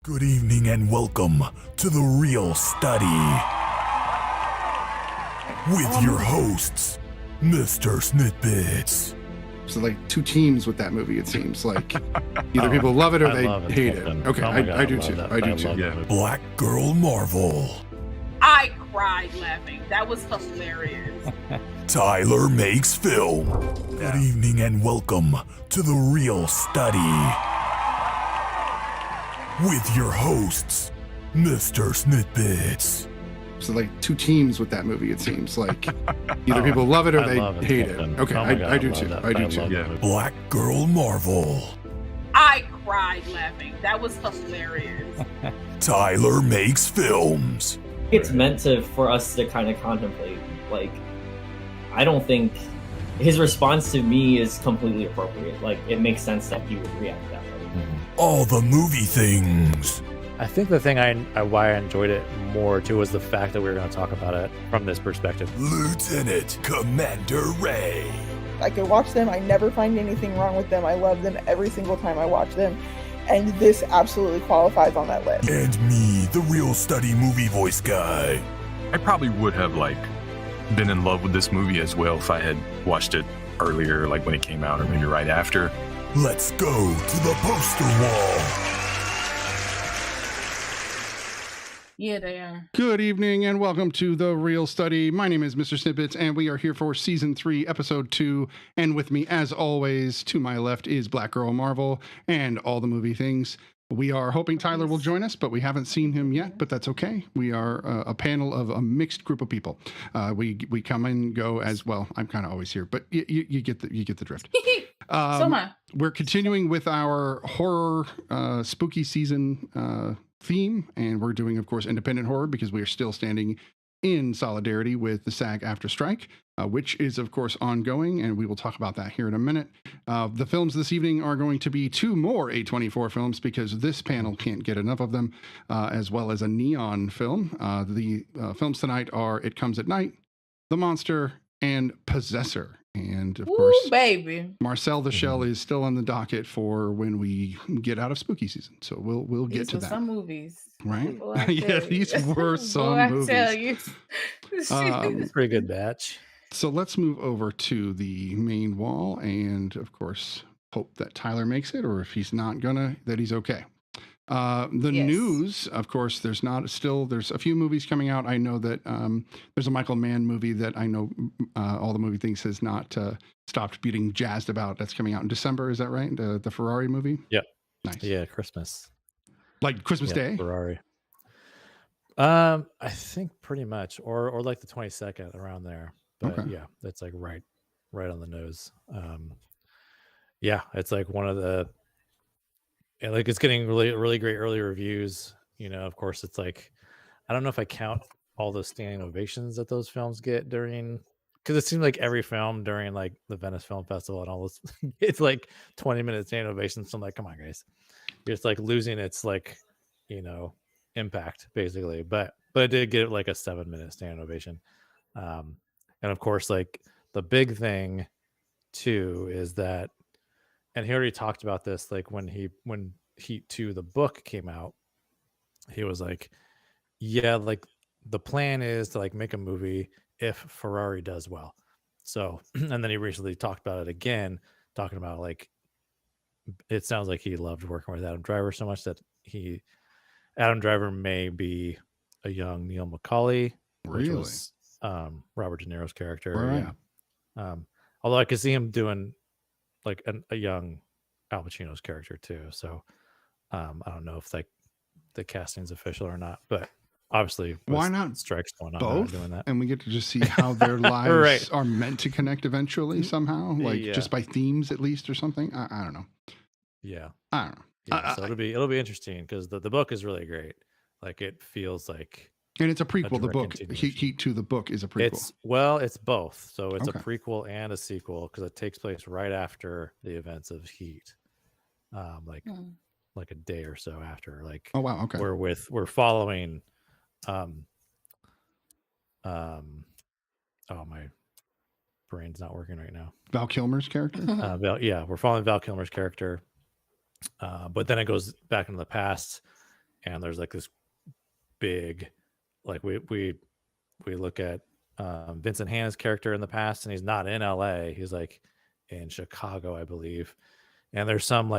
Good evening and welcome to The Real Study with your hosts, MrSniDBitS. So like two teams with that movie, it seems like either people love it or they hate it. Okay, I do too. I do too. Yeah. BlackGirlMarvel. I cried laughing. That was hilarious. Tyler Makes Film. Good evening and welcome to The Real Study with your hosts, MrSniDBitS. So like two teams with that movie, it seems like either people love it or they hate it. Okay, I do too. I do too. Yeah. BlackGirlMarvel. I cried laughing. That was hilarious. Tyler Makes Films. It's meant for us to kind of contemplate. Like, I don't think his response to me is completely appropriate. Like, it makes sense that he would react that way. Allthemoviethings. I think the thing why I enjoyed it more too was the fact that we were going to talk about it from this perspective. Lieutenant Commander Ray. I could watch them. I never find anything wrong with them. I love them every single time I watch them. And this absolutely qualifies on that list. And me, the Real Study movie voice guy. I probably would have been in love with this movie as well if I had watched it earlier, like when it came out or maybe right after. Let's go to the poster wall. Yeah, they are. Good evening and welcome to The Real Study. My name is MrSniDBitS and we are here for Season 3, Episode 2. And with me, as always, to my left is BlackGirlMarvel and all the movie things. We are hoping Tyler will join us, but we haven't seen him yet, but that's okay. We are a panel of a mixed group of people. We come and go as well. I'm kind of always here, but you get the drift. So am I. We're continuing with our horror spooky season theme, and we're doing, of course, independent horror because we are still standing in solidarity with the SAG after strike, which is, of course, ongoing, and we will talk about that here in a minute. The films this evening are going to be two more A24 films because this panel can't get enough of them, as well as a neon film. The films tonight are It Comes at Night, The Monster, and Possessor. And of course, baby, Marcel the Shell is still on the docket for when we get out of spooky season. So we'll get to that. Some movies, right? Yeah, these were some movies. I tell you, Pretty good batch. So let's move over to the main wall, and of course, hope that Tyler makes it, or if he's not gonna, that he's okay. News, of course, there's a few movies coming out. I know that there's a Michael Mann movie that I know all the movie things has not stopped being jazzed about. That's coming out in December. Is that right? The Ferrari movie? Yep. Nice. Yeah, Christmas. Like Christmas Day? Ferrari. I think pretty much, or like the 22nd around there. But okay. Yeah, that's like right on the nose. Yeah, it's like one of the. Yeah, like it's getting really great early reviews. You know, of course, it's like I don't know if I count all the standing ovations that those films get during, because it seems like every film during like the Venice Film Festival and all this, it's like 20-minute standing ovations. So I'm like, come on, guys, it's like losing its like, impact basically. But it did get like a 7-minute standing ovation, and of course, like the big thing too is that. And he already talked about this, like when Heat 2, the book came out, he was like, yeah, like the plan is to like make a movie if Ferrari does well. So, and then he recently talked about it again, talking about like, it sounds like he loved working with Adam Driver so much that Adam Driver may be a young Neil McCauley, which was Robert De Niro's character. Right. Yeah. Although I could see him doing like a young Al Pacino's character too. So I don't know if like the casting's official or not, but obviously why not strikes going on both doing that. And we get to just see how their lives are meant to connect eventually somehow, like just by themes at least or something. I don't know. Yeah. I don't know. Yeah, so it'll be interesting because the book is really great. Like it feels like. And it's a prequel. The book, Heat 2, the book is a prequel. It's both. So it's a prequel and a sequel because it takes place right after the events of Heat, like a day or so after. Like, oh wow, okay. We're following, oh my brain's not working right now. Val Kilmer's character. We're following Val Kilmer's character, but then it goes back into the past. and there's like this big, like we look at Vincent Hanna's character in the past, and he's not in LA, he's like in Chicago, I believe, and there's some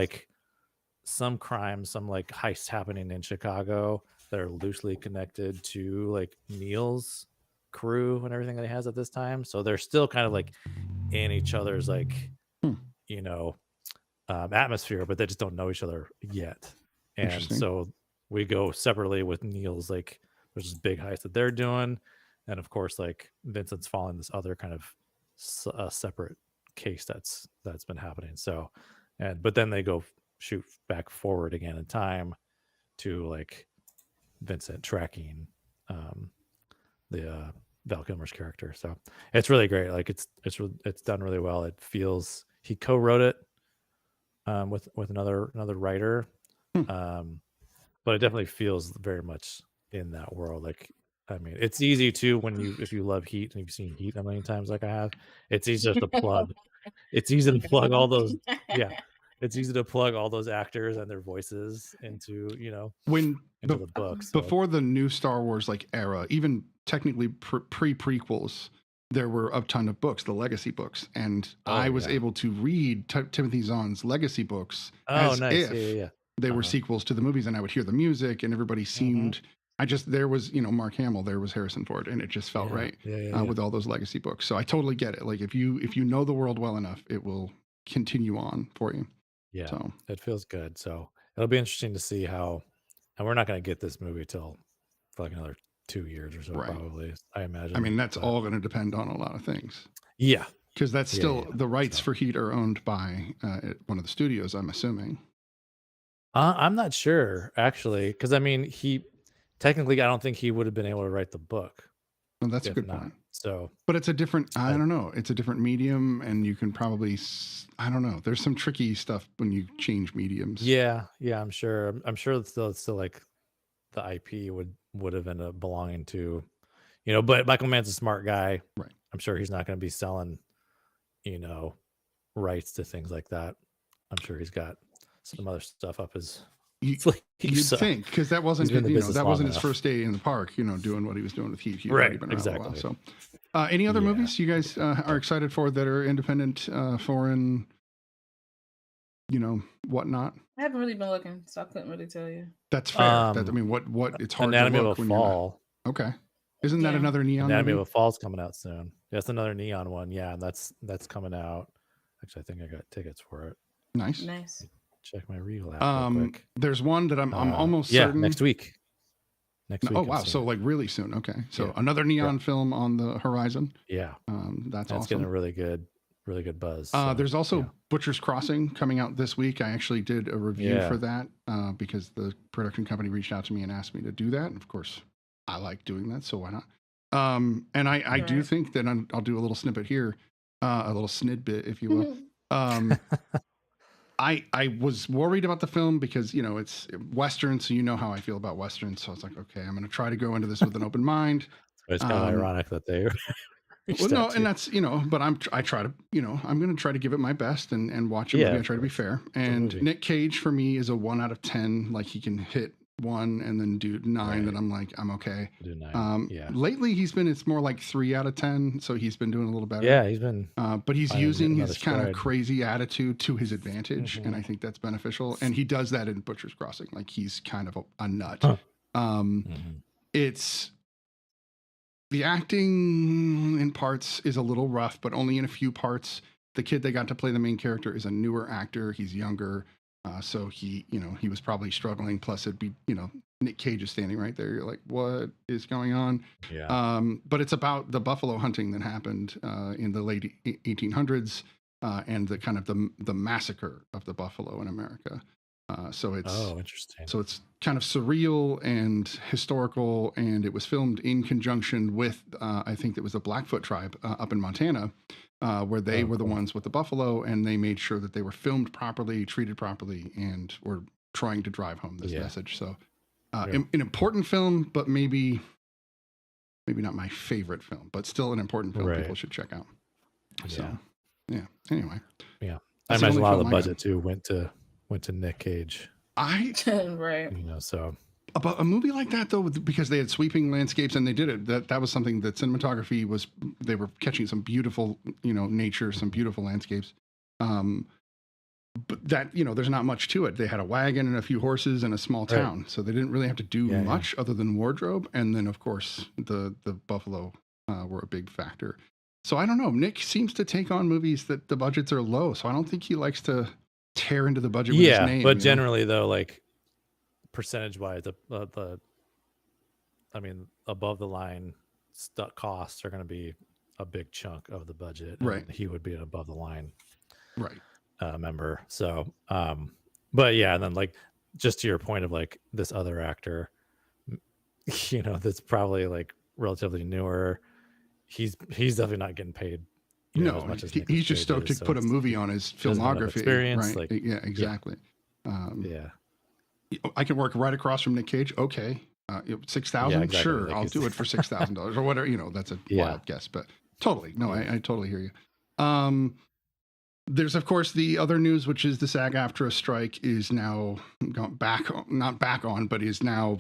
crime, some like heists happening in Chicago that are loosely connected to like Neil's crew and everything that he has at this time. So they're still kind of like in each other's like atmosphere, but they just don't know each other yet. And so we go separately with Neil's, like there's this big heist that they're doing, and of course like Vincent's following this other kind of separate case that's been happening. So but then they go shoot back forward again in time to like Vincent tracking the Val Kilmer's character. So it's really great. Like it's done really well. It feels, he co-wrote it with another writer, but it definitely feels very much in that world. Like, I mean, it's easy to, if you love Heat and you've seen Heat a million times like I have, it's easy to plug. It's easy to plug all those. Yeah, it's easy to plug all those actors and their voices into into the books. Before the new Star Wars like era, even technically prequels, there were a ton of books, the legacy books, and I was able to read Timothy Zahn's legacy books as if they were sequels to the movies, and I would hear the music, and everybody seemed. There was Mark Hamill, there was Harrison Ford, and it just felt right with all those legacy books. So I totally get it. Like if you know the world well enough, it will continue on for you. Yeah, so it feels good. So it'll be interesting to see how, and we're not going to get this movie till for like another 2 years or so, probably, I imagine. I mean, that's all going to depend on a lot of things. Yeah. Because that's still, the rights for Heat are owned by one of the studios, I'm assuming. I'm not sure, actually, because I mean, technically, I don't think he would have been able to write the book. Well, that's a good point. So, but it's a different, I don't know, it's a different medium, and you can probably, I don't know, there's some tricky stuff when you change mediums. Yeah, I'm sure. I'm sure it's still like the IP would have ended up belonging to, but Michael Mann's a smart guy. Right. I'm sure he's not going to be selling, rights to things like that. I'm sure he's got some other stuff up his. You'd think, because that wasn't that wasn't his first day in the park, doing what he was doing with Heat. He'd already been around a while. So, any other movies you guys are excited for that are independent, foreign, whatnot? I haven't really been looking, so I couldn't really tell you. That's fair. What it's hard Anatomy to look of a when Fall. Okay, isn't that another Neon? Anatomy movie? of a Fall's coming out soon. That's another Neon one. Yeah, and that's coming out. Actually, I think I got tickets for it. Nice. Check my Regal app real quick. There's one that I'm almost certain. Next week. Oh wow, so like really soon. Okay, so another Neon film on the horizon. Yeah, that's awesome. Getting a really good buzz. There's also Butcher's Crossing coming out this week. I actually did a review for that because the production company reached out to me and asked me to do that, and of course I like doing that, so why not? And I do think that I'll do a little snippet here, a little snidbit, if you will. I was worried about the film because, it's Western, so you know how I feel about Western. So I was like, okay, I'm going to try to go into this with an open mind. It's kind of ironic that they. Well, no, and that's, but I try to, I'm going to try to give it my best and watch a movie. I try to be fair. And Nick Cage for me is a 1 out of 10. Like he can hit 1 and then do 9, then I'm like, I'm okay. Do 9. Lately it's more like 3 out of 10. So he's been doing a little better. Yeah, he's been. But he's using his kind of crazy attitude to his advantage. And I think that's beneficial. And he does that in Butcher's Crossing. Like he's kind of a nut. It's the acting in parts is a little rough, but only in a few parts. The kid that got to play the main character is a newer actor. He's younger. So he was probably struggling. Plus it'd be, Nick Cage is standing right there. You're like, what is going on? Yeah. But it's about the buffalo hunting that happened in the late 1800s and the kind of the massacre of the buffalo in America. So it's interesting. So it's kind of surreal and historical, and it was filmed in conjunction with I think it was the Blackfoot tribe up in Montana. Where they were the ones with the buffalo, and they made sure that they were filmed properly, treated properly, and were trying to drive home this message. So an important film, but maybe not my favorite film, but still an important film people should check out. So anyway. Yeah. I imagine a lot of the budget too went to Nick Cage. Right. So About a movie like that, though, because they had sweeping landscapes and they did it, that was something that cinematography was, they were catching some beautiful, nature, some beautiful landscapes. But that, there's not much to it. They had a wagon and a few horses and a small town. So they didn't really have to do much other than wardrobe. And then, of course, the buffalo were a big factor. So I don't know. Nick seems to take on movies that the budgets are low. So I don't think he likes to tear into the budget with his name. But generally, though, like, percentage-wise, above the line costs are going to be a big chunk of the budget. Right. And he would be an above the line member. So, but yeah, and then like just to your point of like this other actor, that's probably like relatively newer. He's definitely not getting paid. No, as much as he's just stoked to put a movie on his filmography. Experience, right? Yeah, exactly. Yeah. I can work right across from Nick Cage. Okay. 6,000. Yeah, exactly. Sure. Like I'll do it for $6,000 or whatever, that's a wild guess, but totally. No, I totally hear you. There's of course the other news, which is the SAG-AFTRA strike is now gone back, not back on, but is now,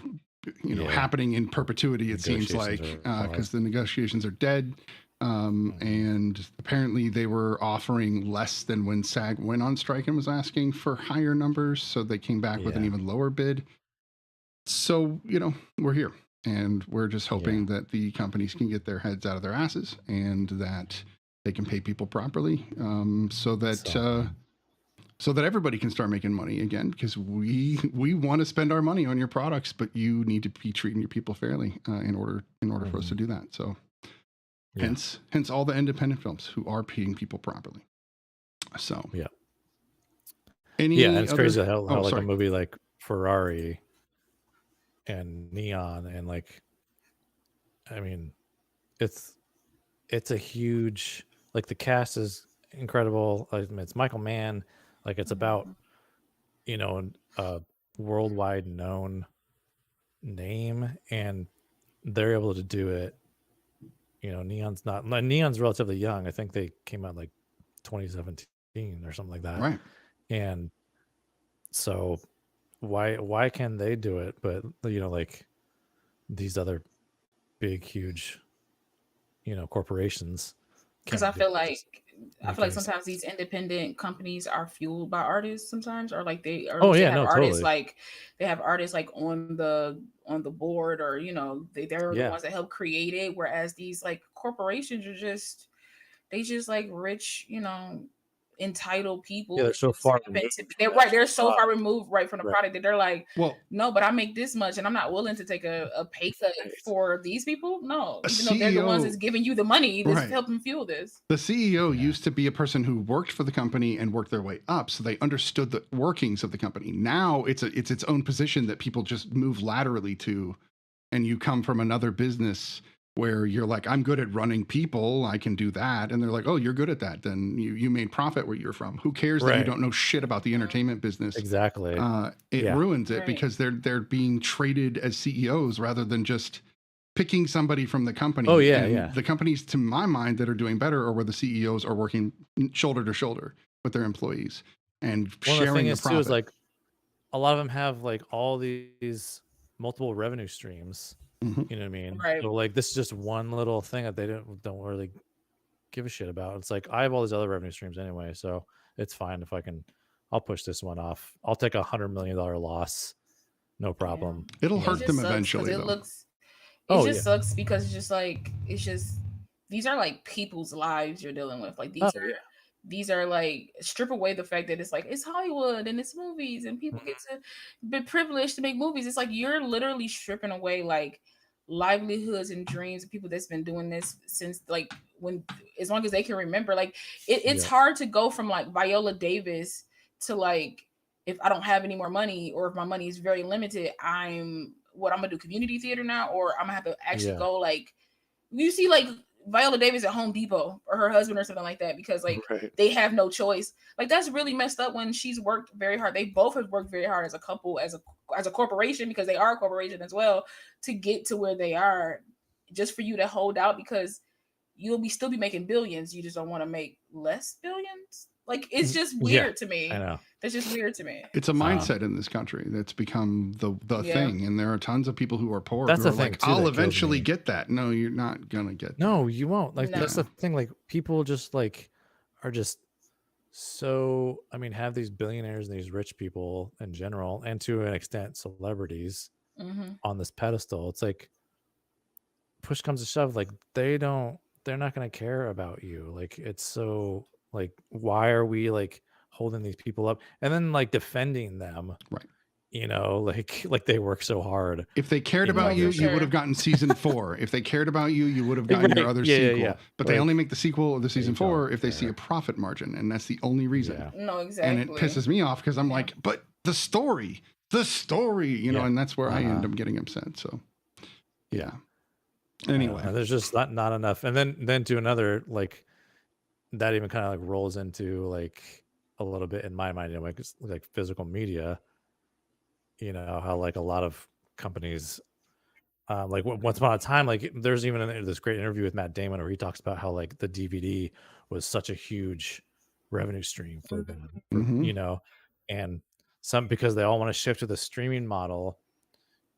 happening in perpetuity. It seems like, because the negotiations are dead. And apparently they were offering less than when SAG went on strike and was asking for higher numbers. So they came back with an even lower bid. So, we're here and we're just hoping that the companies can get their heads out of their asses and that they can pay people properly. So that everybody can start making money again, because we want to spend our money on your products, but you need to be treating your people fairly in order for us to do that. So hence all the independent films who are paying people properly. So and it's crazy how like a movie like Ferrari and Neon and like, I mean, it's a huge, like the cast is incredible. I mean, it's Michael Mann. Like it's about, a worldwide known name, and they're able to do it. Neon's relatively young. I think they came out like 2017 or something like that. Right. And so why can they do it? But like these other big, huge, corporations. Because I feel like sometimes these independent companies are fueled by artists sometimes, or like they have artists like they have artists like on the board, or they're the ones that help create it, whereas these like corporations are just like rich, entitled people. They're so far removed. They're so far removed from the product that they're like, well, no, but I make this much and I'm not willing to take a pay cut for these people. No, even though they're the ones that's giving you the money that's helping fuel this. The CEO used to be a person who worked for the company and worked their way up, so they understood the workings of the company. Now it's its own position that people just move laterally to, and you come from another business where you're like, I'm good at running people, I can do that. And they're like, oh, you're good at that. Then you made profit where you're from. Who cares that you don't know shit about the entertainment business? Exactly. It ruins it because they're being traded as CEOs rather than just picking somebody from the company. Oh, yeah, The companies, to my mind, that are doing better are where the CEOs are working shoulder to shoulder with their employees and sharing the profit. Too is like a lot of them have like all these multiple revenue streams. Mm-hmm. You know what I mean? Right. So like this is just one little thing that they don't really give a shit about. It's like I have all these other revenue streams anyway, so it's fine if I'll push this one off. I'll take $100 million loss, no problem. Yeah. It'll hurt them eventually. It sucks because it's just these are like people's lives you're dealing with. Like these are like, strip away the fact that it's like it's Hollywood and it's movies and people get to be privileged to make movies. It's like you're literally stripping away like livelihoods and dreams of people that's been doing this since like as long as they can remember. Like it's hard to go from like Viola Davis to like, if I don't have any more money or if my money is very limited, I'm gonna do community theater now, or I'm gonna have to actually go like, you see like Viola Davis at Home Depot or her husband or something like that, because like they have no choice. Like that's really messed up when she's worked very hard. They both have worked very hard as a couple, as a corporation, because they are a corporation as well, to get to where they are, just for you to hold out because you'll still be making billions. You just don't want to make less billions. Like it's just weird to me. I know. That's just weird to me. It's a mindset in this country that's become the thing, and there are tons of people who are poor. That's who the are thing, like, too, I'll that eventually kills me. get that. No, you're not gonna get that. No, you won't. Like No. that's the thing. Like people just like are just so. I mean, have these billionaires and these rich people in general, and to an extent, celebrities on this pedestal. It's like push comes to shove, like they're not going to care about you. Like it's so like, why are we like holding these people up and then like defending them, right? You know, like they work so hard. If they cared about you, you would have gotten season 4. If they cared about you, you would have gotten your other sequel. But they only make the sequel or the season 4 if they see a profit margin, and that's the only reason. No, exactly. And it pisses me off because I'm like, but the story, you know, and that's where I end up getting upset. So, yeah. Anyway, there's just not enough. And then to another, like that even kind of like rolls into like a little bit in my mind, you know, like physical media. You know how like a lot of companies, like once upon a time, like there's even this great interview with Matt Damon where he talks about how like the DVD was such a huge revenue stream for them, you know, and because they all want to shift to the streaming model,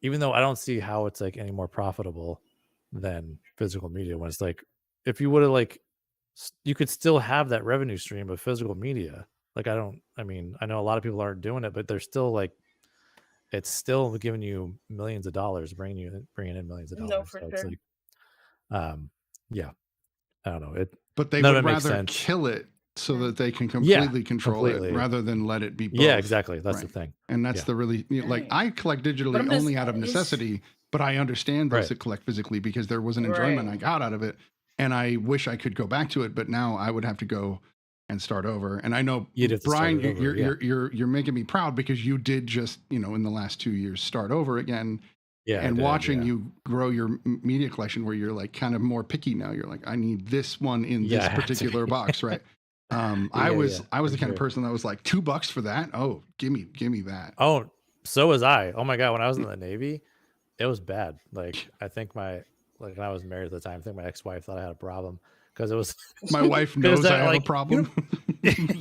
even though I don't see how it's like any more profitable than physical media, when it's like if you would have like you could still have that revenue stream of physical media. Like I mean I know a lot of people aren't doing it, but they're still like it's still giving you millions of dollars, bringing in millions of dollars. No, for so sure. It's like yeah, I don't know, but they would rather kill it so that they can completely control it rather than let it be both. Yeah, exactly. That's the thing. And that's the really, you know, like I collect digitally only out of necessity, but I understand those that collect physically because there was an enjoyment I got out of it. And I wish I could go back to it, but now I would have to go and start over. And I know, Brian, you're making me proud because you did just, you know, in the last 2 years, start over again. Yeah. And watching you grow your media collection where you're like kind of more picky now. You're like, I need this one in this particular box, right? I was the kind of person that was like $2 for that. Oh, give me that. Oh, so was I. Oh my God. When I was in the Navy, it was bad. Like I think when I was married at the time, I think my ex-wife thought I had a problem because it was my wife knows I have a problem.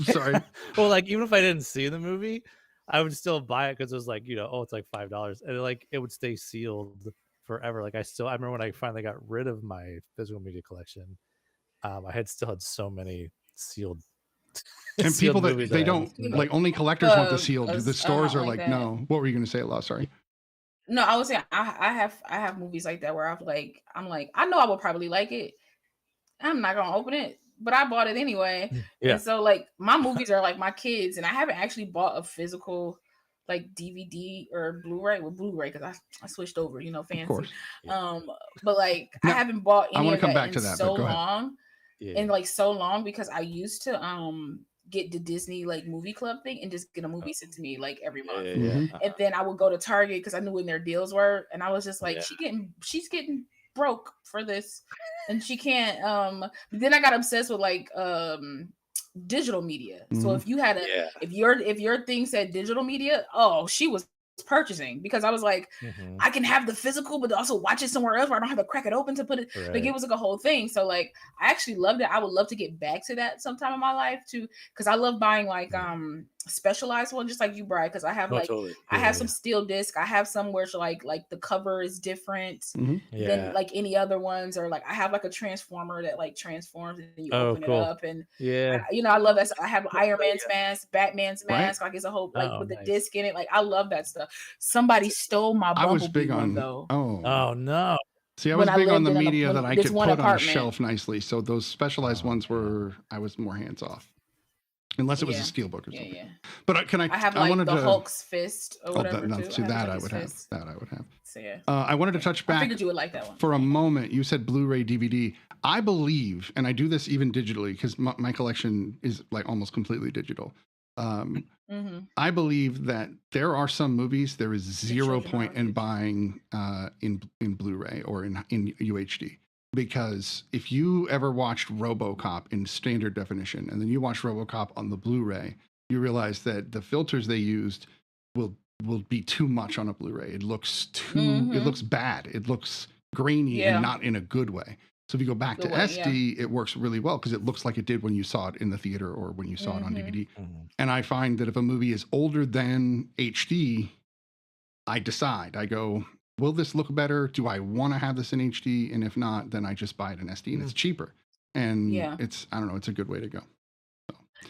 Sorry. Well, like even if I didn't see the movie, I would still buy it because it was like, you know, oh, it's like $5, and it would stay sealed forever. Like I remember when I finally got rid of my physical media collection, I still had so many sealed. And people that they don't like, only collectors want the sealed. The stores are like, no. What were you going to say, Law? Sorry. No, I was saying I have movies like that where I'm like, I know I would probably like it. I'm not gonna open it, but I bought it anyway. Yeah. And so like my movies are like my kids, and I haven't actually bought a physical like DVD or Blu-ray because I switched over, you know, fancy. Of course. But like now, I haven't bought any of that in so long. And like so long because I used to get the Disney like movie club thing and just get a movie sent to me like every month. And then I would go to Target because I knew when their deals were, and I was just like, she's getting broke for this, and she can't. But then I got obsessed with like digital media. So if you had if your thing said digital media, oh, she was purchasing because I was like, I can have the physical but also watch it somewhere else where I don't have to crack it open to put it like it was like a whole thing. So like I actually loved it. I would love to get back to that sometime in my life too, because I love buying like specialized ones just like you, Brian, because I have I have some steel disc. I have some where like the cover is different than like any other ones, or like I have like a transformer that like transforms and you open it up, and you know, I love that. I have Iron Man's mask, Batman's mask, like it's a whole like with the disc in it. Like I love that stuff. Somebody stole my Bumblebee. I was big on though. Oh no. See, I was big on the media that I could put on a shelf nicely. So those specialized ones I was more hands off. Unless it was a steelbook or something. But I have like the Hulk's fist or whatever. That I would have. So yeah. I wanted to touch back. I figured you would like that one. For a moment, you said Blu-ray, DVD. I believe, and I do this even digitally because my collection is like almost completely digital. I believe that there are some movies there is zero point in buying in Blu-ray or in UHD. Because if you ever watched RoboCop in standard definition and then you watch RoboCop on the Blu-ray, you realize that the filters they used will be too much on a Blu-ray. It looks it looks bad. It looks grainy and not in a good way. So if you go back to The way, SD, it works really well because it looks like it did when you saw it in the theater or when you saw it on DVD. And I find that if a movie is older than HD, I decide. I go, will this look better? Do I want to have this in HD? And if not, then I just buy it in SD and it's cheaper. And it's, I don't know, it's a good way to go.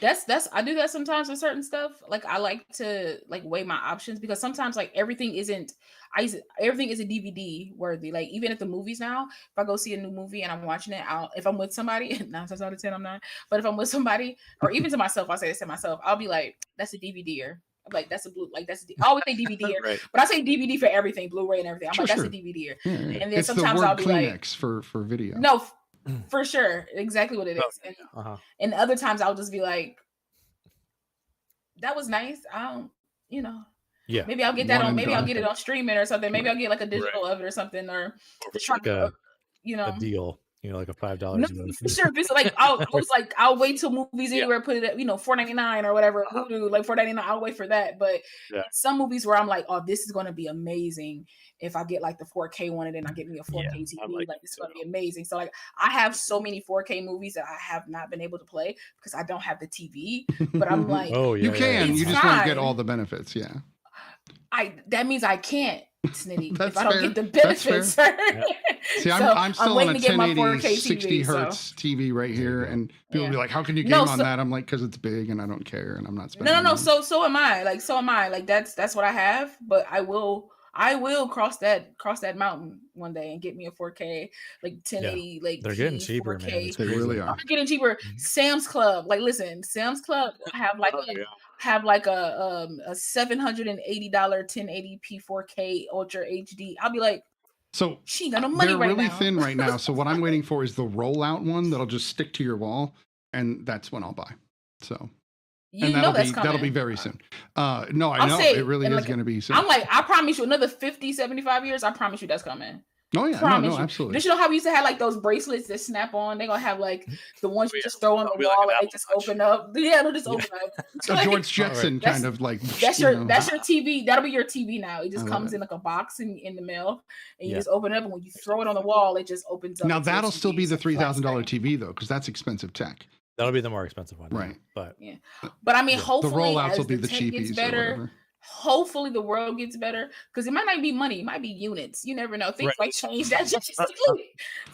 That's I do that sometimes with certain stuff. Like I like to like weigh my options because sometimes like everything isn't DVD worthy. Like even at the movies now, if I go see a new movie and I'm watching it, if I'm with somebody, 9 times out of 10 I'm not, but if I'm with somebody or even to myself, I'll say this to myself, I'll be like, that's a DVD-er. I'm like, that's a blue, like that's I always say DVD-er, right. But I say DVD for everything, Blu-ray and everything. I'm like, that's a DVD-er. Yeah. And then it's sometimes the word I'll be Kleenex like for video. No, for sure. Exactly what it is. And other times I'll just be like, that was nice. I don't, maybe I'll get that on, maybe I'll get it on streaming or something. Maybe I'll get like a digital of it or something, or just like a deal, like a $5. No, for sure. It's like I'll wait till Movies Anywhere put it at $4.99 or whatever. Like $4.99. I'll wait for that. But some movies where I'm like, oh, this is going to be amazing if I get like the 4K one and then I get me a 4K TV. Like this is going to be amazing. So like I have so many 4K movies that I have not been able to play because I don't have the TV. But I'm like, you can. You just won't get all the benefits. Yeah. That means I can't. Snitty, if I don't get the benefits. See, I'm still on a 1080 60 hertz TV right here, and people will be like, "How can you game on that?" I'm like, "Because it's big, and I don't care, and I'm not spending." No. So am I. Like that's what I have. But I will cross that mountain one day and get me a 4K, like 1080, like they're getting cheaper, 4K. man. They really are. They're getting cheaper. Sam's Club, like listen, Sam's Club have like a $780 1080p 4K Ultra HD. I'll be like, so she ain't got no money right now. They're really thin right now. So what I'm waiting for is the rollout one that'll just stick to your wall, and that's when I'll buy. So. And that'll be very soon. No, I know it really is going to be soon. I'm like, I promise you, another 50, 75 years, I promise you that's coming. Oh yeah, no, absolutely. Did you know how we used to have like those bracelets that snap on? They're gonna have like the ones you just throw on the wall and they just open up. Yeah, they'll just open up. So George Jetson kind of like that's your TV. That'll be your TV now. It just comes in like a box in the mail, and you just open it up, and when you throw it on the wall, it just opens up. Now that'll still be the $3,000 TV though, because that's expensive tech. That'll be the more expensive one, right? But but I mean, hopefully, the rollouts as will be the the cheapies gets better. Hopefully the world gets better because it might not be money, it might be units. You never know. Things might change. That's just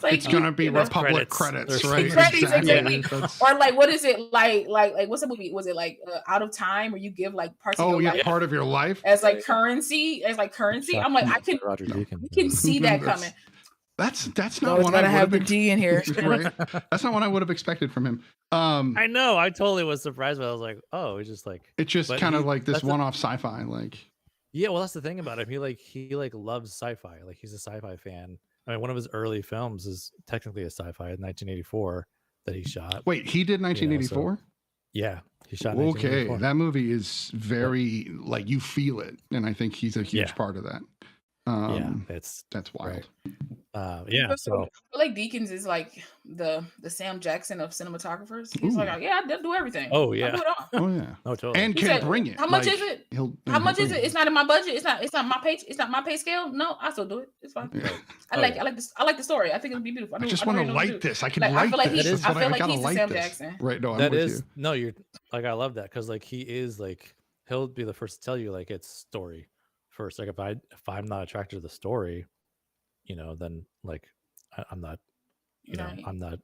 it's gonna be Republic credits, right? Credits, exactly. Or like, what is it like what's the movie? Was it like Out of Time, where you give like parts of your life part of your life as like currency? I'm like, I can see that coming. That's not one I have the D in here. Right? That's not what I would have expected from him. I know. I totally was surprised, but I was like, oh, it's just kind of like this one-off sci-fi. Like, yeah, well, that's the thing about him. He loves sci-fi. Like he's a sci-fi fan. I mean, one of his early films is technically a sci-fi in 1984 that he shot. Wait, he did 1984? Yeah, he shot. Okay, that movie is very like you feel it, and I think he's a huge part of that. That's wild. Right. So I feel like Deakins is like the Sam Jackson of cinematographers. He's like, I'll do everything. Oh yeah. Oh yeah. Oh totally. And can bring it. How much is it? How much is it? It's not in my budget. It's not my page. It's not my pay scale. No, I still do it. It's fine. Yeah. I like the story. I think it'll be beautiful. I just want to light this. I can light this. I feel like he's the Sam Jackson. Right. No, I'm with you. No, you're like, I love that because like he is like he'll be the first to tell you like it's story first. Like if I'm not attracted to the story, then like I'm not,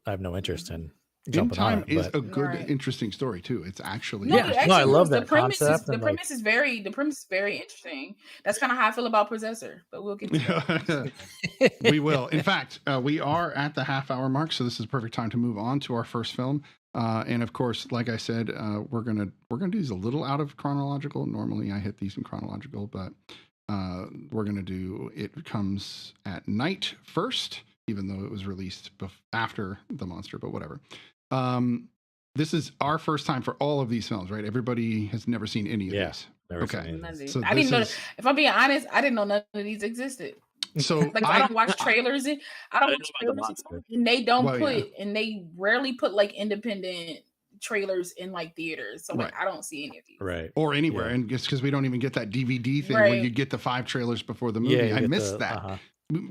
I have no interest in jumping on it. Is a good, interesting story too. It's actually, I love that concept. The premise is very interesting. That's kind of how I feel about Possessor, but we'll get to that. We will. In fact, we are at the half-hour mark, so this is a perfect time to move on to our first film. And of course, like I said, we're gonna do these a little out of chronological. Normally, I hit these in chronological, but we're gonna do It Comes at Night first, even though it was released after The Monster. But whatever. This is our first time for all of these films, right? Everybody has never seen any of these. Never seen any of these. So I didn't know. If I'm being honest, I didn't know none of these existed. So like I don't watch trailers. And they don't and they rarely put like independent trailers in like theaters. So like I don't see any of these. Right. Or anywhere. And just because we don't even get that DVD thing where you get the 5 trailers before the movie. I missed that.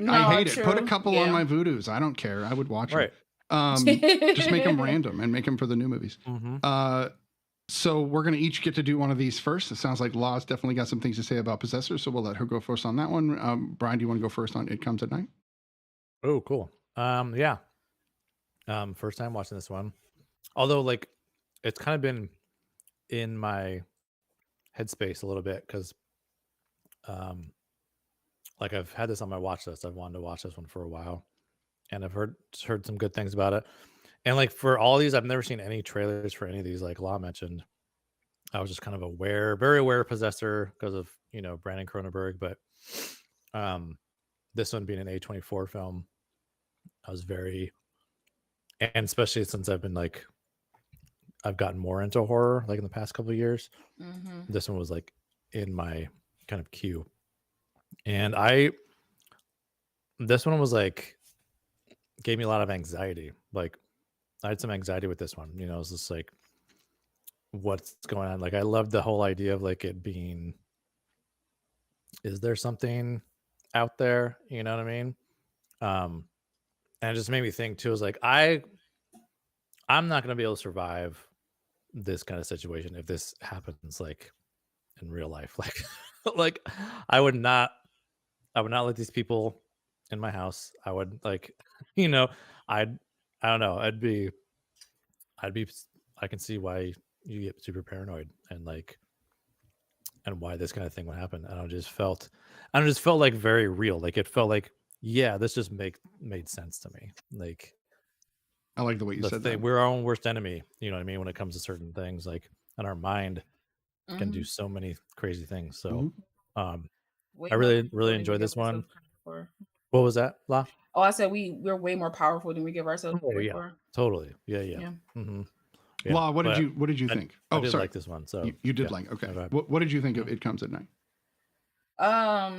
I hate it. Put a couple Yeah. on my Voodoos. I don't care. I would watch Right. them. Just make them random and make them for the new movies. Mm-hmm. So we're going to each get to do one of these first. It sounds like Law's definitely got some things to say about Possessor, so we'll let her go first on that one. Brian, do you want to go first on It Comes at Night? Oh, cool. Yeah. First time watching this one. Although, like, it's kind of been in my headspace a little bit because, like, I've had this on my watch list. I've wanted to watch this one for a while, and I've heard some good things about it. And like for all these, I've never seen any trailers for any of these. Like Law mentioned, I was just kind of very aware of Possessor because of Brandon Cronenberg, but this one being an A24 film, I was very, and especially since I've gotten more into horror like in the past couple of years. This one was like in my kind of queue, and this one was like gave me a lot of anxiety. Like I had some anxiety with this one. It was just like, what's going on? Like I loved the whole idea of like it being, is there something out there? You know what I mean? And it just made me think too, is like I'm not gonna be able to survive this kind of situation if this happens like in real life. Like like I would not let these people in my house. I would like, I don't know. I'd be, I can see why you get super paranoid and why this kind of thing would happen. And I just felt like very real. Like it felt like, yeah, this just made sense to me. Like, I like the way you said that. We're our own worst enemy. You know what I mean? When it comes to certain things, like, and our mind can do so many crazy things. So, I really enjoyed this one. What was that, La? Oh, I said we're way more powerful than we give ourselves credit for. Totally. Yeah. Mm-hmm. Yeah. La, what did you think? I did like this one. So you did like, okay. What did you think of It Comes at Night? I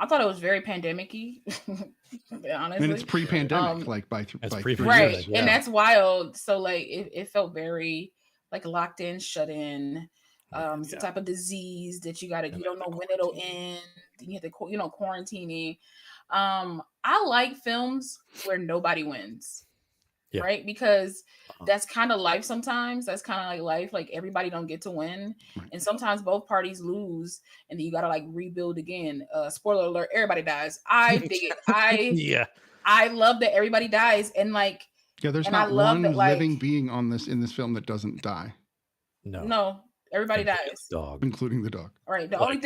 thought it was very pandemic-y, honestly. And it's pre-pandemic, like by 3 right, years. and that's wild. So like it felt very like locked in, shut in. Some type of disease that you don't know when it'll end. You have to, quarantining. I like films where nobody wins. Yeah. Right? Because that's kind of life sometimes. That's kind of like life. Like everybody don't get to win. Right. And sometimes both parties lose and then you gotta like rebuild again. Spoiler alert, everybody dies. I dig it. I love that everybody dies. And like there's not one living being in this film that doesn't die. No. Everybody dies, including the dog. All right. The only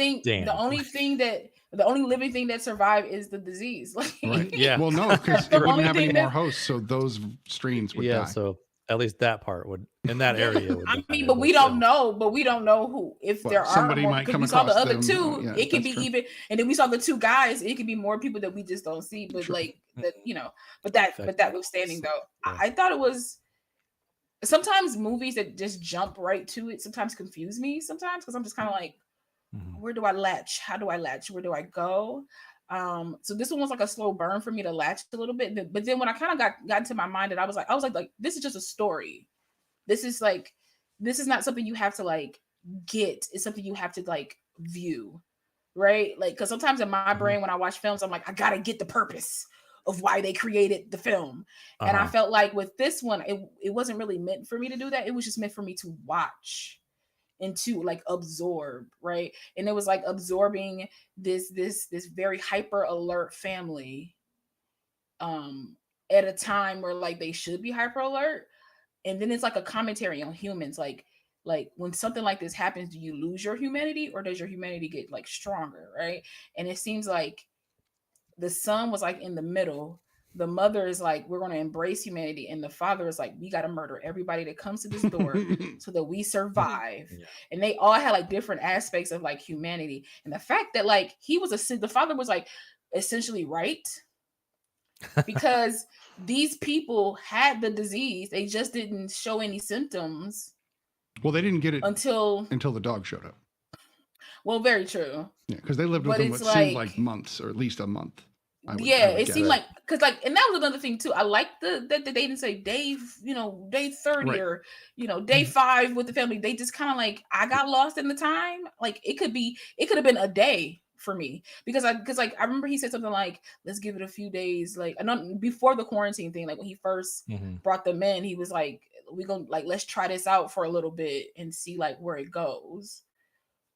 living thing that survived is the disease. Right. Yeah. Well, no, because it wouldn't have any more hosts, so those strains would die. Yeah. So at least that part would in that area. I mean, but we don't know. But we don't know who. If there are somebody might come across the other two, it could be true. Even. And then we saw the two guys. It could be more people that we just don't see. But like that, But that withstanding though, I thought it was. Sometimes movies that just jump right to it sometimes confuse me sometimes because I'm just kind of like, where do I latch? How do I latch? Where do I go? So this one was like a slow burn for me to latch a little bit. But then when I kind of got into my mind that I was like, this is just a story. This is not something you have to like get. It's something you have to like view, right? Like, because sometimes in my brain when I watch films, I'm like, I gotta get the purpose of why they created the film. And I felt like with this one, it wasn't really meant for me to do that. It was just meant for me to watch and to like absorb, right? And it was like absorbing this very hyper alert family at a time where like they should be hyper alert. And then it's like a commentary on humans. Like when something like this happens, do you lose your humanity or does your humanity get like stronger, right? And it seems like the son was like in the middle. The mother is like, we're going to embrace humanity. And the father is like, we got to murder everybody that comes to this door so that we survive. Yeah. And they all had like different aspects of like humanity. And the fact that like the father was like essentially right. Because these people had the disease. They just didn't show any symptoms. Well, they didn't get it until the dog showed up. Well, very true. Yeah, because they lived with him what seemed like months, or at least a month. It seemed like because like, and that was another thing too. I like that they didn't say day 30 or day 5 with the family. They just kind of like, I got lost in the time. Like it could have been a day, for me because I remember he said something like, let's give it a few days, like before the quarantine thing, like when he first brought them in, he was like, we gonna like, let's try this out for a little bit and see like where it goes.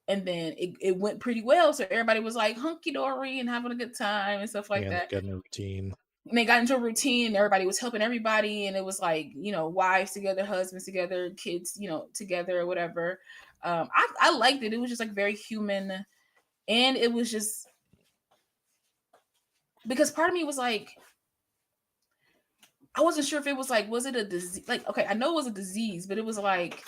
And then it went pretty well, so everybody was like hunky-dory and having a good time and stuff like that. Getting a routine. And they got into a routine. Everybody was helping everybody, and it was like, you know, wives together, husbands together, kids, you know, together or whatever. I liked it. It was just like very human, and it was just because part of me was like, I wasn't sure if it was like, was it a disease? Like, okay, I know it was a disease, but it was like,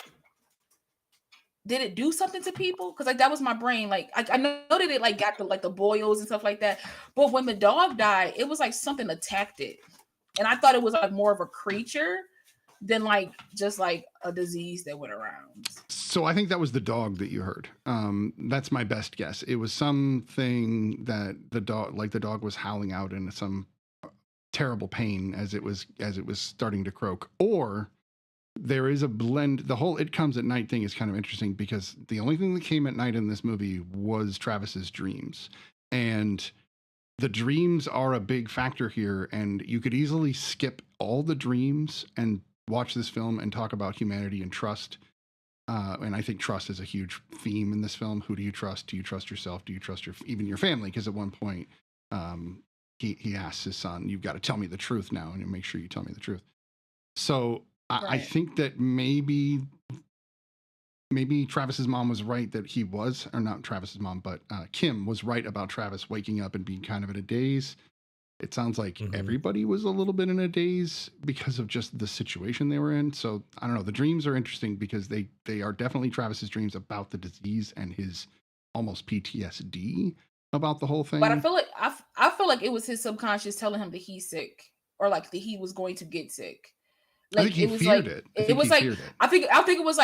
did it do something to people? Because like that was my brain. Like I know that it like got the boils and stuff like that. But when the dog died, it was like something attacked it. And I thought it was like more of a creature than like just like a disease that went around. So I think that was the dog that you heard. That's my best guess. It was something that the dog was howling out in some terrible pain as it was starting to croak. Or there is a blend. The whole "it comes at night" thing is kind of interesting because the only thing that came at night in this movie was Travis's dreams. And the dreams are a big factor here. And you could easily skip all the dreams and watch this film and talk about humanity and trust. And I think trust is a huge theme in this film. Who do you trust? Do you trust yourself? Do you trust even your family? Because at one point, he asks his son, "You've got to tell me the truth now, and make sure you tell me the truth." So I think that maybe Travis's mom was right that he was, or not Travis's mom, but Kim was right about Travis waking up and being kind of in a daze. It sounds like everybody was a little bit in a daze because of just the situation they were in. So I don't know. The dreams are interesting because they are definitely Travis's dreams about the disease and his almost PTSD about the whole thing. But I feel like it was his subconscious telling him that he's sick, or like that he was going to get sick. Like, I think he feared it. I think it was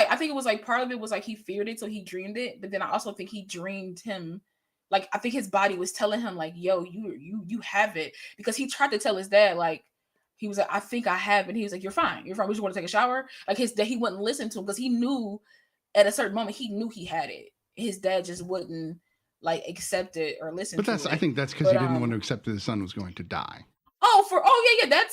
like part of it was like he feared it, so he dreamed it. But then I also think he dreamed him. Like, I think his body was telling him like, "Yo, you have it," because he tried to tell his dad, like, he was like, "I think I have it." And he was like, "You're fine. You're fine. We just want to take a shower." Like his dad, he wouldn't listen to him because he knew at a certain moment he knew he had it. His dad just wouldn't like accept it or listen. But I think that's because he didn't want to accept that his son was going to die.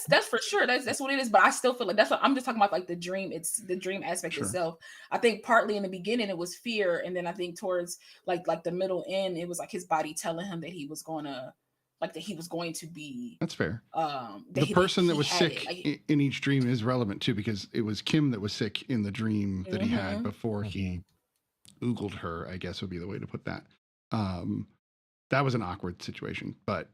That's for sure. That's what it is. But I still feel like that's what I'm just talking about, like the dream. It's the dream aspect itself. I think partly in the beginning it was fear, and then I think towards like the middle end, it was like his body telling him that he was going to be. That's fair. The person that was sick in each dream is relevant too, because it was Kim that was sick in the dream that he had before he oogled her, I guess would be the way to put that. That was an awkward situation, but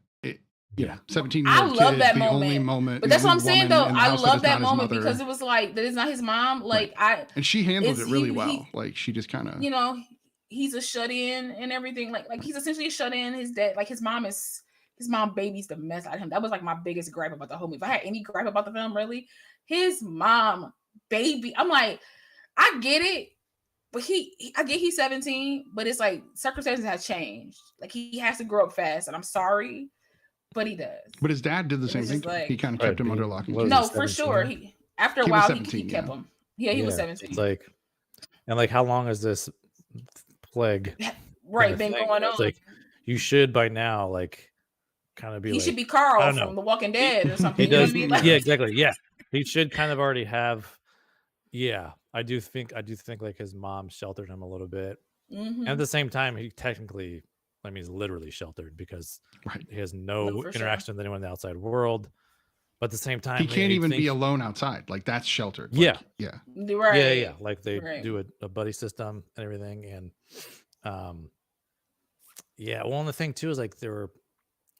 17-year-old I love kid, that the moment. only moment. But that's what I'm saying though. I love that moment because it was like, that is not his mom. Like and she handled it really well. Like she just kind of, he's a shut-in and everything. Like he's essentially a shut-in. His dad, like his mom babies the mess out of him. That was like my biggest gripe about the whole movie. If I had any gripe about the film, really, his mom baby. I'm like, I get it. But I get he's 17, but it's like circumstances have changed. Like he has to grow up fast, and I'm sorry, but he does. But his dad did the same thing. Like, he kind of kept him under lock and key. No, for sure. After a while, he kept him. Yeah, he was 17. It's like, and like, how long is this plague? Been going on? It's like, you should by now, like, kind of be. He should be Carl from The Walking Dead or something. He does. Like, yeah, exactly. Yeah, he should kind of already have. Yeah, I do think like his mom sheltered him a little bit, and at the same time, he technically, he's literally sheltered because he has no interaction with anyone in the outside world. But at the same time, he can't even be alone outside. Like that's sheltered. Yeah, right. Yeah. Like they do a buddy system and everything, and well, and the thing too is like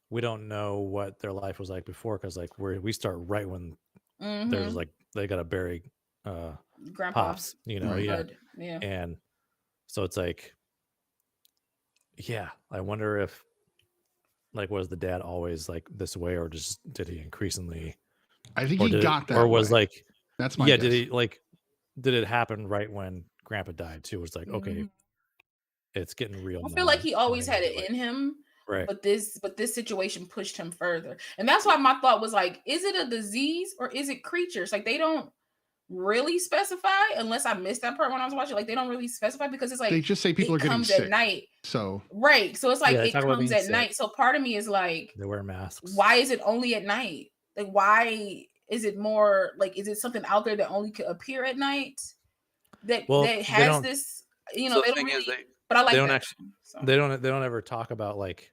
we don't know what their life was like before because like we start right when there's like they got to bury Grandpa, Pops, and so it's like, I wonder if like was the dad always like this way, or just did he increasingly? I think he got that, or was way. Like that's my guess. Did it happen right when Grandpa died too? It was like okay, it's getting real. I feel like he always had it in him. Right. But this situation pushed him further, and that's why my thought was like, is it a disease or is it creatures? Like they don't really specify, unless I missed that part when I was watching. Like they don't really specify because it's like they just say people are getting sick at night. So right, so it's like Yeah, it talk about comes being at sick. night. So part of me is like, They wear masks. why is it only at night? Like, why is it more like? Is it something out there that only could appear at night? That has this, you know, So they the don't thing really. is But I like they don't that. actually So. they don't ever talk about like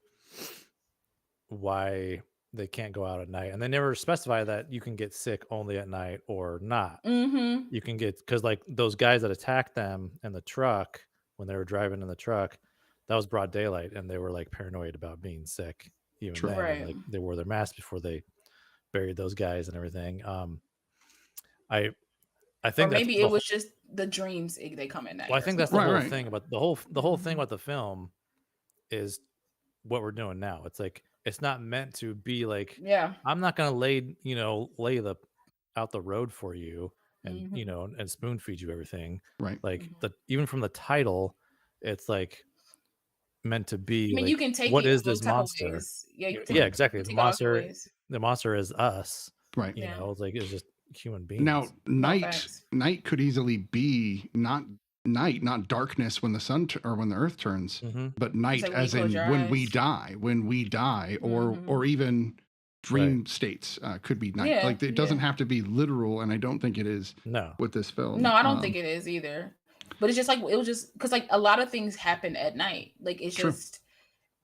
why they can't go out at night, and they never specify that you can get sick only at night or not. Mm-hmm. You can get, because like those guys that attacked them in the truck when they were driving in the truck, that was broad daylight, and they were like paranoid about being sick even True. then. Right. And, like they wore their masks before they buried those guys and everything. I think or maybe that's it was just the dreams they come at night. well, I think that's the Right, whole right. thing about the whole thing about the film is what we're doing now. It's like it's not meant to be like, yeah, I'm not gonna lay the out the road for you and Mhm. and spoon feed you everything. right. Like Mhm. even from the title, it's like meant to be I mean, like, you can take what it is those this type of monster? ways. Yeah, you Yeah, can exactly. you The take it all different monster, ways. the monster is us. Right. You Yeah. know, it's like it's just human beings. Now, night facts. could easily be not night, not darkness when the sun or when the earth turns, Mhm. but night like when you as in close your when we eyes. die, or Mhm. even dream states could be night. Yeah, Like it doesn't yeah. have to be literal, and I don't think it is No. with this film. No, I don't think it is either. But it's just like it was just because like a lot of things happen at night. Like it's True. just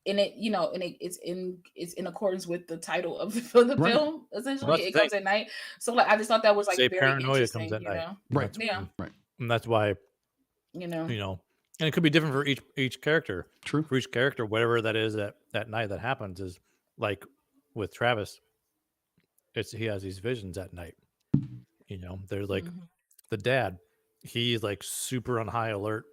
and it, you know, and it's in accordance with the title of the Right. film. Essentially, Well, that's it the comes at night. So like I just thought that was like Say very paranoia comes interesting. at You night. know, Right. yeah, Right. And that's why, you know, and it could be different for each character. True. For each character, whatever that is at night that happens is like with Travis, he has these visions at night. You know, there's like Mhm. the dad, he's like super on high alert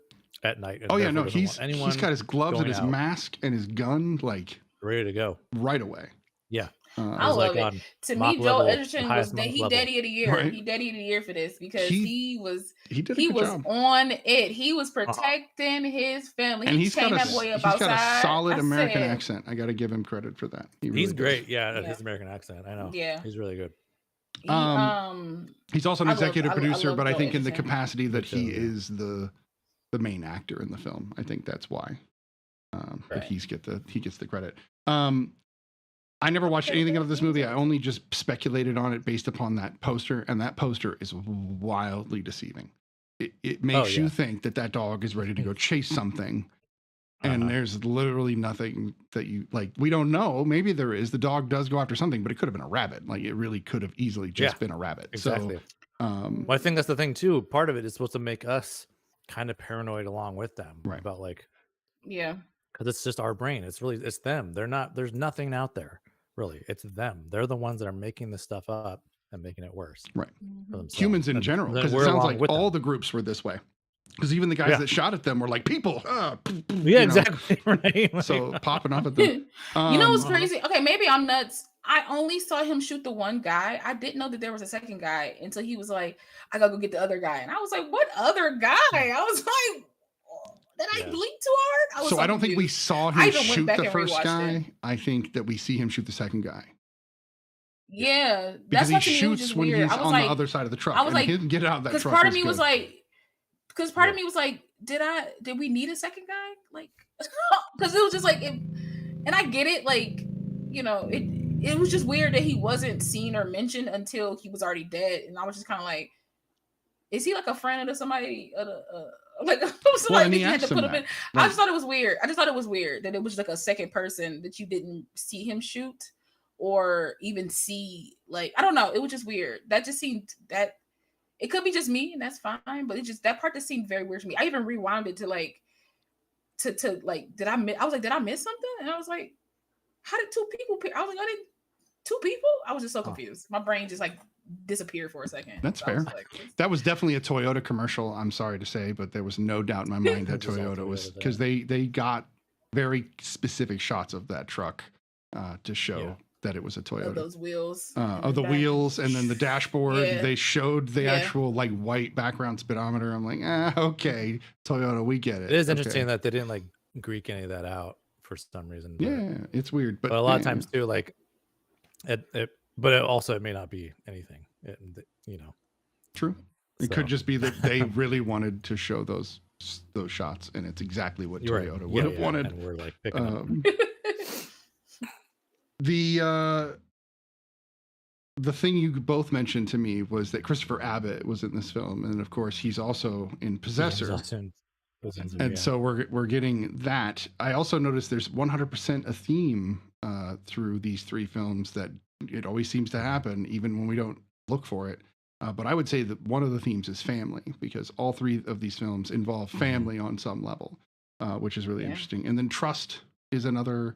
at night. And Oh yeah, no, therefore doesn't want he's got his gloves and going his out. mask and his gun like ready to go. right away. Yeah. I was love like on it. To Mach me, Joel level, Edgerton was highest Mach he level. daddy of the year. Right. He daddy of the year for this because He did a good was job. on it. He was protecting his family. And He he's got chained that boy up he's outside. got a solid I American said, accent. I got to give him credit for that. He really He's does. great. Yeah, Yeah. his American accent. I know. Yeah. He's really good. He's also an executive producer, love but I Joel think in the Edgerton. capacity that he too, yeah. is the main actor in the film. I think that's why that Right. he gets the credit. I never watched anything of this movie. I only just speculated on it based upon that poster, and that poster is wildly deceiving. It makes you think that dog is ready to go chase something, and there's literally nothing that you like. We don't know. Maybe there is. The dog does go after something, but it could have been a rabbit. Like it really could have easily just been a rabbit. Exactly. So, well, I think that's the thing too. Part of it is supposed to make us kind of paranoid along with them about like, yeah, because it's just our brain. It's them. There's nothing out there really. It's them. They're the ones that are making this stuff up and making it worse. Right. For themselves. Humans in And general, then because it we're sounds along like with all them. the groups were this way. Because even the guys that shot at them were like people. Yeah, exactly. Right. Like, So popping up at them. You know what's crazy? Okay, maybe I'm nuts. I only saw him shoot the one guy. I didn't know that there was a second guy until he was like, I gotta go get the other guy. And I was like, what other guy? I was like, did I blink too hard? So I don't think we saw him shoot the first guy. It. I think that we see him shoot the second guy. Yeah, because that's he shoots when weird. he's on the other side of the truck. I was like, he didn't get out of that truck. Part of me was like, because part of me was like, did we need a second guy? Like, because it was just like, and I get it, like, you know, it was just weird that he wasn't seen or mentioned until he was already dead, and I was just kind of like, is he like a friend of somebody? Like somebody you had to put him in. Right. I just thought it was weird. I just thought it was weird that it was like a second person that you didn't see him shoot or even see. Like, I don't know. It was just weird. That just seemed that it could be just me, and that's fine. But it just that part just seemed very weird to me. I even rewound it to like did I miss? I was like, did I miss something? And I was like, how did two people? I was like, I did two people. I was just so confused. My brain just like disappear for a second. That's fair. That was definitely a Toyota commercial. I'm sorry to say, but there was no doubt in my mind that Toyota was, because they got very specific shots of that truck to show that it was a Toyota. Of those wheels. Of the wheels, and then the dashboard. Yeah. They showed the actual like white background speedometer. I'm like, okay, Toyota, we get it. It is interesting that they didn't like Greek any of that out for some reason. But, yeah, it's weird, but a lot of times too, like but it also, it may not be anything. You know. True. It could just be that they really wanted to show those shots, and it's exactly what Toyota would have wanted. And we're like picking up. The thing you both mentioned to me was that Christopher Abbott was in this film, and of course he's also in Possessor. And so we're getting that. I also noticed there's 100% a theme through these three films that it always seems to happen, even when we don't look for it. But I would say that one of the themes is family, because all three of these films involve family on some level, which is really interesting. And then trust is another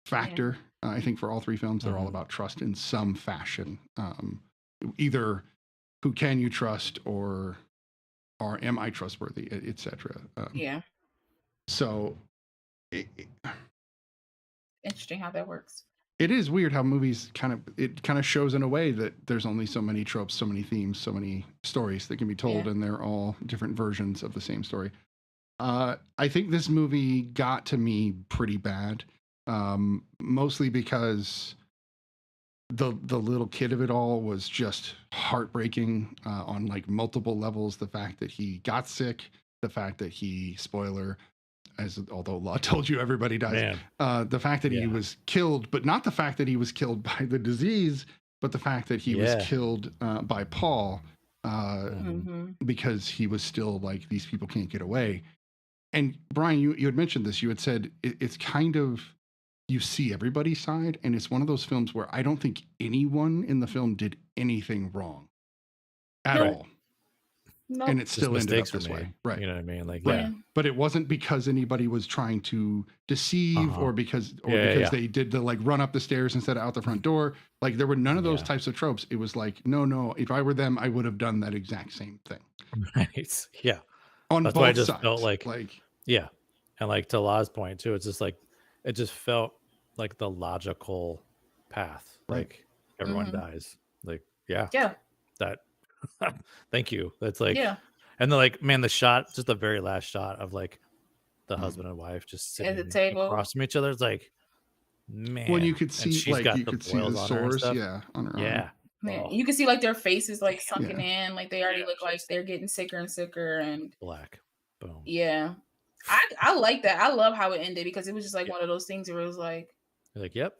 factor. I think for all three films, they're all about trust in some fashion. Either who can you trust, or am I trustworthy, etc. So interesting how that works. It is weird how movies kind of shows in a way that there's only so many tropes, so many themes, so many stories that can be told, and they're all different versions of the same story. I think this movie got to me pretty bad, mostly because the little kid of it all was just heartbreaking on like multiple levels. The fact that he got sick, the fact that he, spoiler, although law told you everybody dies, the fact that he was killed, but not the fact that he was killed by the disease, but the fact that he was killed by Paul because he was still like, these people can't get away. And Brian, you had mentioned this. You had said it's kind of, you see everybody's side, and it's one of those films where I don't think anyone in the film did anything wrong at all. No. And it still ended up this way. Right. You know what I mean? Like, But it wasn't because anybody was trying to deceive or because they did the like run up the stairs instead of out the front door. Like there were none of those types of tropes. It was like, no, if I were them, I would have done that exact same thing. Right. Yeah. On That's both why I just sides. felt like, and like to La's point too, it's just like, it just felt like the logical path. Like everyone dies. Like, that. Thank you. That's like, and then like, man, the shot, just the very last shot of like the husband and wife just sitting at the table across from each other. It's like, man, when you could see like you could see the sores, on her arm. Man, you can see like their faces like sunken in, like they already look like they're getting sicker and sicker and black. Boom. Yeah, I like that. I love how it ended because it was just like one of those things where it was like, you're like, yep.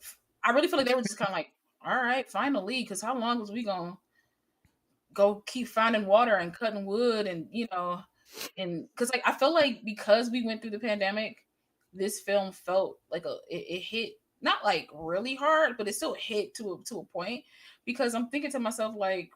I really feel like they were just kind of like, all right, finally, because how long was we gonna go keep finding water and cutting wood and and because like I feel like because we went through the pandemic, this film felt like it hit not like really hard, but it still hit to a point, because I'm thinking to myself like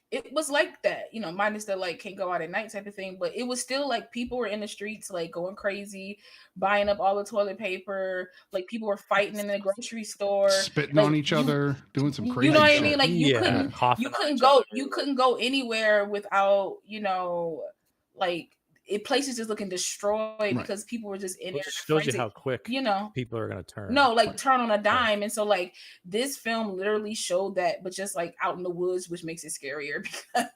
it was like that, minus the like can't go out at night type of thing, but it was still like people were in the streets like going crazy, buying up all the toilet paper, like people were fighting in the grocery store, spitting on each other, doing some crazy you know what shit. I mean? Like you couldn't go anywhere without, like places just looking destroyed because people were just in there. Shows you how quick people are gonna turn. No, like turn on a dime. And so like this film literally showed that, but just like out in the woods, which makes it scarier because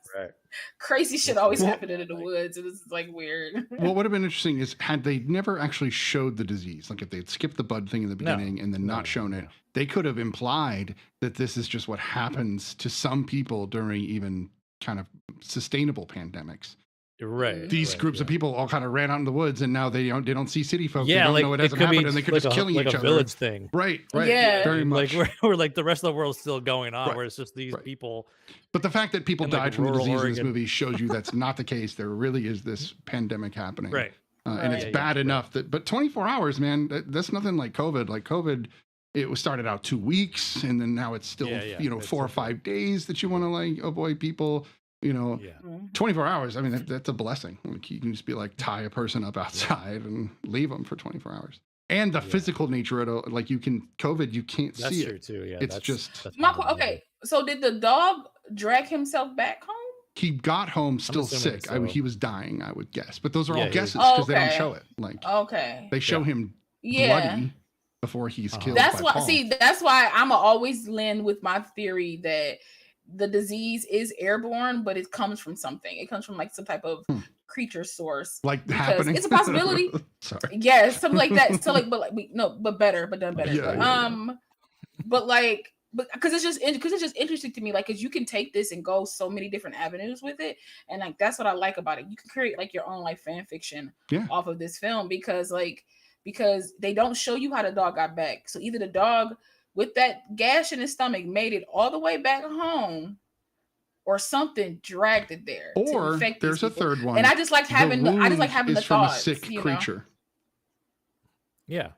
crazy shit always happening in the woods. And it's like weird. What would have been interesting is had they never actually showed the disease, like if they'd skipped the bud thing in the beginning and then not shown it, they could have implied that this is just what happens to some people during even kind of sustainable pandemics. Right. These groups of people all kind of ran out in the woods, and now they don't see city folk. Yeah, they don't know it hasn't happened, and they could just killing each other. Like a village thing. Right. Yeah. Very much. Like we're like the rest of the world's still going on, where it's just these people. But the fact that people died from the disease in this movie shows you that's not the case. There really is this pandemic happening. Right. And it's bad enough that, but 24 hours, man, that's nothing like COVID. Like COVID, it was started out 2 weeks, and then now it's still, 4 or 5 days that you want to like avoid people. 24 hours. I mean, that's a blessing. Like you can just be like tie a person up outside and leave them for 24 hours. And the physical nature of it, like you can COVID, you can't see it. That's true too. Yeah, it's just okay. So did the dog drag himself back home? He got home still sick. So. He was dying, I would guess. But those are all guesses because they don't show it. Like they show him bloody before he's killed. That's why. Paul. See, that's why I'm always lend with my theory that the disease is airborne, but it comes from something. It comes from like some type of creature source. Like happening. It's a possibility. Sorry. Yes, something like that. So like, but done better. Yeah, but like but because it's just interesting to me, like, because you can take this and go so many different avenues with it, and like that's what I like about it. You can create like your own like fan fiction off of this film because they don't show you how the dog got back. So either the dog with that gash in his stomach made it all the way back home, or something dragged it there. Or there's a third one, and I just like having the thoughts from a sick creature. Yeah.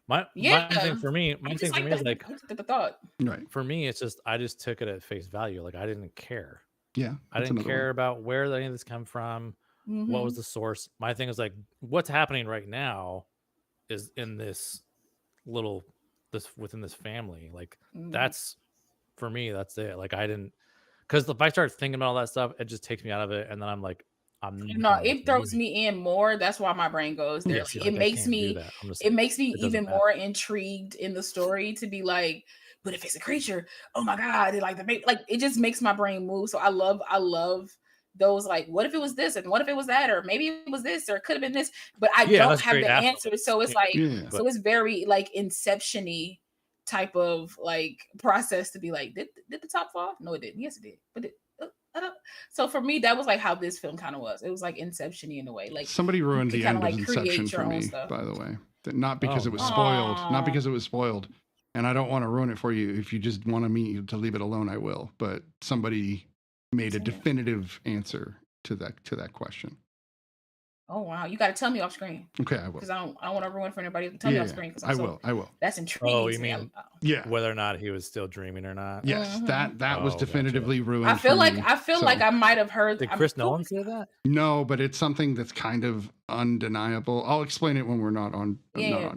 My thing for me is like the thought. Right. For me, it's just I just took it at face value. Like I didn't care. Yeah. I didn't care about where any of this come from. Mm-hmm. What was the source? My thing is like what's happening right now is in within this family. Like that's for me, that's it. Like I didn't, because if I start thinking about all that stuff, it just takes me out of it, and then I'm like, it throws me in more. That's why my brain goes there. Yes, it makes me even more intrigued in the story to be like, but if it's a creature, oh my god, it just makes my brain move. So I love those, like, what if it was this and what if it was that, or maybe it was this, or it could have been this, but I don't have the answer. So it's so it's very like Inception-y type of like process to be like, did the top fall? No, it didn't. Yes, it did. But so for me, that was like how this film kind of was. It was like Inception-y in a way. Like somebody ruined the end of Inception for me, by the way. Not because it was spoiled. Not because it was spoiled. And I don't want to ruin it for you. If you just want me to leave it alone, I will. But somebody made a definitive answer to that question. Oh wow! You got to tell me off screen. Okay, I will. Because I don't want to ruin for anybody. Tell me off screen. I will. That's intriguing. Oh, you mean whether or not he was still dreaming or not? Yes, that was definitively ruined. I feel like I might have heard. Did Chris Nolan say that? No, but it's something that's kind of undeniable. I'll explain it when we're not on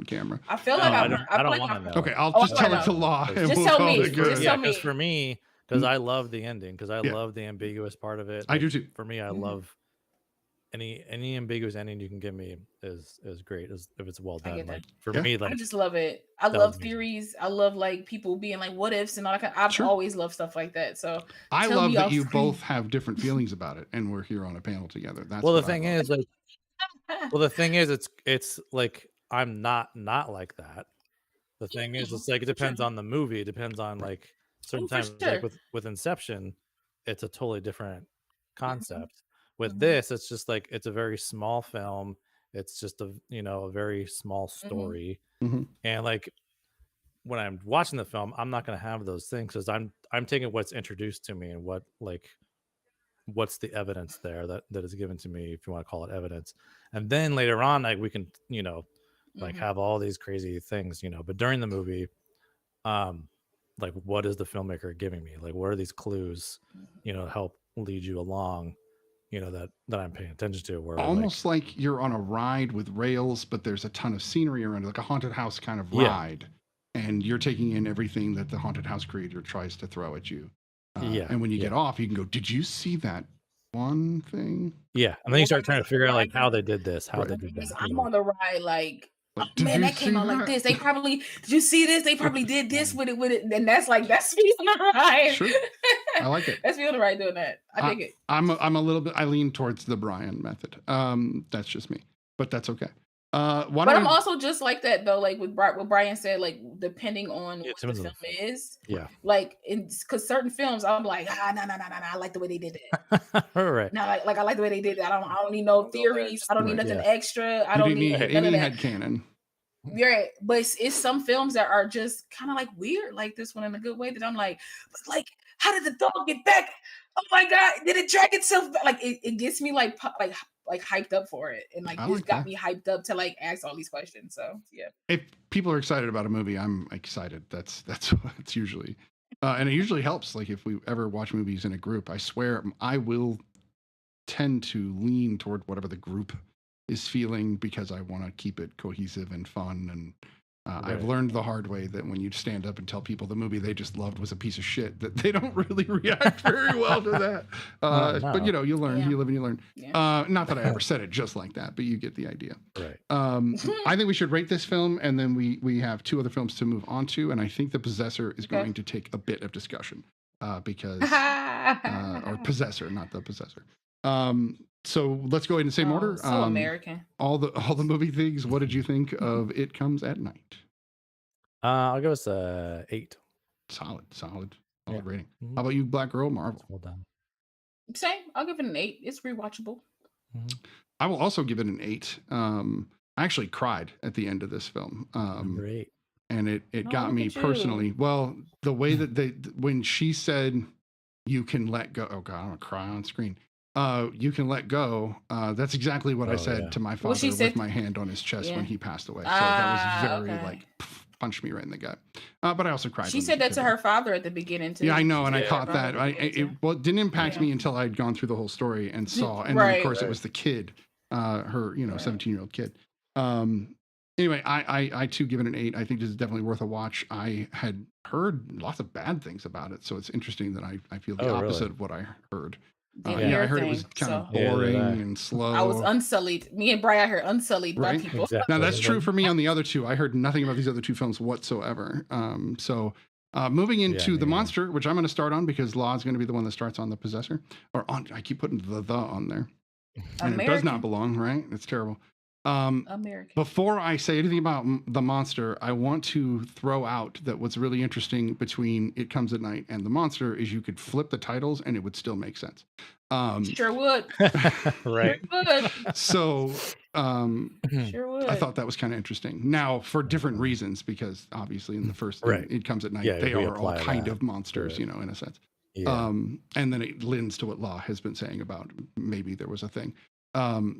camera. I feel like I don't want to know. Okay, I'll just tell it to Law. Just tell me. Just tell me. Because for me, because I love the ending, because I love the ambiguous part of it. I do too. For me, I love any ambiguous ending you can give me is great if it's well done. Like for me, like I just love it. I love theories. I love like people being like what ifs and all that. I've always loved stuff like that. So I love that you both have different feelings about it, and we're here on a panel together. That's the thing is like. Well, the thing is, it's like I'm not like that. The thing is, it's like it depends on the movie. It depends on like certain times. Like with Inception, it's a totally different concept. With this, it's just like it's a very small film. It's just a very small story, and like when I'm watching the film, I'm not going to have those things because I'm taking what's introduced to me and what's the evidence there that is given to me, if you want to call it evidence, and then later on, like we can like have all these crazy things, but during the movie, like what is the filmmaker giving me? Like what are these clues, help lead you along? That I'm paying attention to, where almost like you're on a ride with rails, but there's a ton of scenery around it, like a haunted house kind of ride, and you're taking in everything that the haunted house creator tries to throw at you. And when you get off, you can go, did you see that one thing? Yeah, and then you start trying to figure out like how they did this, how they did that. I'm on the ride like. Man, that came out like this. They probably did you see this? They probably did this with it, and that's me on the ride. Sure. I like it. That's me on the ride doing that. I dig it. I'm a little bit. I lean towards the Brian method. That's just me, but that's okay. But I'm also just like that though. Like what Brian said, like depending on what the film is. Yeah. Like because certain films, I'm like, no. I like the way they did that. All right. No, like I like the way they did that. I don't need no theories. I don't need nothing extra. I don't need none of that. Headcanon. Yeah, but it's some films that are just kind of like weird, like this one in a good way. That I'm like, but like, how did the dog get back? Oh my god, did it drag itself back? Like it gets me like hyped up for it, and like this got me hyped up to like ask all these questions. So yeah, if people are excited about a movie, I'm excited. That's usually, and it usually helps. Like if we ever watch movies in a group, I swear I will tend to lean toward whatever the group is feeling because I want to keep it cohesive and fun. And I've learned the hard way that when you stand up and tell people the movie they just loved was a piece of shit, that they don't really react very well to that. No. But you learn, you live and you learn. Yeah. Not that I ever said it just like that, but you get the idea. Right. I think we should rate this film, and then we have two other films to move on to, and I think The Possessor is going to take a bit of discussion because or Possessor, not The Possessor. So let's go ahead and same order. So American. All the movie things. What did you think of It Comes at Night? I'll go with 8. solid rating. How about you, BlackGirlMarvel? Well done. Same. I'll give it an 8. It's rewatchable. I will also give it an 8. I actually cried at the end of this film. Great. And it got me personally. Well, the way that when she said, "You can let go," oh God, I'm gonna cry on screen. You can let go. That's exactly what I said to my father with my hand on his chest when he passed away. So that was very like punched me right in the gut. But I also cried. She said that to her father at the beginning too. Yeah, I know, and I caught that. It didn't impact me until I'd gone through the whole story and saw, and then of course it was the kid, her 17-year-old kid. Anyway, I too give it an 8. I think this is definitely worth a watch. I had heard lots of bad things about it, so it's interesting that I feel the opposite of what I heard. I heard it was kind of boring and slow. I was unsullied. Me and Brian here unsullied by people. Exactly. Now that's true for me on the other two. I heard nothing about these other two films whatsoever. Moving into The Monster, which I'm going to start on because Law is going to be the one that starts on The Possessor. I keep putting the on there. And it does not belong, right? It's terrible. Before I say anything about The Monster, I want to throw out that what's really interesting between It Comes at Night and The Monster is you could flip the titles and it would still make sense. Sure would. Right. Sure would. So sure would. I thought that was kind of interesting. Now, for different reasons, because obviously in the first It Comes at Night, they are all kind of monsters, in a sense. Yeah. And then it lends to what Law has been saying about maybe there was a thing.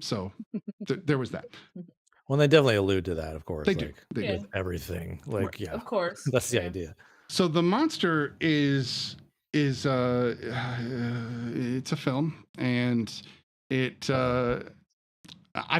So there was that. Well, they definitely allude to that, of course. They do. With everything. Of course. That's the idea. So The Monster is it's a film, and I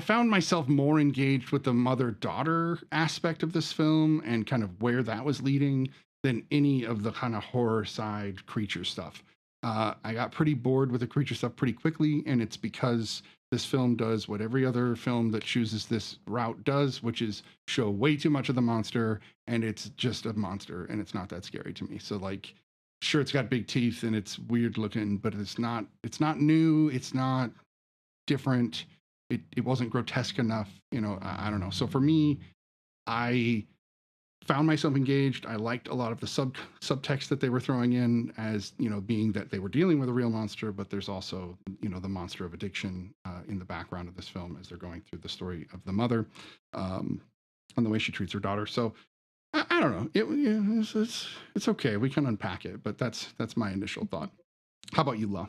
found myself more engaged with the mother-daughter aspect of this film and kind of where that was leading than any of the kind of horror side creature stuff. I got pretty bored with the creature stuff pretty quickly, and it's because this film does what every other film that chooses this route does, which is show way too much of the monster, and it's just a monster, and it's not that scary to me. So like, sure, it's got big teeth and it's weird looking, but it's not new, it's not different. It wasn't grotesque enough, I don't know. So for me, I found myself engaged. I liked a lot of the subtext that they were throwing in as, being that they were dealing with a real monster, but there's also, the monster of addiction in the background of this film as they're going through the story of the mother and the way she treats her daughter. So I don't know. It's okay. We can unpack it, but that's my initial thought. How about you, La?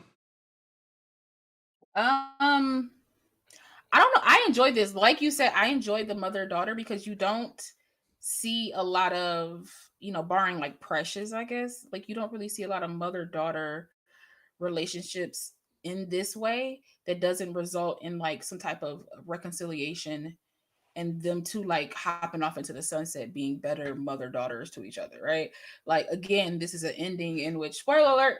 I don't know. I enjoyed this. Like you said, I enjoyed the mother-daughter because you don't see a lot of, barring like Precious, I guess, like you don't really see a lot of mother-daughter relationships in this way that doesn't result in like some type of reconciliation and them two like hopping off into the sunset being better mother-daughters to each other, right? Like, again, this is an ending in which, spoiler alert,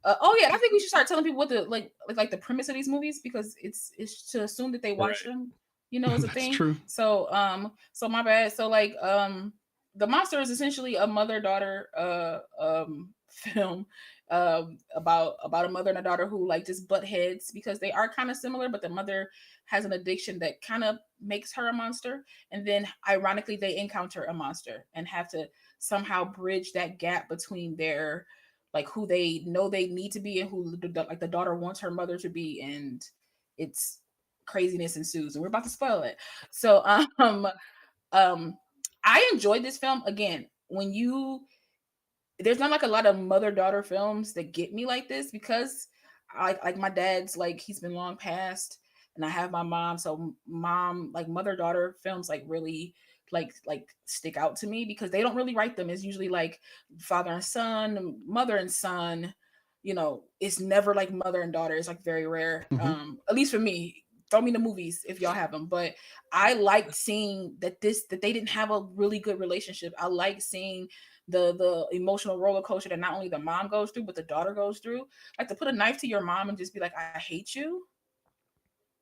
I think we should start telling people what the like the premise of these movies, because it's to assume that they watch them, is a thing. True. So my bad. So like The Monster is essentially a mother-daughter film about a mother and a daughter who like just butt heads because they are kind of similar, but the mother has an addiction that kind of makes her a monster, and then ironically they encounter a monster and have to somehow bridge that gap between their like who they know they need to be and who like the daughter wants her mother to be, and it's craziness ensues, and we're about to spoil it. So I enjoyed this film. Again, there's not like a lot of mother-daughter films that get me like this, because like my dad's like he's been long passed and I have my mom, so mom like mother-daughter films like really like stick out to me because they don't really write them. It's usually like father and son, mother and son, it's never like mother and daughter. It's like very rare. At least for me. Throw me the movies if y'all have them, but I liked seeing that they didn't have a really good relationship. I like seeing the emotional roller coaster that not only the mom goes through, but the daughter goes through. Like to put a knife to your mom and just be like, I hate you.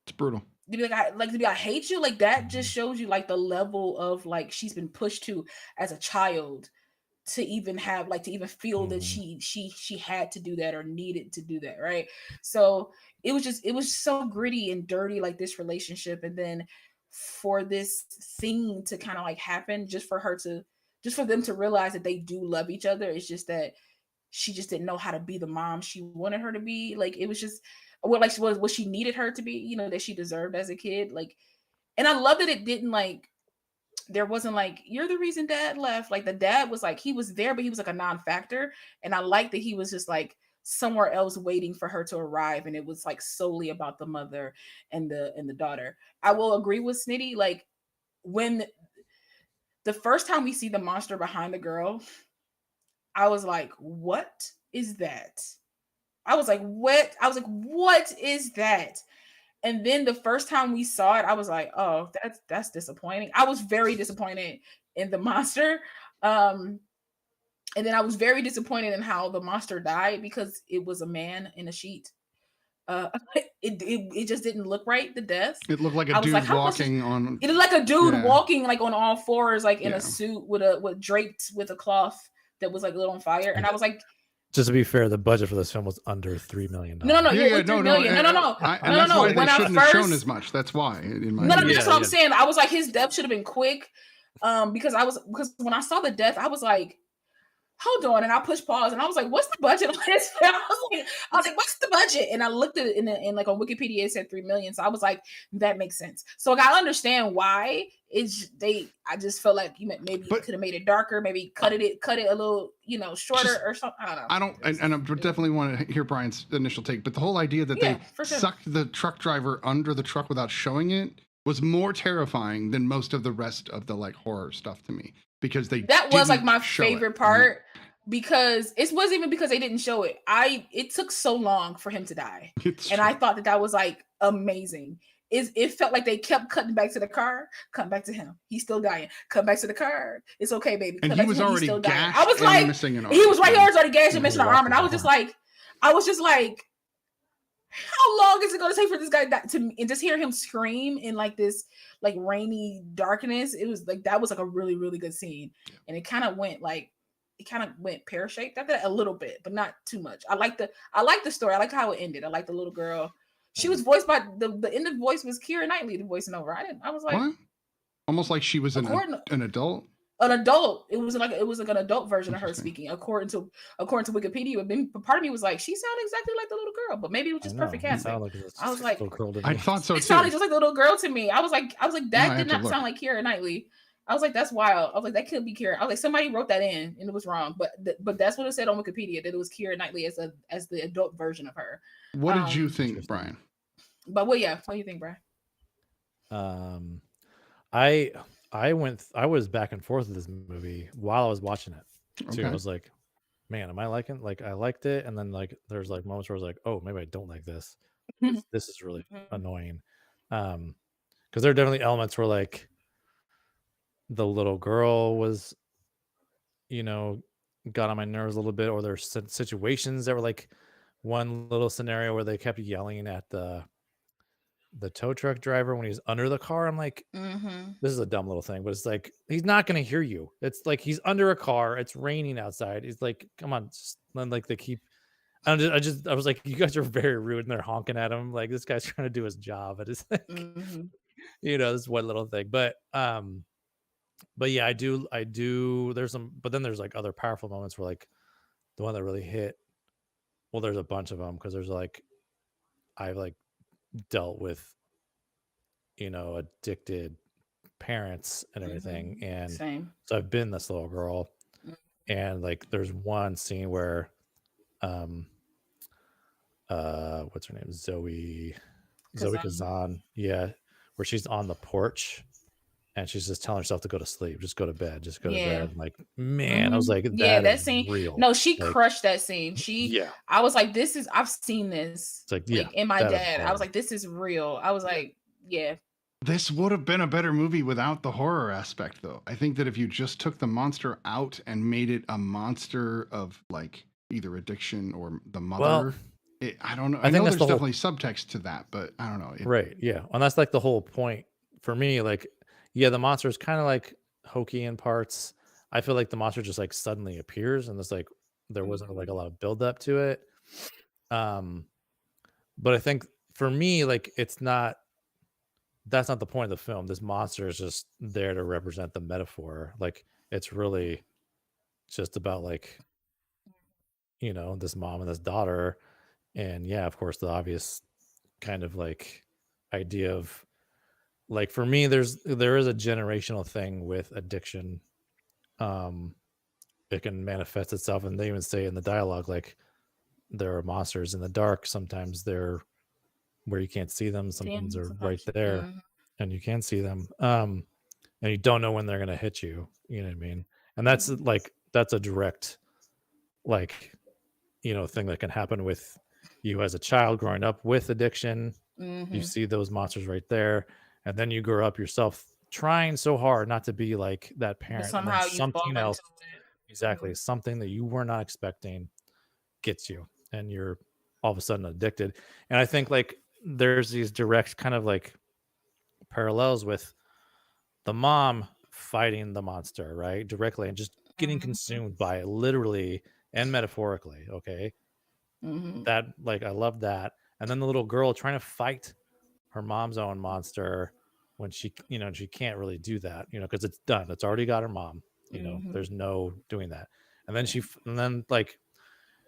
It's brutal. To be like, I hate you. Like that just shows you like the level of like she's been pushed to as a child to even have like to even feel that she had to do that or needed to do that, right? So it was so gritty and dirty, like this relationship, and then for this thing to kind of like happen just for her to just for them to realize that they do love each other. It's just that she just didn't know how to be the mom she wanted her to be. Like, it was just what she needed her to be, you know, that she deserved as a kid. Like, and I love that it didn't like, there wasn't like, you're the reason dad left. Like, the dad was like, he was there, but he was like a non-factor. And I like that he was just like somewhere else waiting for her to arrive. And it was like solely about the mother and the daughter. I will agree with Snitty. Like, when the first time we see the monster behind the girl, I was like, what is that? I was like, what? I was like, what is that? And then the first time we saw it, I was like, oh, that's disappointing. I was very disappointed in the monster. And then I was very disappointed in how the monster died, because it was a man in a sheet. It just didn't look right, the death. It looked like a dude walking on. It looked like a dude walking like on all fours, like in a suit with draped with a cloth that was like lit on fire. And I was like, just to be fair, the budget for this film was under $3 million. No. No. When They I shouldn't have shown as much. That's why. That's what I'm saying. I was like, his death should have been quick. Because when I saw the death, I was like, hold on, and I pushed pause, and I was like, "What's the budget on this?" I was like, "What's the budget?" And I looked at it in like on Wikipedia, it said $3 million. So I was like, "That makes sense." So like, I understand why I just felt like maybe you could have made it darker, maybe cut it a little, shorter or something. I don't know. And I definitely want to hear Brian's initial take, but the whole idea that they sucked the truck driver under the truck without showing it was more terrifying than most of the rest of the like horror stuff to me, because that was like my favorite part. Because it wasn't even because they didn't show it. It took so long for him to die. And I thought that was like amazing. It felt like they kept cutting back to the car, cutting back to him. He's still dying. Cut back to the car. It's okay, baby. And he was already gashed. I was like, missing an arm. He was right here, already gashed and missing an arm. And I was just like, how long is it going to take for this guy and just hear him scream in like this like rainy darkness? It was like, that was like a really, really good scene. And it kind of went pear-shaped after that a little bit, but not too much. I like the story. I like how it ended. I like the little girl. She was voiced by the end of the voice was Keira Knightley, the voicing over. I was like, what? Almost like she was an adult. An adult. It was like an adult version of her speaking, according to Wikipedia. But part of me was like, she sounded exactly like the little girl, but maybe it was just perfect casting. I was like, I thought so too. It sounded just like the little girl to me. I was like, that did not sound like Keira Knightley. I was like, that's wild. I was like, that could be Keira. I was like, somebody wrote that in and it was wrong, but that's what it said on Wikipedia, that it was Keira Knightley as the adult version of her. What did you think, Brian? But what do you think, Brian? I was back and forth with this movie while I was watching it too. Okay. I was like, man, am I liking? Like, I liked it, and then like there's like moments where I was like, oh, maybe I don't like this. This is really annoying. Because there are definitely elements where like the little girl was, got on my nerves a little bit, or there's situations that were like one little scenario where they kept yelling at the tow truck driver when he's under the car. I'm like, this is a dumb little thing, but it's like, he's not going to hear you. It's like, he's under a car. It's raining outside. He's like, come on. Then like they keep, I was like, you guys are very rude, and they're honking at him. Like, this guy's trying to do his job. And it's like, this one little thing, but yeah, I do. There's some, but then there's like other powerful moments where like the one that really hit. Well, there's a bunch of them, because there's like, I've like dealt with, addicted parents and everything. And Same. So I've been this little girl, and like, there's one scene where, what's her name? Zoe Kazan. Yeah. Where she's on the porch. And she's just telling herself to go to sleep, just go to bed, just go to bed. I'm like, man, I was like, that scene, real. No, she crushed that scene. I was like, I've seen this. It's like, in my dad. I was like, this is real. I was like, yeah. This would have been a better movie without the horror aspect, though. I think that if you just took the monster out and made it a monster of like either addiction or the mother, I don't know. I know there's definitely subtext to that, but I don't know. Right. Yeah. And that's like the whole point for me. Like, yeah, the monster is kind of like hokey in parts. I feel like the monster just like suddenly appears, and there's like, there wasn't like a lot of build up to it. But I think for me, like, it's not that's not the point of the film. This monster is just there to represent the metaphor. Like, it's really just about, like, you know, this mom and this daughter. And yeah, of course, the obvious kind of like idea of, like, for me, there is a generational thing with addiction. It can manifest itself, and they even say in the dialogue, like, there are monsters in the dark. Sometimes they're where you can't see them. Sometimes they're right there, and you can see them. And you don't know when they're gonna hit you. You know what I mean? And that's like, that's a direct, like, you know, thing that can happen with you as a child growing up with addiction. You see those monsters right there, and then you grow up yourself trying so hard not to be like that parent. But somehow and then something else, exactly, something that you were not expecting gets you, and you're all of a sudden addicted. And I think, like, there's these direct kind of like parallels with the mom fighting the monster, right, directly, and just getting consumed by it, literally and metaphorically. Okay, that, like, I love that. And then the little girl trying to fight her mom's own monster when she, you know, she can't really do that, you know, because it's done. It's already got her mom. You know, there's no doing that. And then like,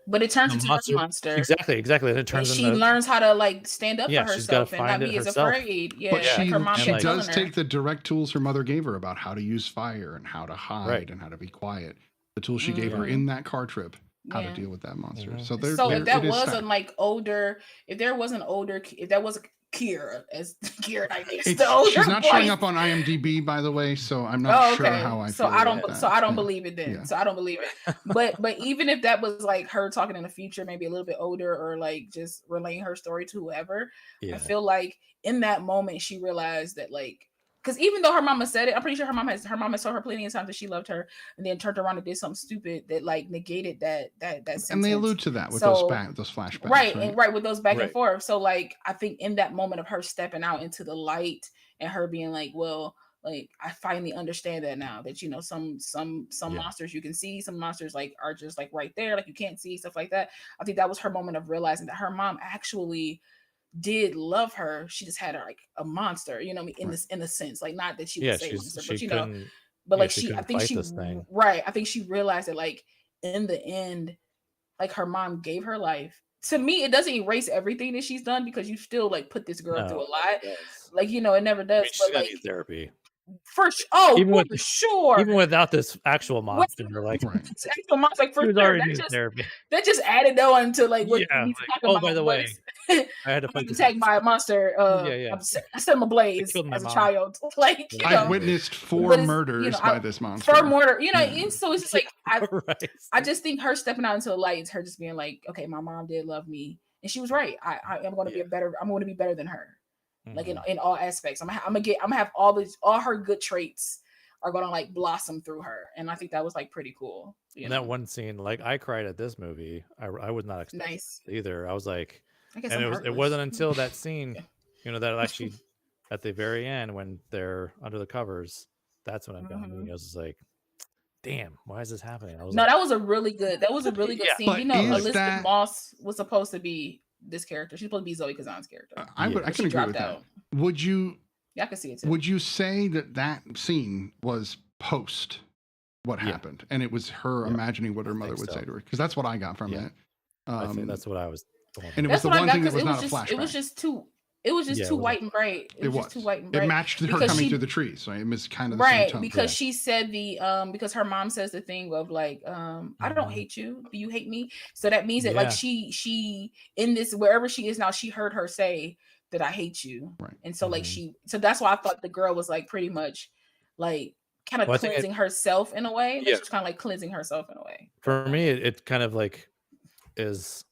but it turns into a monster. Exactly. And it turns. And she learns how to, like, stand up for she's gotta herself and not be as herself. afraid. Yeah, But like her mom she kept does telling her. take the direct tools her mother gave her about how to use fire and how to hide and how to be quiet. The tools she gave her in that car trip, how to deal with that monster. So there, so if that it is was sad. a like older, if there was an older, if that was a Kira, as Kira, I think she's not showing up on IMDb, by the way, so I'm not sure how I feel about that. So I don't believe it then. So I don't believe it. But even if that was like her talking in the future, maybe a little bit older, or like just relaying her story to whoever, I feel like in that moment she realized that, like, because even though her mama said it, I'm pretty sure her mom has told her plenty of times that she loved her, and then turned around and did something stupid that, like, negated that sentence. And they allude to that with those flashbacks, right? And with those back and forth. So, like, I think in that moment of her stepping out into the light and her being like, well, like, I finally understand that now, that, you know, some monsters you can see, some monsters, like, are just, like, right there, like, you can't see, stuff like that. I think that was her moment of realizing that her mom actually did love her. She just had her like a monster, you know, in this, in a sense, like, not that she would say monster, but, you know, but like I think she realized that, like, in the end, like, her mom gave her life. To me, it doesn't erase everything that she's done, because you still, like, put this girl through a lot. Like, you know, it never does. But, like, therapy. For sure. Even without this actual monster, like, actual monster, like, for sure. That just added on to, like, what we talking about. By the way, I had to be attacked by a monster. I set him ablaze as a child. Like, you know, I witnessed 4 murders by this monster. 4 murder, you know, and so it's just like I just think her stepping out into the light is her just being like, okay, my mom did love me, and she was right. I am going to be I'm going to be better than her. Like, in all aspects, I'm gonna have all her good traits are gonna, like, blossom through her, and I think that was, like, pretty cool. And that one scene, like, I cried at this movie. I was not expecting either. I was like, and it wasn't until that scene, you know, that actually at the very end when they're under the covers, that's when I got me. I was just like, damn, why is this happening? That was a really good scene. You know, Elizabeth Moss was supposed to be this character. She's supposed to be Zoe Kazan's character. I can agree with that. Would you? Yeah, I can see it too. Would you say that scene was post what happened, and it was her imagining what her mother would say to her? Because that's what I got from it. I think that's what I was. And it was the one thing that was not a flashback. It was just too. It was just too white and bright. It was too white and bright. It matched her coming through the trees, so it was kind of the same tone. Because she said because her mom says the thing of, like, I don't hate you, do you hate me? So that means that, like, she in this, wherever she is now, she heard her say that I hate you, right? And so like so that's why I thought the girl was, like, pretty much, like, kind of cleansing herself in a way. She's kind of like cleansing herself in a way. For me, it kind of like is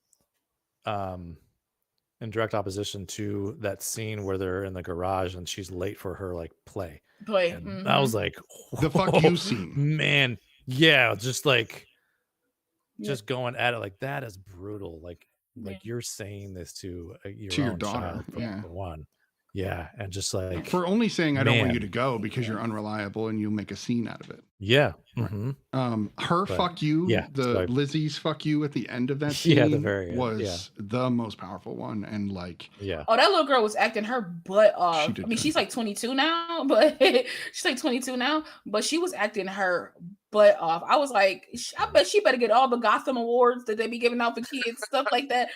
in direct opposition to that scene where they're in the garage and she's late for her, like, play. I was like, the fuck you scene, man. Yeah, just like just going at it, like, that is brutal. Like you're saying this to your daughter, child, one, Yeah, and just like for only saying I don't want man. you to go because you're unreliable and you'll make a scene out of it. Yeah. Her fuck you, Lizzie's fuck you at the end of that scene the very end, was the most powerful one. And like, oh, that little girl was acting her butt off. I mean, she's like 22 now, but but she was acting her butt off. I was like, I bet she better get all the Gotham awards that they be giving out for kids, stuff like that,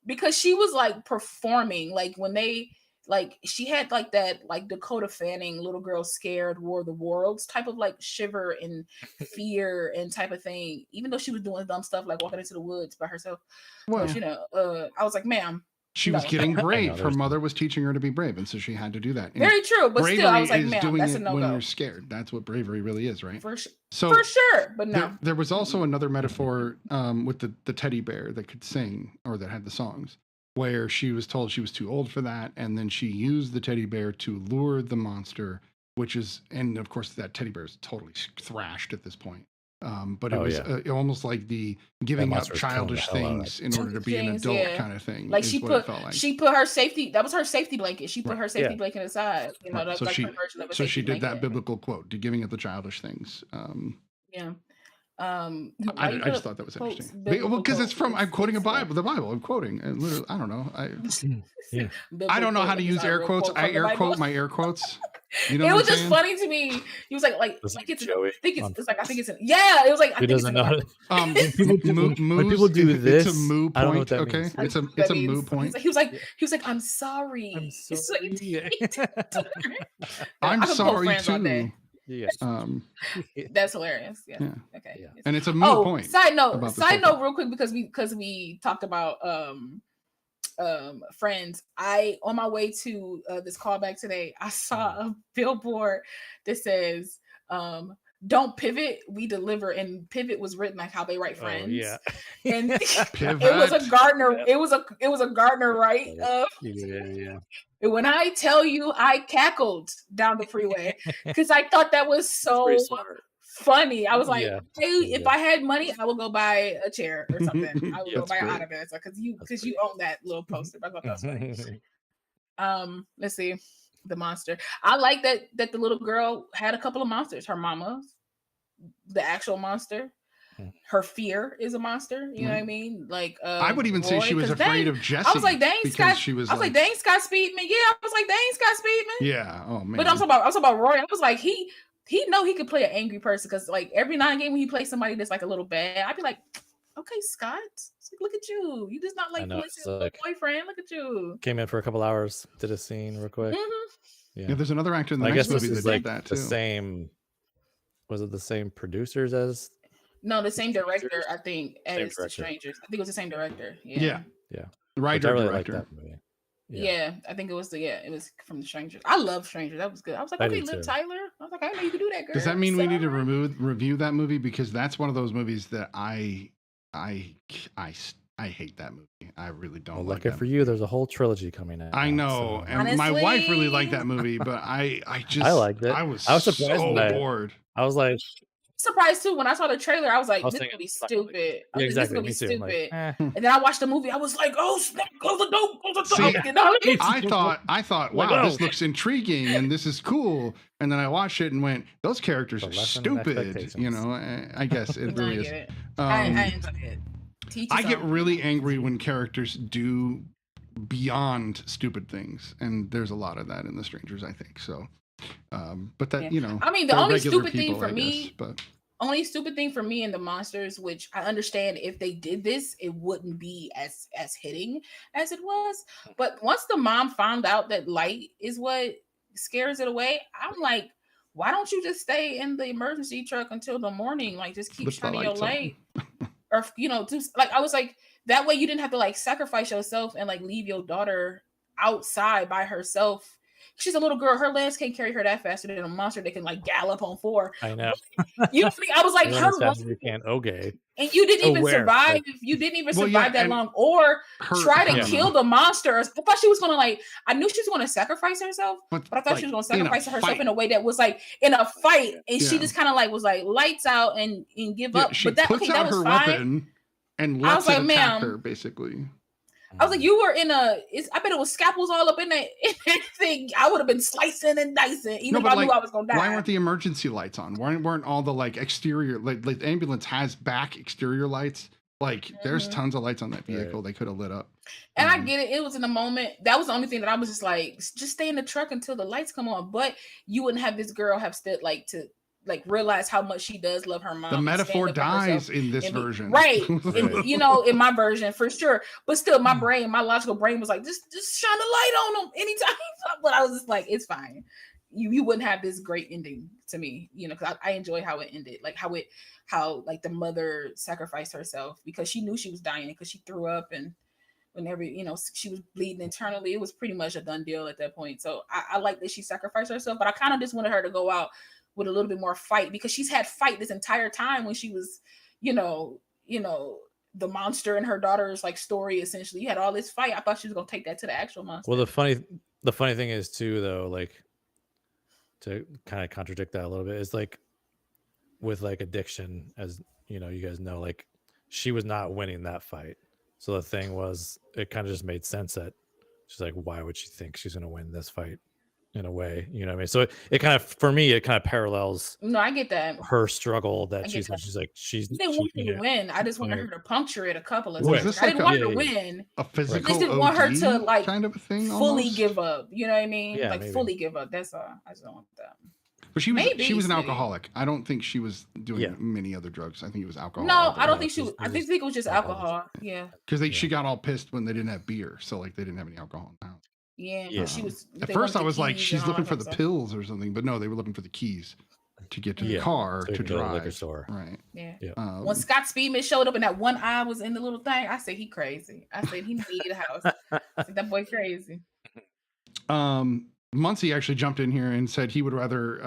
because she was like performing, like when they. Like she had like that like Dakota Fanning little girl scared War of the Worlds type of like shiver and fear and type of thing, even though she was doing dumb stuff like walking into the woods by herself. Well, but, you know, I was like, ma'am, she was getting brave. Her mother was teaching her to be brave, and so she had to do that. And very true, but still, I was like, ma'am, that's a no-go. When you're scared, that's what bravery really is, right? For sure, but no. There was also another metaphor with the teddy bear that could sing or that had the songs, where she was told she was too old for that, and then she used the teddy bear to lure the monster, which is, and of course that teddy bear is totally thrashed at this point. But it was almost like the giving up childish things in order to be an adult kind of thing. Like she put her safety. That was her safety blanket. She put her safety blanket aside. You know, that's so like she, her version of a so she did blanket. that biblical quote, to giving up the childish things. Yeah. I just thought that was interesting. Well, because it's from, I'm quoting the Bible. I'm quoting. Literally, I don't know. I don't know how to use air quotes. I air quote my air quotes. You know, it was just funny to me. He was like it's Joey. I think it's yeah. It was like he doesn't know. When people do this, it's a moo point. I don't know what that means. It's a moo point. He was like, I'm sorry. I'm sorry. I'm sorry too. Yeah. That's hilarious. Yeah. Okay. Yeah. And it's a moot point. Side note, real quick, because we talked about Friends. On my way to this callback today, I saw a billboard that says don't pivot, we deliver, and pivot was written like how they write Friends. And it was a Gardner, it was a Gardner right? Yeah. When I tell you, I cackled down the freeway because I thought that was so funny. I was like, hey, if I had money, I would go buy a chair or something. I would go buy an ottoman because you own that little poster. I thought that was funny. Let's see. The monster. I like that the little girl had a couple of monsters. Her mama, the actual monster. Her fear is a monster. You know what I mean? Like I would even say she was afraid of Jesse. I was like, dang, Scott. I was like, dang, Scott Speedman. Yeah, I was like, dang, Scott Speedman. Yeah. Oh man. But I'm talking about Roy. I was like, he know he could play an angry person because like every now and again when he plays somebody that's like a little bad, I'd be like, okay, Scott, look at you. You just not like your boyfriend. Look at you. Came in for a couple hours, did a scene real quick. Yeah. There's another actor in the next movie that did that too. The same. Was it the same producers as? No, the same director, I think, as The Strangers. I think it was the same director. Yeah. Writer, I really director. liked that movie. Yeah, I think it was it was from The Strangers. I love Strangers. That was good. I was like, okay, Liv Tyler. I was like, I know you can do that, girl. Does that mean we need to review that movie? Because that's one of those movies that I hate that movie. I really don't. Well, like lucky for you, there's a whole trilogy coming out. I know, and honestly, my wife really liked that movie, but I liked it. I was surprised so bored. I was like surprised too when I saw the trailer. I was like, this is gonna be stupid. Yeah, exactly. This is gonna be stupid. Like, And then I watched the movie. I was like, oh snap, close the door. See, I thought, wow, this looks intriguing and this is cool. And then I watched it and went, those characters are stupid. You know, I guess it really is. It. I enjoy it. I get really angry when characters do beyond stupid things, and there's a lot of that in The Strangers, I think. So, but that I mean, the only stupid thing for me, only stupid thing for me in the monsters, which I understand if they did this, it wouldn't be as hitting as it was. But once the mom found out that light is what scares it away, I'm like, why don't you just stay in the emergency truck until the morning? Like, just keep shining your light. Or, just like, I was like, that way you didn't have to like sacrifice yourself and like leave your daughter outside by herself. She's a little girl. Her legs can't carry her that faster than a monster that can like gallop on 4. I know. I was like, you can't. Okay. And you didn't even survive. Like, you didn't even survive that long, or try to kill the monster. I thought she was gonna I knew she was gonna sacrifice herself, but I thought she was gonna sacrifice herself in a way that was like in a fight, and she just kind of like was like lights out and give up. She but that puts out was her fine. weapon and lets it attack her, basically. I was like, you were in I bet it was scalpels all up in that thing. I would have been slicing and dicing, even if I knew I was gonna die. Why weren't the emergency lights on? Why weren't all the like exterior, like the ambulance has back exterior lights? Like there's tons of lights on that vehicle they could have lit up. And I get it. It was in the moment. That was the only thing that I was just like, just stay in the truck until the lights come on. But you wouldn't have this girl have stood like to like realize how much she does love her mom. The metaphor dies in this version. Right. And, you know, in my version for sure. But still my brain, my logical brain was like, just shine the light on them anytime. But I was just like, it's fine. You wouldn't have this great ending to me, you know, because I enjoy how it ended, like how like the mother sacrificed herself because she knew she was dying because she threw up, and whenever, you know, she was bleeding internally, it was pretty much a done deal at that point. So I like that she sacrificed herself, but I kind of just wanted her to go out with a little bit more fight, because she's had fight this entire time when she was, you know, the monster in her daughter's like story. Essentially, you had all this fight. I thought she was gonna take that to the actual monster. Well, the funny thing is too, though, like to kind of contradict that a little bit, is like with like addiction, as you know, you guys know, like she was not winning that fight. So the thing was, it kind of just made sense that she's like, why would she think she's going to win this fight in a way? You know what I mean? So it kind of, for me, it kind of parallels. No, I get that. Her struggle that she's like, she didn't want her to win. I just wanted her to puncture it a couple of times. I didn't want her to win. A physical, I just didn't want her to like kind of a thing, fully almost give up. You know what I mean? Yeah, like fully give up. That's all. I just don't want that. But she was an alcoholic. I don't think she was doing many other drugs. I think it was alcohol. No, I don't think she was. I think it was just alcohol. Yeah. Because she got all pissed when they didn't have beer, so like they didn't have any alcohol in the house. Yeah. She was. At first, I was like, she's looking for the pills or something, but no, they were looking for the keys to get to the car to drive. The liquor store. Right. Yeah. When Scott Speedman showed up and that one eye was in the little thing, I said he crazy. I said he needed a house. I said that boy crazy. Muncie actually jumped in here and said he would rather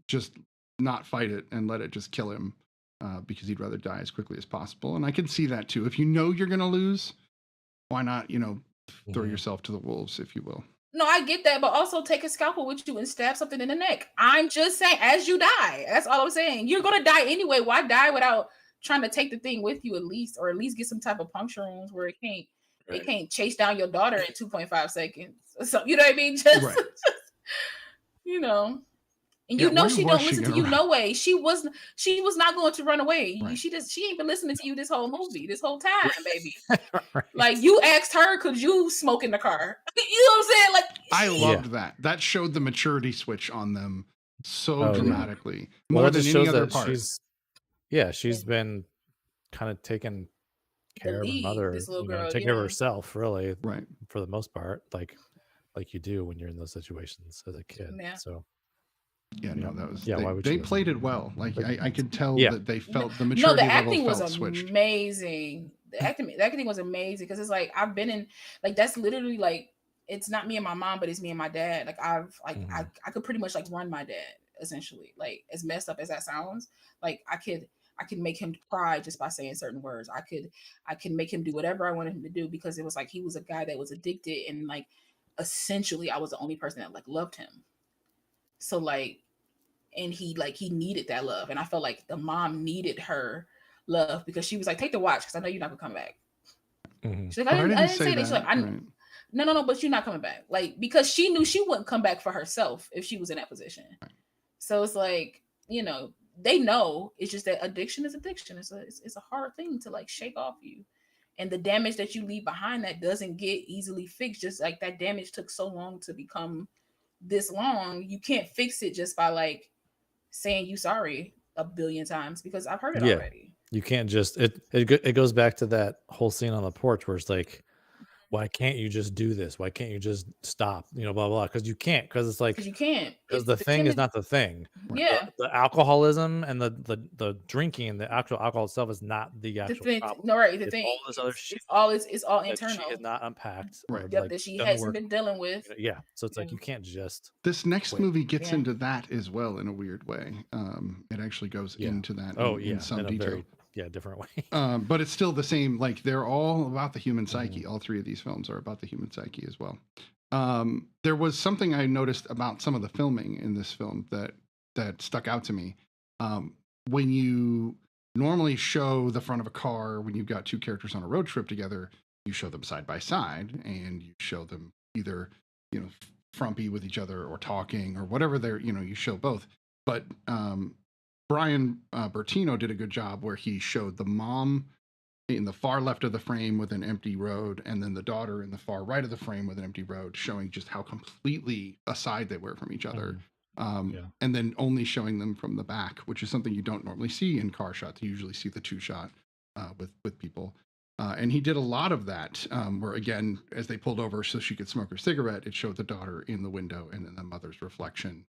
just not fight it and let it just kill him because he'd rather die as quickly as possible. And I can see that too. If you know you're going to lose, why not, throw yourself to the wolves, if you will. No, I get that, but also take a scalpel with you and stab something in the neck. I'm just saying, as you die, that's all I'm saying. You're going to die anyway. Why die without trying to take the thing with you at least get some type of puncture wounds where it can't chase down your daughter in 2.5 seconds. So, you know what I mean? Just, you know, and she don't listen to you no way. She was not going to run away. Right. She ain't been listening to you this whole movie, this whole time, baby. Right. Like you asked her, could you smoke in the car? You know what I'm saying? Like I loved that. That showed the maturity switch on them so dramatically. More than any other part. She's been kind of taking care of her mother, taking care of herself, really, right? For the most part, like you do when you're in those situations as a kid. Yeah. So that was they played it well. Like I could tell that they felt the maturity. No, the acting was amazing. The acting was amazing because it's like I've been in like that's literally like it's not me and my mom, but it's me and my dad. Like I could pretty much like run my dad essentially. Like as messed up as that sounds, like I could make him cry just by saying certain words. I could make him do whatever I wanted him to do because it was like he was a guy that was addicted and like essentially I was the only person that like loved him. So like, and he needed that love. And I felt like the mom needed her love because she was like, take the watch because I know you're not gonna come back. Mm-hmm. She's like, I didn't say that. She's like, no, but you're not coming back. Like, because she knew she wouldn't come back for herself if she was in that position. Right. So it's like, they know. It's just that addiction is addiction. It's a hard thing to like shake off you. And the damage that you leave behind that doesn't get easily fixed. Just like that damage took so long to become this long. You can't fix it just by like saying you sorry a billion times because I've heard it already. You can't just it goes back to that whole scene on the porch where it's like, why can't you just do this? Why can't you just stop? Blah, blah, because you can't, because it's like, you can't, because the thing is not the thing. Yeah. The alcoholism and the drinking and the actual alcohol itself is not the actual problem. No, right. The it's thing. All this other shit. It's all internal. She has not unpacked. Right. That she hasn't been dealing with. Yeah. So it's like, you can't just. This next movie gets into that as well in a weird way. It actually goes into that in some detail. Different way. But it's still the same. Like they're all about the human psyche. All three of these films are about the human psyche as well. There was something I noticed about some of the filming in this film that stuck out to me. When you normally show the front of a car when you've got two characters on a road trip together, you show them side by side, and you show them either, frumpy with each other or talking or whatever they're, you show both. But Brian Bertino did a good job where he showed the mom in the far left of the frame with an empty road, and then the daughter in the far right of the frame with an empty road, showing just how completely aside they were from each other. And then only showing them from the back, which is something you don't normally see in car shots. You usually see the 2-shot with people. And he did a lot of that, where again, as they pulled over so she could smoke her cigarette, it showed the daughter in the window and then the mother's reflection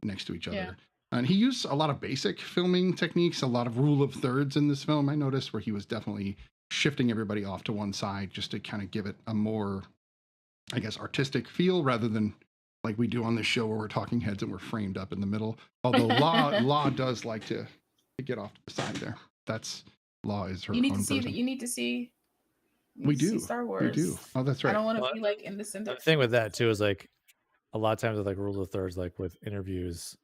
next to each other. And he used a lot of basic filming techniques, a lot of rule of thirds in this film, I noticed, where he was definitely shifting everybody off to one side just to kind of give it a more, I guess, artistic feel rather than like we do on this show where we're talking heads and we're framed up in the middle. Although Law does like to get off to the side there. Law is her. You need own to see person. that. You need to see. We do. Star Wars. We do. Oh, that's right. I don't want to be like in the center. The thing with that too is like a lot of times with like rule of thirds, like with interviews,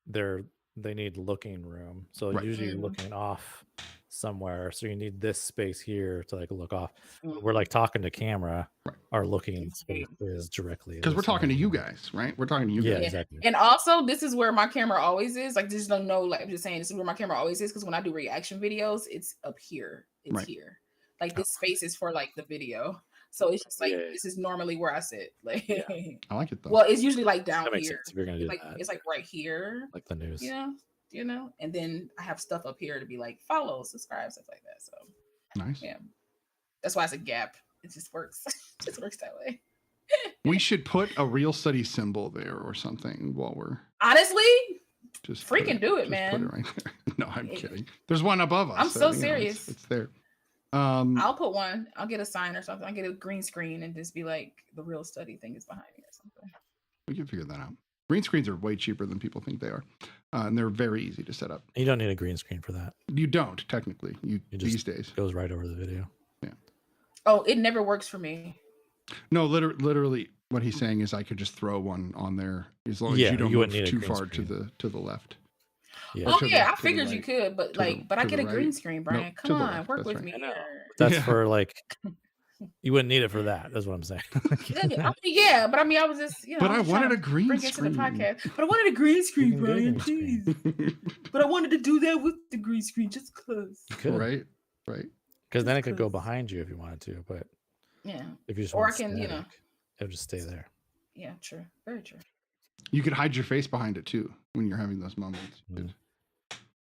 they need looking room. So usually you're looking off somewhere. So you need this space here to like look off. We're like talking to camera. Our looking space is directly because we're talking to you guys, right? We're talking to you guys. Exactly. And also, this is where my camera always is. Like, just don't know. Like, I'm just saying, this is where my camera always is because when I do reaction videos, it's up here. It's here. Like this space is for like the video. So it's just like this is normally where I sit. Like I like it though. Well, it's usually like down here. If you're gonna do like that. It's like right here. Like the news. And then I have stuff up here to be like follow, subscribe, stuff like that. So nice. Yeah. That's why it's a gap. It just works. It just works that way. We should put a real study symbol there or something while we're honestly just freaking do it, man. Put it right there. No, I'm kidding. There's one above us. I'm so serious. It's there. I'll put one. I'll get a sign or something. I'll get a green screen and just be like the real study thing is behind me or something. We can figure that out. Green screens are way cheaper than people think they are. And they're very easy to set up. You don't need a green screen for that. You don't, technically. These days. Goes right over the video. Yeah. Oh, it never works for me. No, literally what he's saying is I could just throw one on there as long as you don't move too far to the left. Yeah. Oh yeah, I figured you could, but I get a green screen, Brian. No, Come on, work with me. That's for like you wouldn't need it for that. That's what I'm saying. Yeah, but I mean, I was just But I wanted a green screen. But I wanted a green screen, Brian. Jeez. But I wanted to do that with the green screen just cause. Right. Because then it could go behind you if you wanted to, but if you just or I can, it'll just stay there. Yeah, true. Very true. You could hide your face behind it too when you're having those moments. You could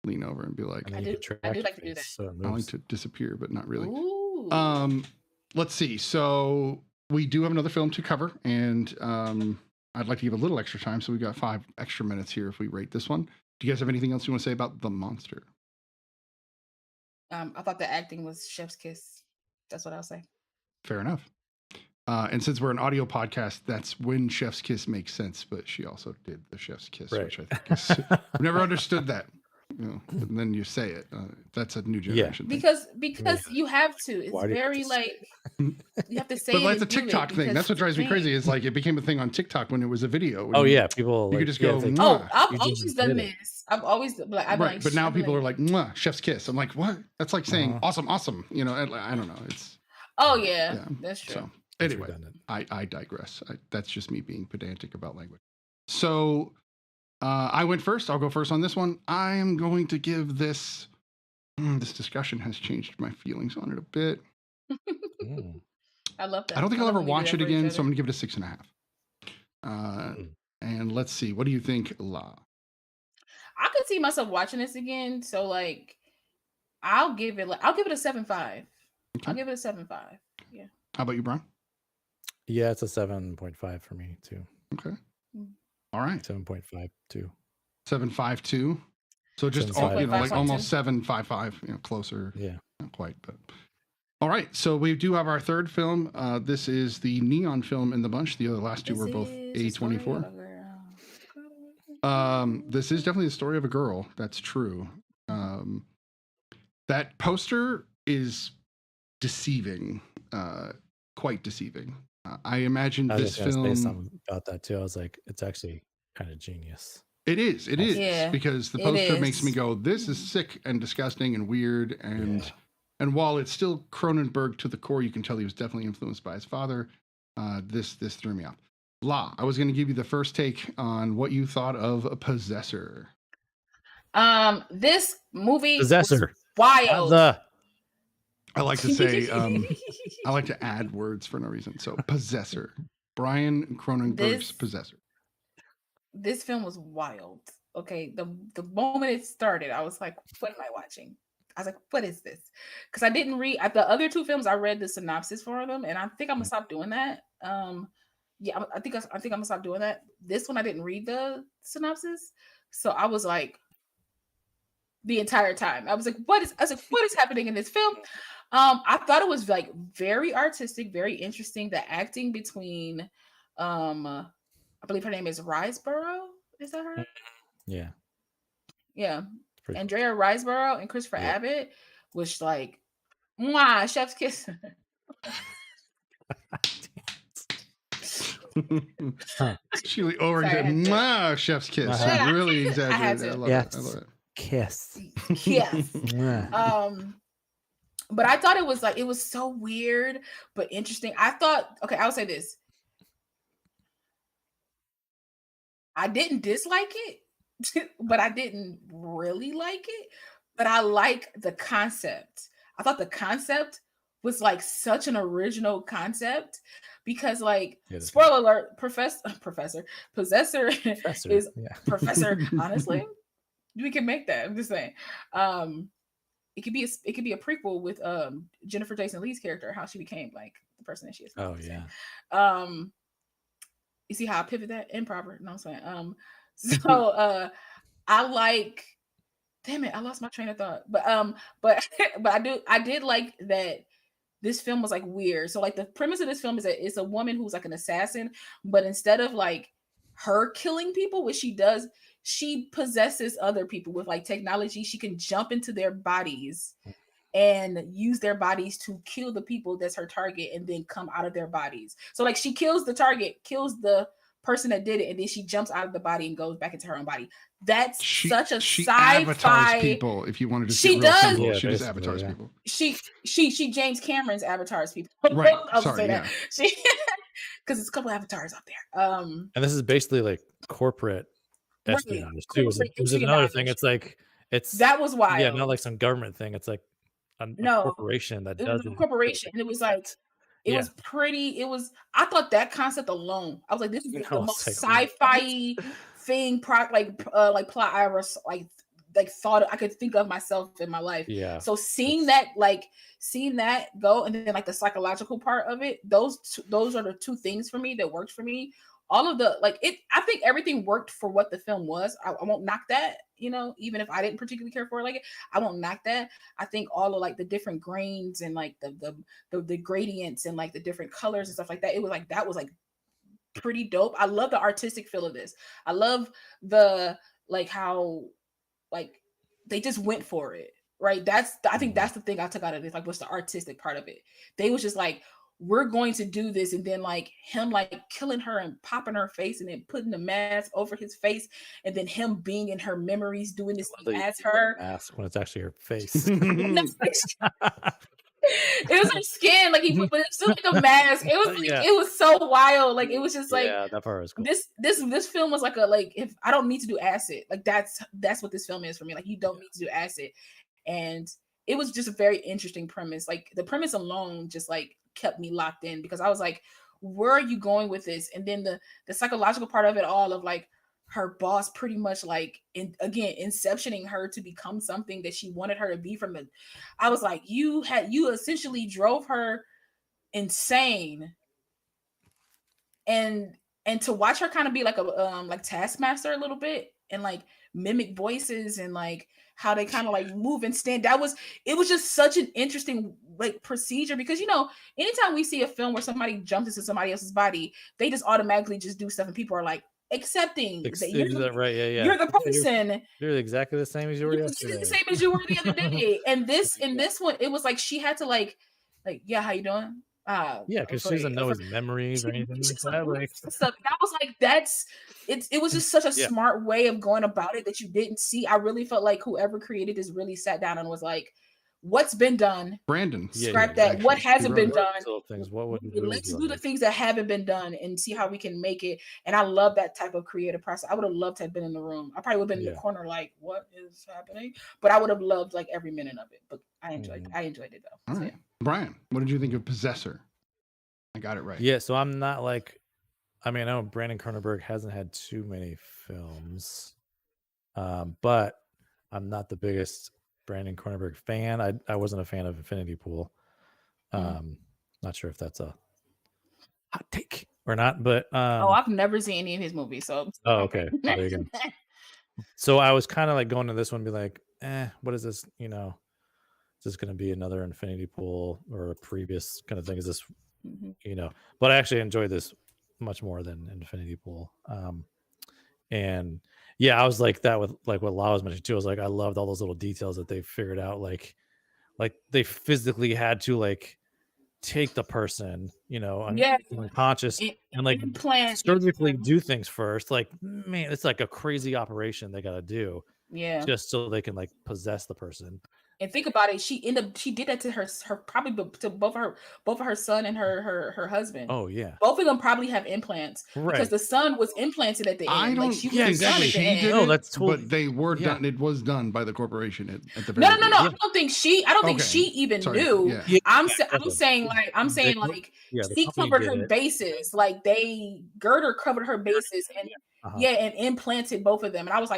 lean over and be like, I do like to do that. So I like to disappear, but not really. Ooh. Let's see. So we do have another film to cover, and I'd like to give a little extra time. So we got 5 extra minutes here if we rate this one. Do you guys have anything else you want to say about The Monster? I thought the acting was chef's kiss. That's what I'll say. Fair enough. And since we're an audio podcast, that's when chef's kiss makes sense. But she also did the chef's kiss, which I think is, I've never understood that. And then you say it. That's a new generation thing. Because you have to. It's very like you have to say. But it like the TikTok thing, that's what drives me crazy. Is like it became a thing on TikTok when it was a video. People. You could just go. I've always done this. I've always like. But now people are like, "Mwah, chef's kiss." I'm like, what? That's like saying awesome. I don't know. It's. Oh yeah, that's true. So anyway, I digress. That's just me being pedantic about language. So. I went first. I'll go first on this one. I am going to give this. This discussion has changed my feelings on it a bit. I love that. I don't think I'll ever watch it again, so I'm going to give it a 6.5. And let's see. What do you think, La? I could see myself watching this again. So like, I'll give it a 7.5. Okay. I'll give it a 7.5. Yeah. How about you, Brian? Yeah, it's a 7.5 for me too. Okay. All right. 7.52. 7.52. So just like almost 7.55. Closer. Yeah. Not quite, but. All right. So we do have our third film. This is the neon film in the bunch. The other last two were both A24. This is definitely the story of a girl. That's true. That poster is deceiving. Quite deceiving. I imagine this film. Say something about that too. I was like, it's actually kind of genius. It is. Because the poster makes me go, "This is sick and disgusting and weird." And And while it's still Cronenberg to the core, you can tell he was definitely influenced by his father. This threw me off. La, I was going to give you the first take on what you thought of Possessor. This movie Possessor. Wild. I like to say, I like to add words for no reason. So Possessor. Brian Cronenberg's Possessor. This film was wild. Okay. The moment it started, I was like, what am I watching? I was like, what is this? Because I didn't read the other two films. I read the synopsis for them, and I think I'm gonna stop doing that. Yeah, I think I'm gonna stop doing that. This one I didn't read the synopsis, so I was like, the entire time I was like, what is happening in this film? I thought it was like very artistic, very interesting. The acting between, I believe her name is Riseborough. Is that her? Yeah. Yeah. Andrea Riseborough and Christopher Abbott was like, mwah, chef's kiss. She mwah, chef's kiss. She really exaggerated. I love it. Kiss. But I thought it was so weird but interesting. I thought, okay, I'll say this. I didn't dislike it, but I didn't really like it. But I like the concept. I thought the concept was like such an original concept because, like, spoiler alert, Possessor is Professor. Honestly, we can make that. I'm just saying. It could be a prequel with Jennifer Jason Leigh's character, how she became like the person that she is. Oh yeah. You see how I pivot that? Improper. No, I'm saying. So I like. Damn it! I lost my train of thought. But I did like that. This film was like weird. So like the premise of this film is that it's a woman who's like an assassin, but instead of like her killing people, what she does, she possesses other people with like technology. She can jump into their bodies and use their bodies to kill the people that's her target and then come out of their bodies. So like she kills the target, kills the person that did it, and then she jumps out of the body and goes back into her own body. That's such a she sci-fi. Avatars people. If you wanted to, she does. Simple, yeah, she just avatars people. She James Cameron's avatars people. Right. I'll Sorry. say Yeah. that. She because there's a couple avatars out there. And this is basically like corporate espionage too. Corporate It was another thing. It's like that was wild. Yeah, not like some government thing. It's like a corporation that does it. A corporation, and it was like. It was pretty. I thought that concept alone. I was like, this is the most sci-fi thing, plot I ever like thought I could think of myself in my life. Yeah. So seeing that go, and then like the psychological part of it, those are the two things for me that worked for me. All of the I think everything worked for what the film was. I won't knock that, even if I didn't particularly care for it like it, I won't knock that. I think all of like the different grains and like the gradients and like the different colors and stuff like that, that was pretty dope. I love the artistic feel of this. I love the how they just went for it, right? I think that's the thing I took out of this. Like, what's the artistic part of it? They was just like, we're going to do this, and then like him like killing her and popping her face and then putting the mask over his face, and then him being in her memories doing this as her mask when it's actually her face. It was her skin, like but it's still like a mask. It was it was so wild. Like it was just like that part was cool. This film was like if I don't need to do acid, like that's what this film is for me. Like you don't need to do acid, and it was just a very interesting premise. Like the premise alone just like kept me locked in because I was like, where are you going with this? And then the psychological part of it all of like her boss pretty much like inceptioning her to become something that she wanted her to be from it. I was like, you essentially drove her insane, and to watch her kind of be like a like Taskmaster a little bit and like mimic voices and like how they kind of like move and stand. It was just such an interesting like procedure because anytime we see a film where somebody jumps into somebody else's body, they just automatically just do stuff and people are like accepting that you're you're the person. You're exactly the same as you were yesterday. The same as you were the other day. And in this one, it was like she had to like yeah, how you doing? Because she doesn't know his memories or anything like that. Like stuff. That was like it was just such a smart way of going about it that you didn't see. I really felt like whoever created this really sat down and was like, what's been done. Brandon, scrap that. actually, What hasn't been done? Things. What would let's do the things that haven't been done and see how we can make it. And I love that type of creative process. I would have loved to have been in the room. I probably would have been in the corner, like, what is happening? But I would have loved like every minute of it. But I enjoyed it though. All right, Brian, what did you think of Possessor? I got it right. Yeah, so I'm not like, I mean, I know Brandon Cronenberg hasn't had too many films, but I'm not the biggest Brandon Cronenberg fan. I wasn't a fan of Infinity Pool. Not sure if that's a hot take or not, but I've never seen any of his movies, so okay. There you go. So I was kind of like going to this one, be like, what is this? You know, is this going to be another Infinity Pool or a previous kind of thing? Is this, you know? But I actually enjoyed this much more than Infinity Pool. And yeah, I was like that with like what Lau was mentioning too. I was like, I loved all those little details that they figured out. Like they physically had to like take the person, you know, unconscious and like surgically do things first. Like, man, it's like a crazy operation they got to do. Yeah. Just so they can like possess the person. And think about it, she did that to her probably to both of her son and her husband. Oh yeah, both of them probably have implants, right? Because the son was implanted at the end. I don't think exactly. She did it, that's totally, but they were done. It was done by the corporation at the no. very I don't think she. I don't think she even knew. Yeah. I'm saying she covered her bases. Like Girder covered her bases and and implanted both of them. And I was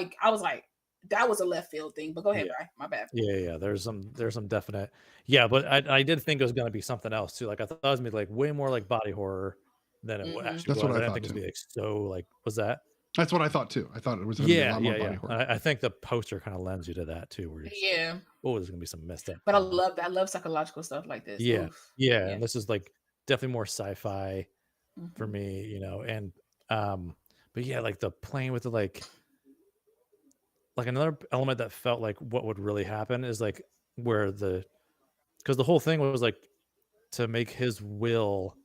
like. That was a left field thing, but go ahead, Brian. My bad. Yeah. There's some definite, but I did think it was going to be something else too. Like I thought it was going to be like way more like body horror than it actually That's was. what I didn't thought think it was too. Be like so like was that? That's what I thought too. I thought it was going to be a lot more body horror. I think the poster kind of lends you to that too. Where there's going to be some messed up. But I love psychological stuff like this. Yeah. And this is like definitely more sci-fi for me, you know. And but yeah, like the playing with the like another element that felt like what would really happen is like where because the whole thing was like to make his will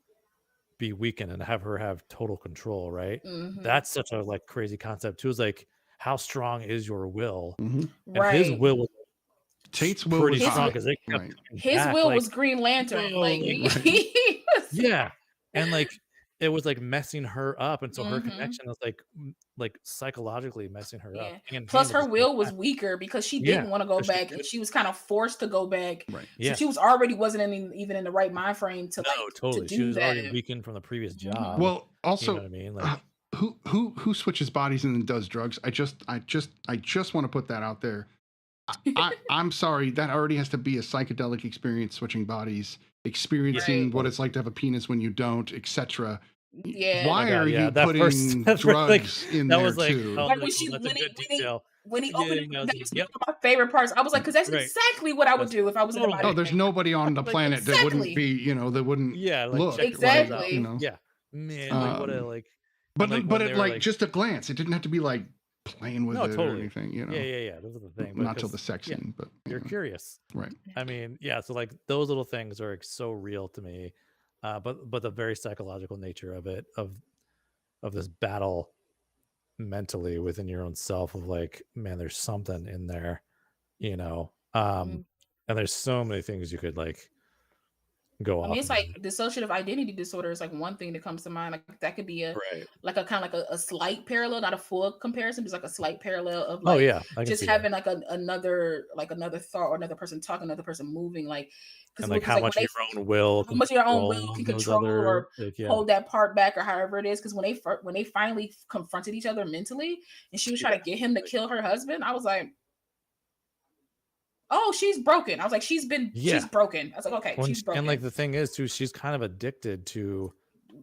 be weakened and have her have total control, right? That's such a like crazy concept too. Is like how strong is your will? And his will was Tate's will pretty was strong because his will was Green Lantern. And like it was like messing her up, and so her connection was like psychologically messing her up. And plus her will was weaker because she didn't want to go back, and she was kind of forced to go back. Right. So she was already wasn't even in the right mind frame to totally. To she was that. already weakened from the previous job. Well, also, you know what I mean? Like, who switches bodies and then does drugs? I just want to put that out there. I'm sorry, that already has to be a psychedelic experience, switching bodies, experiencing what it's like to have a penis when you don't, etc. Yeah. Why are you putting drugs in there too? Like when he opened it, that's one of my favorite parts. I was like, because that's exactly what I would do if I was in the body. Oh, there's nobody on the planet that wouldn't be, that wouldn't look. Exactly. Yeah. Man, like what a like. But it like just a glance. It didn't have to be like playing with it or anything, Yeah. Those are the things. Not till the sex scene, but you're curious, right? I mean, so like those little things are like, so real to me, but the very psychological nature of it, of this battle mentally within your own self of like, man, there's something in there, and there's so many things you could like go off. I mean, it's like dissociative identity disorder is like one thing that comes to mind. Like that could be a slight parallel, not a full comparison, just like a slight parallel of like just having that. Like another thought or another person talking, another person moving, like and like how much your own will can control or hold that part back or however it is. Because when they finally confronted each other mentally, and she was trying to get him to kill her husband, I was like, oh, she's broken. I was like, she's broken. I was like, okay, she's broken. And like the thing is too, she's kind of addicted to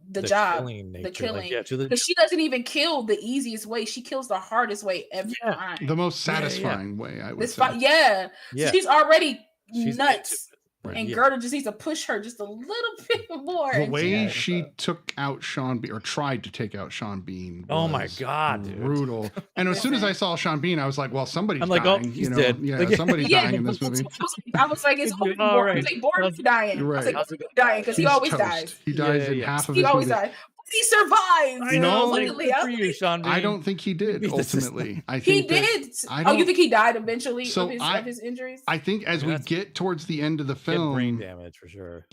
the job, killing nature. The killing. Like, because she doesn't even kill the easiest way. She kills the hardest way every time. The most satisfying way, I would say. So she's already nuts. Right. And Gerda just needs to push her just a little bit more. The way she took out Sean Bean, or tried to take out Sean Bean. Oh my God, dude. Brutal. And as soon as I saw Sean Bean, I was like, well, somebody's dying. Oh, he's dead. Yeah, somebody's dying in this movie. I was like, it's Born's dying. Right. I was like, dying because he always dies. He dies in half of his movie. He always dies. he survived. No, Literally, for you, Sean Bean. I don't think he did. beat the system. Ultimately, I he think that- did. I Oh, you don't- think he died eventually So of his injuries? I think as I mean, we that's- get towards the end of the He had brain film, damage for sure.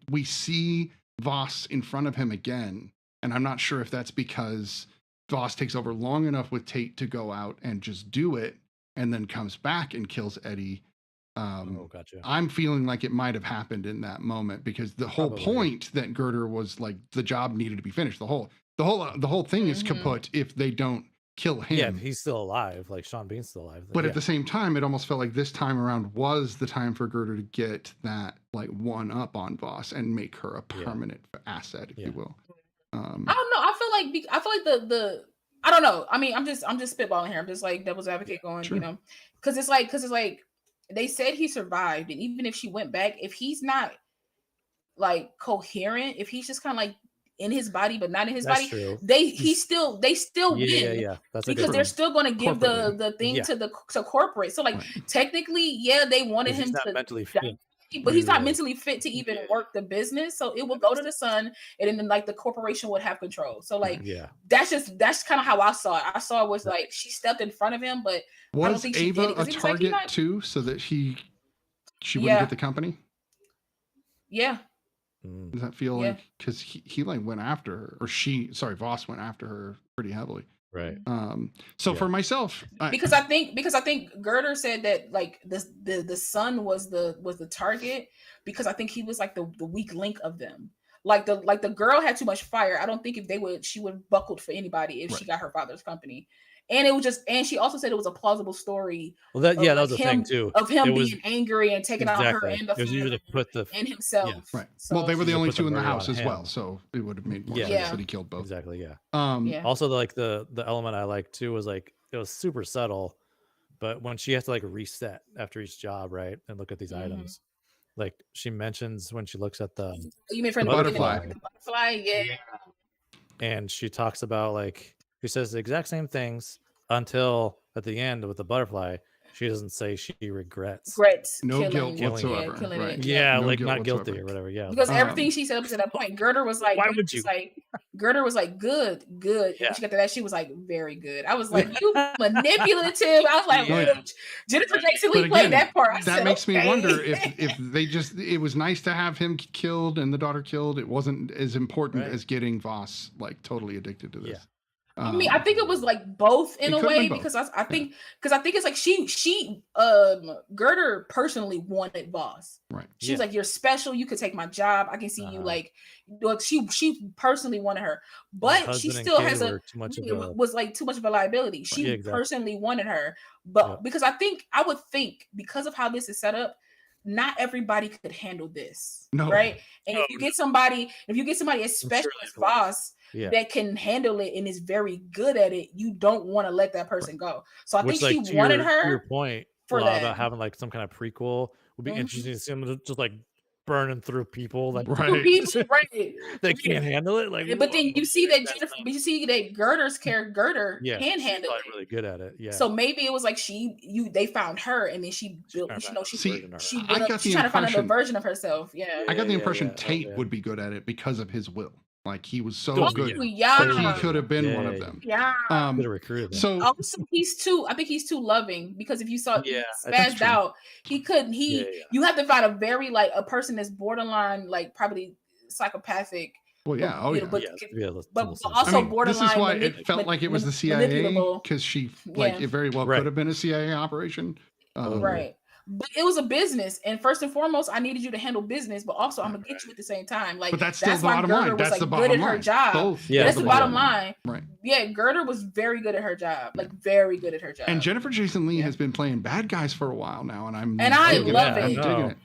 we see Voss in front of him again, and I'm not sure if that's because Voss takes over long enough with Tate to go out and just do it, and then comes back and kills Eddie. Oh, gotcha. I'm feeling like it might have happened in that moment because the whole Probably. point that Girder was like the job needed to be finished. The whole thing is kaput if they don't kill him. Yeah, he's still alive. Like Sean Bean's still alive. But at the same time, it almost felt like this time around was the time for Girder to get that like one up on Voss and make her a permanent asset, if you will. I don't know. I feel like the I don't know. I mean, I'm just spitballing here. I'm just like devil's advocate going, you know, because it's like they said he survived, and even if she went back, if he's not like coherent, if he's just kind of like in his body but not in his body, true. they still win. Yeah. That's because they're still going to give the thing to corporate. So like technically, they wanted him to mentally fit. But he's not mentally fit to even work the business, so it will go to the son, and then like the corporation would have control. So like, that's kind of how I saw it. I saw it was like she stepped in front of him, but I don't think she Ava did it, a 'cause he was like, target too, so that she wouldn't get the company? Yeah. Does that feel like because he like went after her, or Voss went after her pretty heavily, right? So for myself, because I think Girder said that like the son was the target, because I think he was like the weak link of them. Like the girl had too much fire. I don't think she would buckled for anybody if she got her father's company. And it was and she also said it was a plausible story. Well, that was a thing too. Of him being angry and taking out her and the father and himself. Yeah. Right. So, well, they were the only two in the house as well, so it would have made more sense that he killed both. Exactly. Yeah. Also, like the element I liked too was like it was super subtle, but when she has to like reset after each job, right, and look at these items, like she mentions when she looks at the butterfly. The butterfly, yeah. And she talks about like. She says the exact same things until at the end with the butterfly, she doesn't say she regrets. No guilt whatsoever. Right. Yeah, no like guilt not whatsoever. guilty or whatever. Yeah. Because everything she said up to that point, Girder was like, why would you? Girder was like, good. Yeah. When she got to that, she was like, very good. I was like, you manipulative. I was like, Jennifer Jason Leigh played that part. That makes me wonder if they it was nice to have him killed and the daughter killed. It wasn't as important as getting Voss like totally addicted to this. Yeah. I mean, I think it was like both in a way, because I think it's like she Girder personally wanted Voss. Right. She's like, you're special. You could take my job. I can see you like she personally wanted her, but she still has too much of a liability. She personally wanted her, but because I would think because of how this is set up, not everybody could handle this. No. Right. And if you get somebody especially as Voss, that can handle it and is very good at it, you don't want to let that person go. So I think she wanted her. To your point for that. About having like some kind of prequel would be interesting to see them just like burning through people like they can't handle it. Like, but then you see that Girder's character can handle it. Really good at it. Yeah. So maybe it was like they found her and then she built. She's trying to find another version of herself. Yeah. I got the impression Tate would be good at it because of his will. Like he was so good. That he could have been one of them. Yeah. So also I think he's too loving, because if you saw spazzed out, he couldn't. You have to find a very like a person that's borderline, like probably psychopathic. Well, yeah. But also borderline. This is why it felt like it was the CIA, because she it very well could have been a CIA operation. Right. But it was a business, and first and foremost, I needed you to handle business, but also I'm gonna get you at the same time. Like, but that's still the bottom line. That's the bottom line. Good at her job. Both. Yeah, that's the bottom line. Right. Yeah, Girder was very good at her job. Like, very good at her job. And Jennifer Jason Leigh has been playing bad guys for a while now, and I love it. I'm digging it.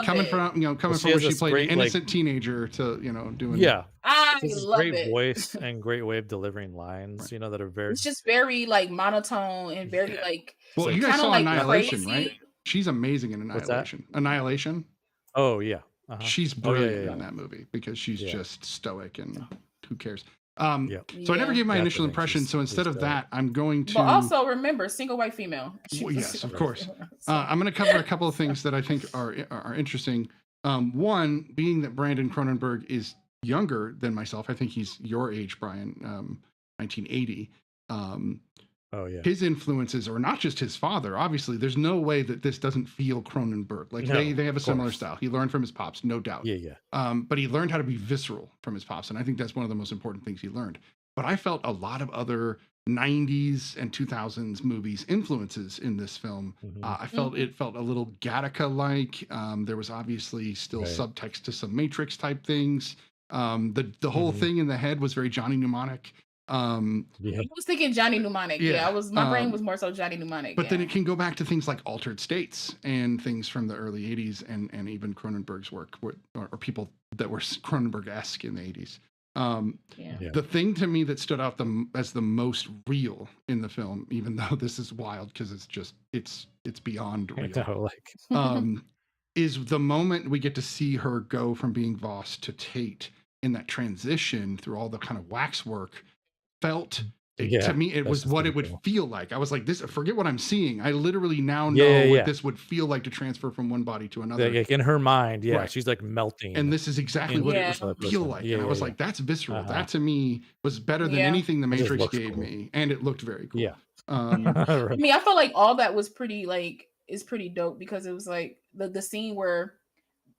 Coming from where she played an innocent teenager to doing. Yeah. I love great it. Voice and great way of delivering lines, that are very. It's just very like monotone and very like. Well, you guys saw like Annihilation, crazy. Right? She's amazing in Annihilation. Annihilation. Oh yeah. She's brilliant in that movie because she's just stoic and who cares. So I never gave my initial impression. So instead of that, I'm going to. But also remember, single white female. Well, yes, of course. I'm going to cover a couple of things that I think are interesting. One being that Brandon Cronenberg is younger than myself. I think he's your age, Brian, 1980. Oh yeah. His influences are not just his father. Obviously, there's no way that this doesn't feel Cronenberg. Like No, they have a of similar course. style. He learned from his pops, no doubt. Yeah. But he learned how to be visceral from his pops, and I think that's one of the most important things he learned. But I felt a lot of other 90s and 2000s movies influences in this film. I felt it felt a little Gattaca-like. There was obviously still subtext to some Matrix type things. The whole thing in the head was very Johnny Mnemonic. I was thinking Johnny Mnemonic. Yeah, my brain was more so Johnny Mnemonic. But then it can go back to things like Altered States and things from the early 80s and even Cronenberg's work, or people that were Cronenberg-esque in the 80s. The thing to me that stood out as the most real in the film, even though this is wild because it's beyond real, is the moment we get to see her go from being Voss to Tate in that transition through all the kind of waxwork. To me, it was what it would feel like. I was like, this, forget what I'm seeing. I literally now know what this would feel like to transfer from one body to another. In her mind, she's like melting. And this is exactly what it would feel like. And I was like, that's visceral. That to me was better than anything the Matrix gave me. And it looked very cool. I mean, I felt like all that was pretty dope because it was like the scene where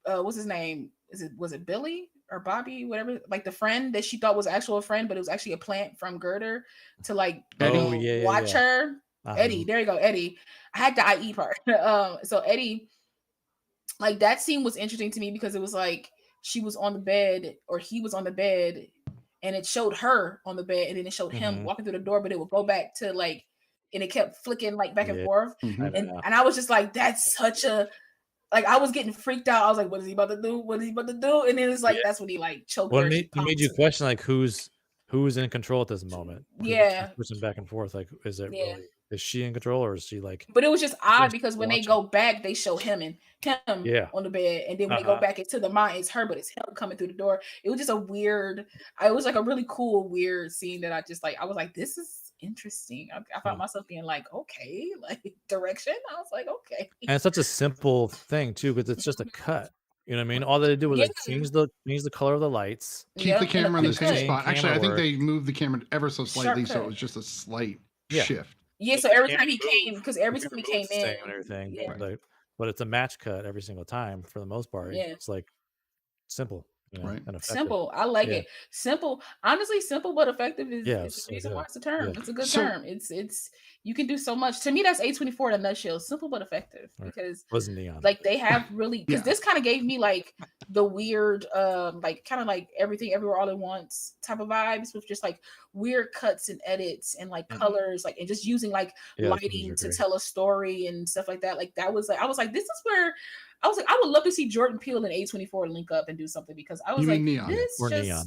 what's his name? Was it Billy or Bobby, whatever, like the friend that she thought was actual friend, but it was actually a plant from Girder to like watch her. Eddie, there you go, Eddie. I had the IE part. So Eddie, like that scene was interesting to me because it was like she was on the bed or he was on the bed and it showed her on the bed and then it showed him walking through the door, but it would go back to like, and it kept flicking like back and forth. And I was just like, that's such a, like I was getting freaked out. I was like, "What is he about to do? What is he about to do?" And then it's like that's when he like choked her. It made you question like who's in control at this moment. Pushing back and forth. Like, is it really? Is she in control or is she like? But it was just odd because when they go back, they show him on the bed, and then when they go back into the mind, it's her, but it's him coming through the door. It was just a weird. It was like a really cool, weird scene that I just like. I was like, "This is interesting." I found myself being like, okay, like direction. I was like, okay. And it's such a simple thing too, because it's just a cut. You know what I mean? All they do was like change the color of the lights, keep the camera in the same spot. Actually, I think they moved the camera ever so slightly, so it was just a slight shift. Yeah, so every time he came, because every time he came in, and everything, but it's a match cut every single time for the most part. It's like simple. Right. Simple. I like it. Simple. Honestly, simple but effective is the reason why it's a term. It's a good term. It's you can do so much. To me, that's A24 in a nutshell. Simple but effective. Because was neon. Like they have really because this kind of gave me like the weird like kind of like Everything Everywhere All at Once type of vibes with just like weird cuts and edits and like colors, like and just using like lighting to tell a story and stuff like that. Like that was like I was like, this is where I was like, I would love to see Jordan Peele and A24 link up and do something because I was like, Neon. This or just Neon.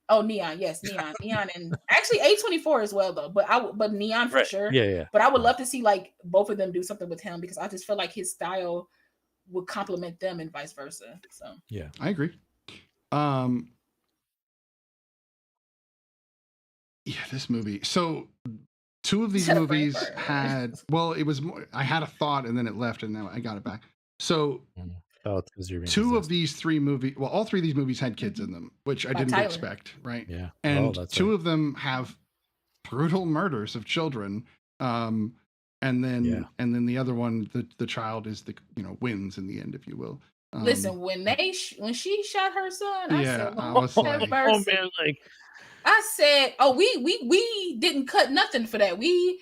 Oh, Neon, yes, Neon, and actually A24 as well though. But Neon for sure. Yeah. But I would love to see like both of them do something with him because I just feel like his style would complement them and vice versa. So yeah, I agree. This movie. So two of these movies had it was more, I had a thought and then it left and now I got it back. So two of these three movies, all three of these movies had kids in them, which I didn't expect, right? Yeah. And two of them have brutal murders of children. And then the other one, the child is wins in the end, if you will. Listen, when she shot her son, I was like, oh man, like I said, oh, we didn't cut nothing for that. We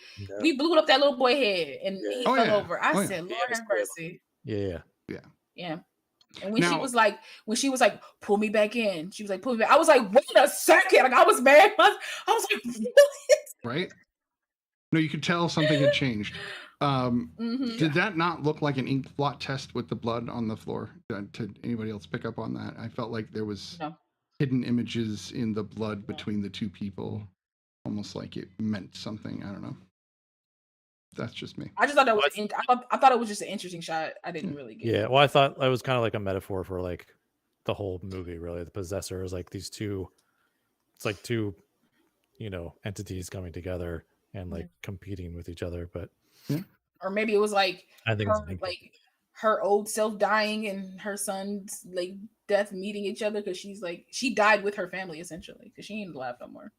blew up that little boy head and he fell over. I said, Lord have mercy. Yeah. And when she was like, pull me back in, she was like, pull me back. I was like, wait a second. Like I was mad. I was like, right? No, you could tell something had changed. Did that not look like an ink blot test with the blood on the floor? Did anybody else pick up on that? I felt like there was hidden images in the blood between the two people, almost like it meant something. I don't know. That's just me. I just thought that was. I thought it was just an interesting shot. I didn't really get. Yeah, well, I thought it was kind of like a metaphor for like the whole movie. Really, the Possessor is like these two. It's like two, entities coming together and like competing with each other. But or maybe it was like I think her old self dying and her son's like death meeting each other, because she's like, she died with her family essentially, because she ain't alive no more.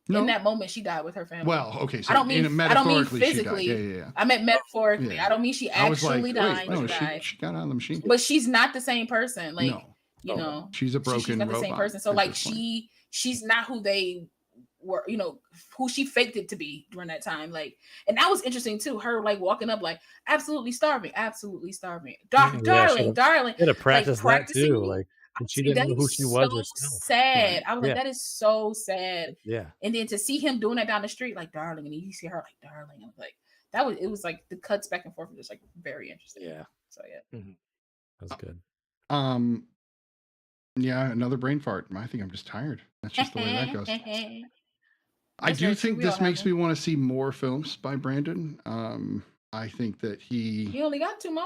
In that moment, she died with her family. Well, okay, so I don't mean physically. Yeah. I meant metaphorically. Yeah. I don't mean she actually died. No, she got out of the machine. But she's not the same person. Like, no. you know, she's a broken she's not robot the same person. So like she's not who they were, you know, who she faked it to be during that time. Like, and that was interesting too. Her like walking up like absolutely starving. Darling. She had to practice that too. Like, and she didn't know who she was herself. Sad. Right. I was like, that is so sad. Yeah. And then to see him doing that down the street, like darling, and you see her like darling. I was like, it was like the cuts back and forth were just like very interesting. Yeah. So yeah. Mm-hmm. That's good. Yeah, another brain fart. I think I'm just tired. That's just the way that goes. I do think this makes me want to see more films by Brandon. I think that he only got 2 more.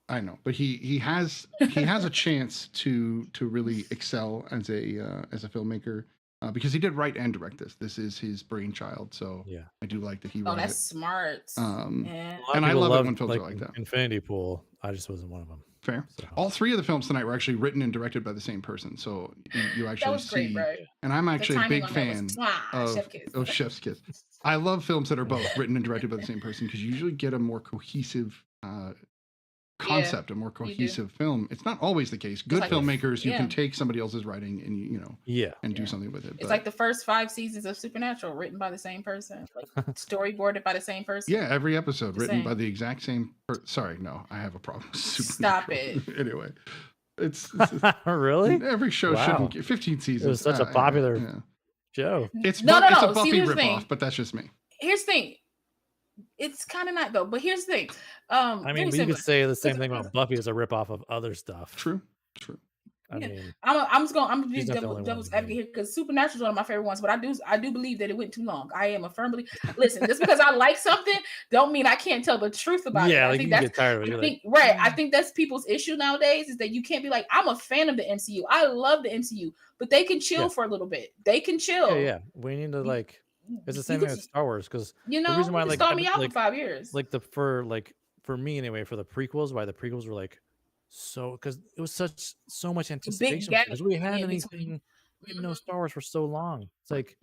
I know, but he has a chance to really excel as a filmmaker because he did write and direct this. This is his brainchild, so yeah, I do like that he wrote it. Oh, that's smart. Yeah. And I love it when films are like that. Infinity Pool. I just wasn't one of them. Fair. So. All 3 of the films tonight were actually written and directed by the same person, so you actually that was see. Great, right? And I'm actually a big fan of Chef's Kiss. I love films that are both written and directed by the same person because you usually get a more cohesive concept, a more cohesive film. It's not always the case. Good filmmakers, you can take somebody else's writing and do something with it. It's like the first 5 seasons of Supernatural written by the same person, like storyboarded by the same person. Yeah, every episode written by the exact same Sorry, no, I have a problem. Stop it. Anyway, it's really every show shouldn't get 15 seasons. It was such a popular show. It's it's a Buffy ripoff, but that's just me. Here's the thing. It's kind of not though, but here's the thing. I mean, you could say the same thing about Buffy as a ripoff of other stuff. True. I mean, I'm gonna be devil's advocate here because Supernatural is one of my favorite ones, but I do believe that it went too long. I am a firm believer. Listen, just because I like something, don't mean I can't tell the truth about it. Yeah, like you get tired of it. I think that's people's issue nowadays is that you can't be like, I'm a fan of the MCU. I love the MCU, but they can chill for a little bit. They can chill. Yeah. We need to like. It's the same thing with Star Wars because the reason why like stalled me out for 5 years. Like for me anyway, for the prequels, why the prequels were like so because it was so much anticipation because we had anything. We didn't know Star Wars for so long. It's like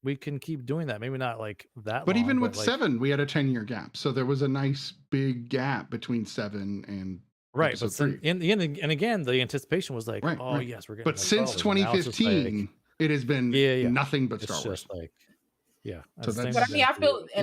we can keep doing that. Maybe not like that. But long, even with 7, we had a 10-year gap, so there was a nice big gap between 7 and right. But in the end, and again, the anticipation was like, yes, we're getting. But since 2015, it has been nothing but Star Wars. Like, yeah, so but I mean,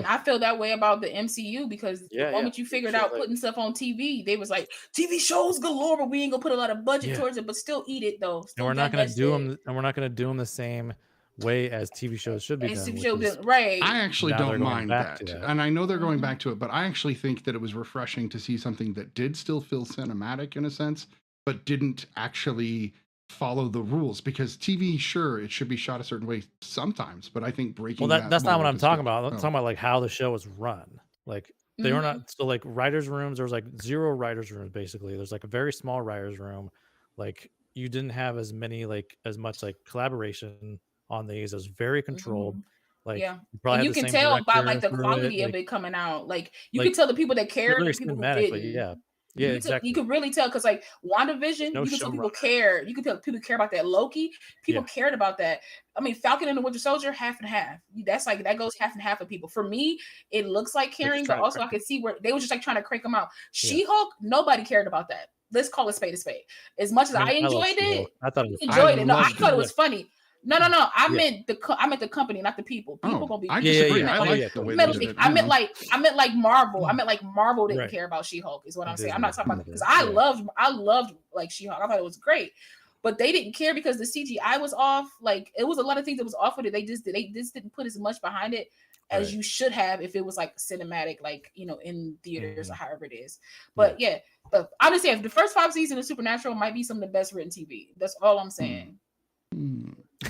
I feel that way about the MCU because the moment you figured out putting stuff on TV, they was like TV shows galore, but we ain't gonna put a lot of budget towards it, but still eat it though. And we're not gonna do them. And we're not gonna do them the same way as TV shows should be done. Right. I actually don't mind that, and I know they're going back to it, but I actually think that it was refreshing to see something that did still feel cinematic in a sense, but didn't actually follow the rules because TV, sure, it should be shot a certain way sometimes, but I think breaking that's not what I'm talking about. I'm talking about like how the show was run. Like they were not so like writers' rooms. There was like 0 writers' rooms basically. There's like a very small writers' room. Like you didn't have as much like collaboration on these. It was very controlled. Like and you can tell by like the quality of it coming out. Like you can tell the people that cared, the people who didn't. Yeah, exactly. You can really tell because like WandaVision, you can tell people care. You can tell people care about that. Loki, people cared about that. I mean, Falcon and the Winter Soldier, half and half. That's like that goes half and half of people. For me, it looks like caring, but also I could see where they were just like trying to crank them out. She-Hulk, nobody cared about that. Let's call it spade a spade. As much as I enjoyed it, I thought it was enjoyed it. No, I thought it was funny. No. I meant the company, not the people. People gonna be. I disagree. I meant like Marvel. I meant like Marvel didn't care about She-Hulk. Is what I'm saying. I'm not talking about because I loved like She-Hulk. I thought it was great, but they didn't care because the CGI was off. Like it was a lot of things that was off with it. They just didn't put as much behind it as you should have if it was like cinematic, like in theaters or however it is. But I'm just saying the first 5 seasons of Supernatural might be some of the best written TV. That's all I'm saying.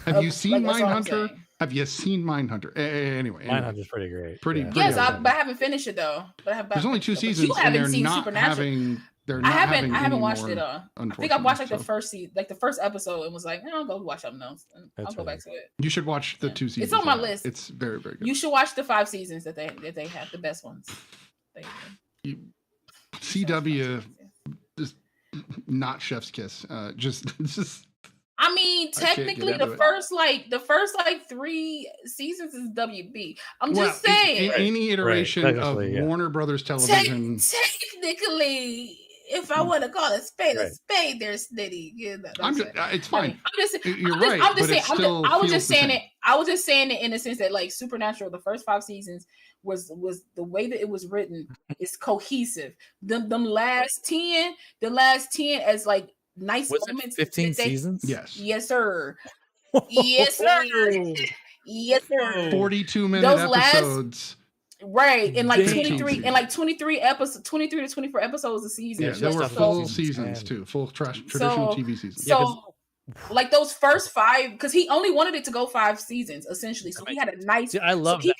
Have you seen Mindhunter? Have you seen Mindhunter? Anyway, Mindhunter's pretty great. Yes, but I haven't finished it though. There's only 2 seasons, and they're not having. I haven't watched it. I think I watched like the first season, like the first episode, and was like, I'll go watch something else. I'll go back to it. You should watch the 2 seasons. It's on my list. It's very, very good. You should watch the 5 seasons that they have, the best ones. CW not Chef's Kiss. Just I mean, I can't technically, get the into it. first 3 seasons is WB. I'm just Well, saying. any iteration of technically, yeah. Warner Brothers Television. Technically, if I want to call a spade, there's Snitty. You know, it's fine. You're I'm just, right. I'm just but saying. it still I was feels just the saying same. it. I was just saying it in the sense that like Supernatural, the first 5 seasons was the way that it was written is cohesive. Them last 10 as like nice Was moments. it 15 seasons? Yes, sir. Yes, sir. Yes, sir. 42-minute episodes. Right, and like 23 and like 23 episodes, 23 to 24 episodes a season. Yeah, there were full seasons too, full traditional TV seasons. So, like those first 5, because he only wanted it to go 5 seasons essentially. So he had a nice. I love that.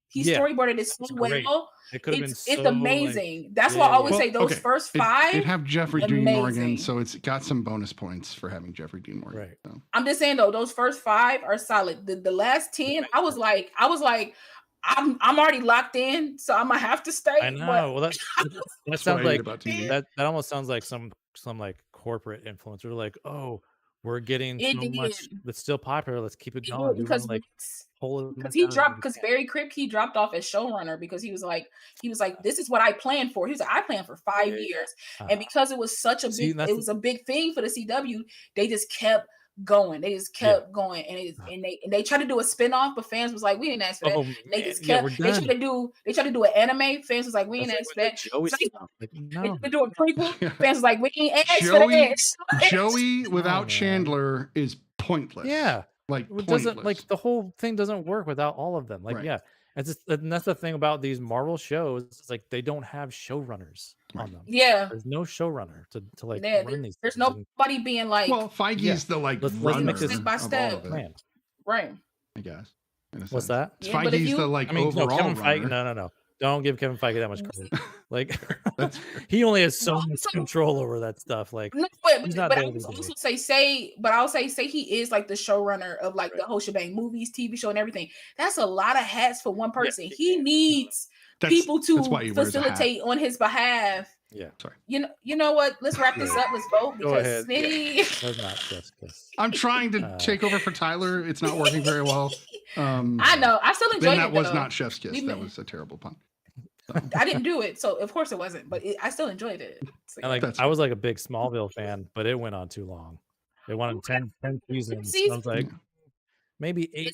He storyboarded it so well. It could have been it's amazing. That's why I always say those first 5. It have Jeffrey Dean Morgan, so it's got some bonus points for having Jeffrey Dean Morgan. Right. So. I'm just saying though, those first 5 are solid. The last 10, I was like, I'm already locked in, so I'm gonna have to stay. I know. Well, that sounds like that almost sounds like some like corporate influencer, like, oh, we're getting so much that's still popular. Let's keep it going. Because Barry Kripke dropped off as showrunner because he was like, this is what I planned for. He was like, I planned for 5 years, and because it was such a big thing for the CW, they just kept going. They just kept going, and they tried to do a spinoff, but fans was like, we didn't ask for that. They just kept. They tried to do an anime. Fans was like, we didn't ask for that. They do a prequel. Fans was like, we ain't asked for that. Joey without Chandler is pointless. Yeah, like it doesn't like the whole thing doesn't work without all of them. Like it's just, and that's the thing about these Marvel shows. It's like they don't have showrunners on them. Yeah, there's no showrunner to like run these. There's nobody being like, well, Feige's the like runner step by step plan. Right? I guess. What's that? Feige's the like overall runner. No. Don't give Kevin Feige that much credit. Like he only has so much control over that stuff. Like, but I would also say he is like the showrunner of like the whole shebang, movies, TV show, and everything. That's a lot of hats for one person. He needs people to facilitate on his behalf. Yeah, sorry. You know what? Let's wrap this up. Let's vote because I'm trying to take over for Tyler. It's not working very well. I know. I still enjoyed it. That was not Chef's Kiss. That was a terrible pun. I didn't do it, so of course it wasn't. But I still enjoyed it. I was like a big Smallville fan, but it went on too long. It went on 10 seasons. I was like, maybe 8.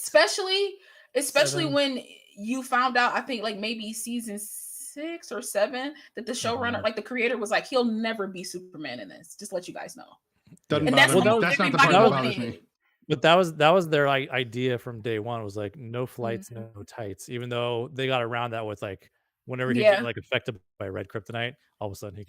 Especially when you found out. I think like maybe season 6 or 7 that the showrunner, like the creator, was like, he'll never be Superman in this. Just to let you guys know. That's not the part that bothers me. But that was their idea from day one. Was like no flights, no tights. Even though they got around that with like whenever he get like affected by red kryptonite, all of a sudden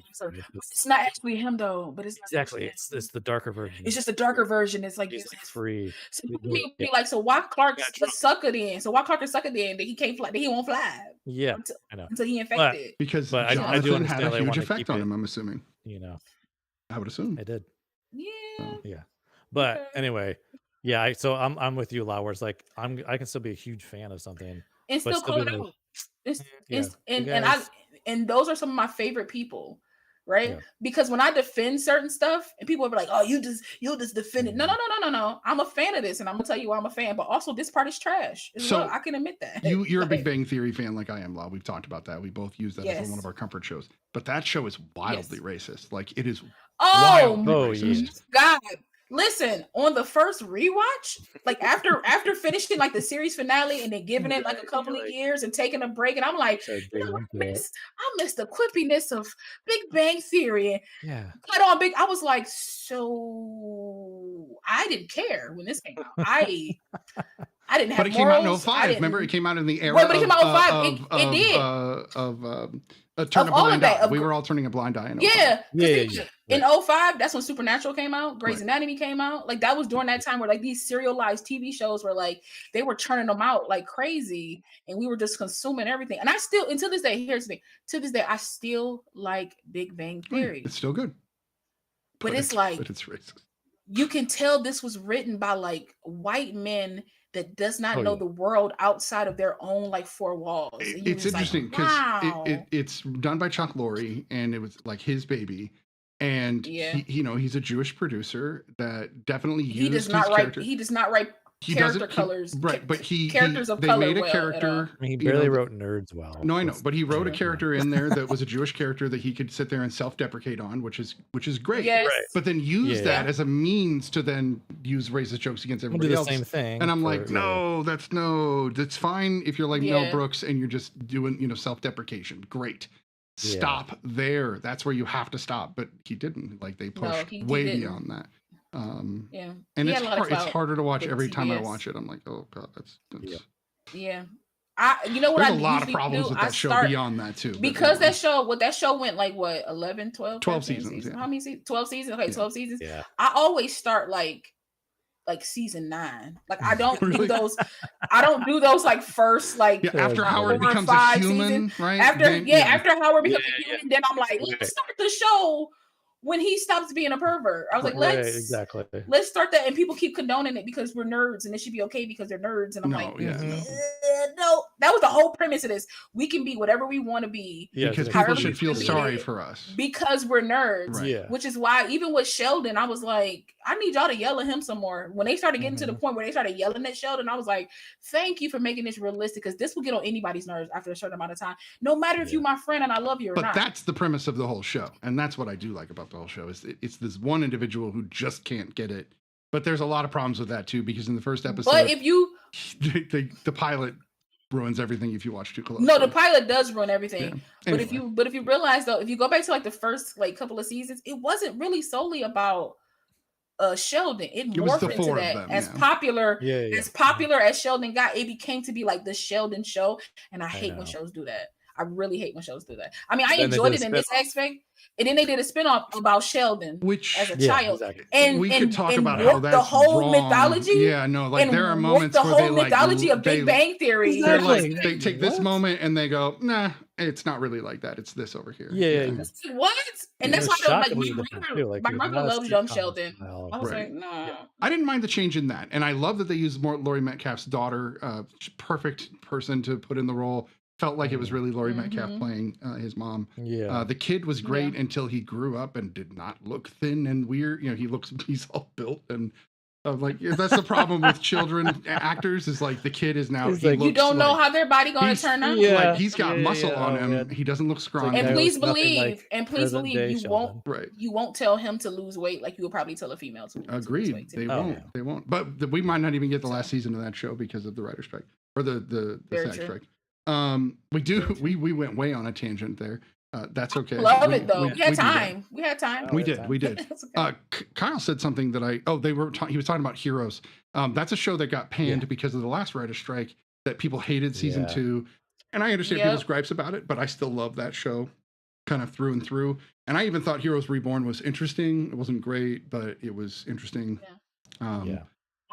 it's not actually him though, but it's exactly it's the darker version. It's just a darker version. It's like it's free. So be like, so why Clark's sucker then? So why Clark is sucker then that he can't fly? That he won't fly? Yeah, I know until he infected. Because I do had a huge effect on him. I'm assuming. I would assume it did. Yeah. But anyway. Yeah, so I'm with you, Lau. Where it's like I can still be a huge fan of something and still call it out. And those are some of my favorite people, right? Yeah. Because when I defend certain stuff, and people will be like, "Oh, you'll just defend it." No. I'm a fan of this, and I'm gonna tell you why I'm a fan. But also, this part is trash. So I can admit that. You're a Big Bang Theory fan, like I am, Lau. We've talked about that. We both use that as one of our comfort shows. But that show is wildly racist. Like it is. Wildly racist. God. Listen, on the first rewatch, like after finishing like the series finale and then giving it like a couple of years and taking a break, and I'm like, I miss the quippiness of Big Bang Theory. Yeah. Put on Big. I was like, so I didn't care when this came out. I didn't have. But it came out in 05. Remember, it came out in the era. But it came out in 05. It did. Turn a blind eye. We were all turning a blind eye. In 05, that's when Supernatural came out. Grey's Anatomy came out. Like that was during that time where like these serialized TV shows were like they were churning them out like crazy, and we were just consuming everything. And I still, until this day, here's the thing. To this day, I still like Big Bang Theory. It's still good, but it's like it's racist. You can tell this was written by like white men that does not know the world outside of their own like 4 walls. It's interesting because it's done by Chuck Lorre, and it was like his baby. And Yeah. he's a Jewish producer that definitely used He does not his write. character. He does not write character colors. Right, but characters of they color made a well character. I mean, he barely wrote nerds well. No, I know, but he wrote a true. character in there that was a Jewish character that he could sit there and self-deprecate on, which is great. Yes. Right. But then use Yeah. that as a means to then use racist jokes against We'll everybody do the else. same thing. And I'm like, no, that's fine if you're like Mel Brooks and you're just doing, self-deprecation. Great. Stop there. That's where you have to stop. But he didn't. Like they pushed way beyond that. And it's hard. It's harder to watch every time I watch it. I'm like, oh god, that's yeah. You know what? There's a lot of problems with that show beyond that too. Because that show went like what 11, 12, 12 seasons. Yeah. How many seasons? 12 seasons. Okay, 12 seasons. Yeah. I always start like season 9. Like I don't do those. I don't do those like first after Howard becomes a human, seasons. right? After Howard becomes a human, then I'm like, let's start the show when he stops being a pervert. I was like, let's start that, and people keep condoning it because we're nerds, and it should be okay because they're nerds. And I'm no, that was the whole premise of this. We can be whatever we want to be because people should feel sorry for us because we're nerds. Which is why even with Sheldon, I was like, I need y'all to yell at him some more. When they started getting to the point where they started yelling at Sheldon, I was like, thank you for making this realistic because this will get on anybody's nerves after a certain amount of time, no matter if you're my friend and I love you or not. But that's the premise of the whole show, and that's what I do like about the whole show is it's this one individual who just can't get it. But there's a lot of problems with that too, because in the first episode, but if you the pilot ruins everything if you watch too close. No, the pilot does ruin everything. Yeah. Anyway. But if you realize though, if you go back to like the first couple of seasons, it wasn't really solely about Sheldon. It morphed into that. As popular as Sheldon got, it became to be like the Sheldon show. And I hate when shows do that. I really hate when shows do that. I mean, I enjoyed it in this aspect. And then they did a spinoff about Sheldon as a child. Exactly. And we could talk about how that's the whole wrong. mythology. Yeah, no, like there are moments the where whole they mythology of Big Bang Theory. They're like they take this moment and they go, nah, it's not really like that. It's this over here. Yeah. What? And that's why my brother loves young Sheldon. I was like, no. I didn't mind the change in that. And I love that they used more Laurie Metcalf's daughter, perfect person to put in the role. Felt like it was really Laurie Metcalf playing his mom. Yeah. The kid was great until he grew up and did not look thin and weird. He's all built and that's the problem with children actors is like the kid is now. You don't know how their body going to turn out. Like he's got muscle on him. Yeah. He doesn't look scrawny. And please believe you won't tell him to lose weight like you would probably tell a female to. Agreed. Weight they won't. They won't. But we might not even get the last season of that show because of the writer's strike or the SAG strike. We went way on a tangent there. That's okay. Love it though. We had time. We did. Kyle said something that he was talking about Heroes. That's a show that got panned because of the last writer's strike that people hated season 2. And I understand people's gripes about it, but I still love that show kind of through and through. And I even thought Heroes Reborn was interesting. It wasn't great, but it was interesting. I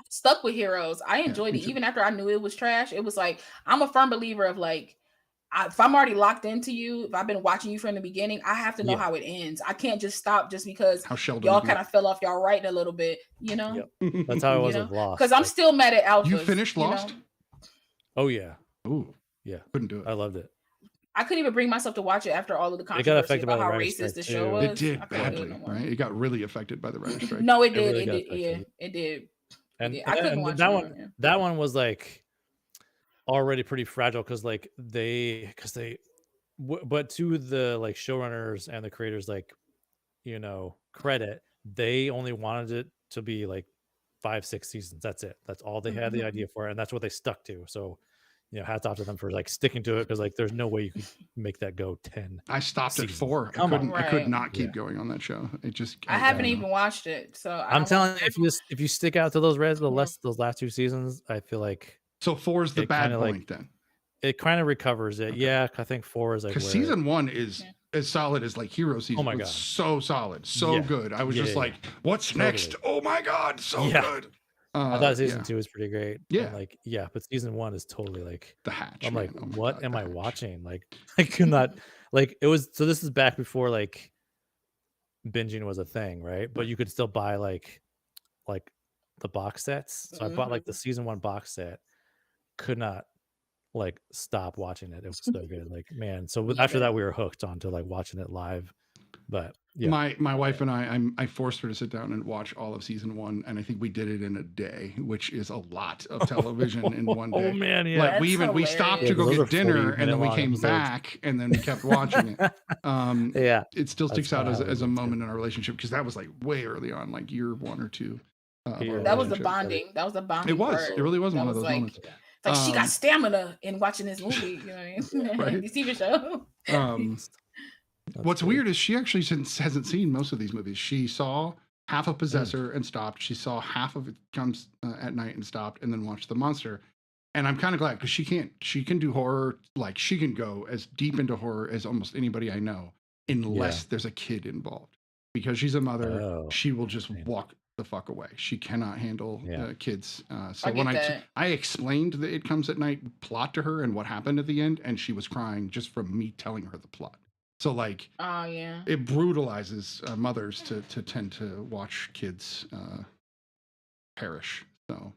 stuck with Heroes. I enjoyed it even after I knew it was trash. It was like I'm a firm believer of like if I'm already locked into you, if I've been watching you from the beginning, I have to know how it ends. I can't just stop just because y'all kind of fell off y'all writing a little bit, That's how it was with Lost. Because I'm still mad at Alpha. You finished Lost? Oh yeah. Ooh. Yeah. Couldn't do it. I loved it. I couldn't even bring myself to watch it after all of the controversy about how racist the show was. It did badly, right? It got really affected by the writer's strike. No, it did. It did. And I couldn't watch that one. That one was like already pretty fragile because but to the like showrunners and the creators credit, they only wanted it to be like 5-6 seasons. That's it. That's all they had the idea for, and that's what they stuck to. So hats off to them for like sticking to it because like there's no way you could make that go 10. I stopped at 4. I could not keep going on that show. It just I haven't even watched it. So I'm telling you, if you stick out to those those last 2 seasons, I feel like so 4 is the bad point then. It kind of recovers it. Okay. Yeah, I think 4 is like because season 1 is as solid as like Hero season. Oh my god, so solid, so good. I was just like, what's next? Oh my god, so good. I thought season 2 was pretty great. Yeah. And but season 1 is totally like the hatch. I'm like, what am I watching? Like, I could not like it was. So this is back before like binging was a thing, right? But you could still buy like the box sets. So I bought like the season 1 box set. Could not like stop watching it. It was so good. Like man. So after that, we were hooked onto like watching it live. But yeah, my wife and I forced her to sit down and watch all of season 1, and I think we did it in a day, which is a lot of television in one day. Oh man, yeah. Like That's we stopped Yeah, to 'cause go those get are dinner, and then we 40-minute came long back, and then we kept watching it. Yeah, It still that's sticks out kinda how as we a did too. moment in our relationship, because that was like way early on, like year 1 or 2 of our Yeah. That was the relationship. bonding. That was the bonding. It was. part. It really was That one of was those like, moments. It's like she got stamina in watching this movie. You know what I mean? Right. This TV show. What's weird is she actually hasn't seen most of these movies. She saw half of Possessor and stopped. She saw half of It Comes at Night and stopped, and then watched The Monster. And I'm kind of glad, because she can do horror. Like, she can go as deep into horror as almost anybody I know, unless there's a kid involved. Because she's a mother, she will just walk the fuck away. She cannot handle kids. So when I explained the It Comes at Night plot to her and what happened at the end, and she was crying just from me telling her the plot. So like, it brutalizes mothers to tend to watch kids perish. So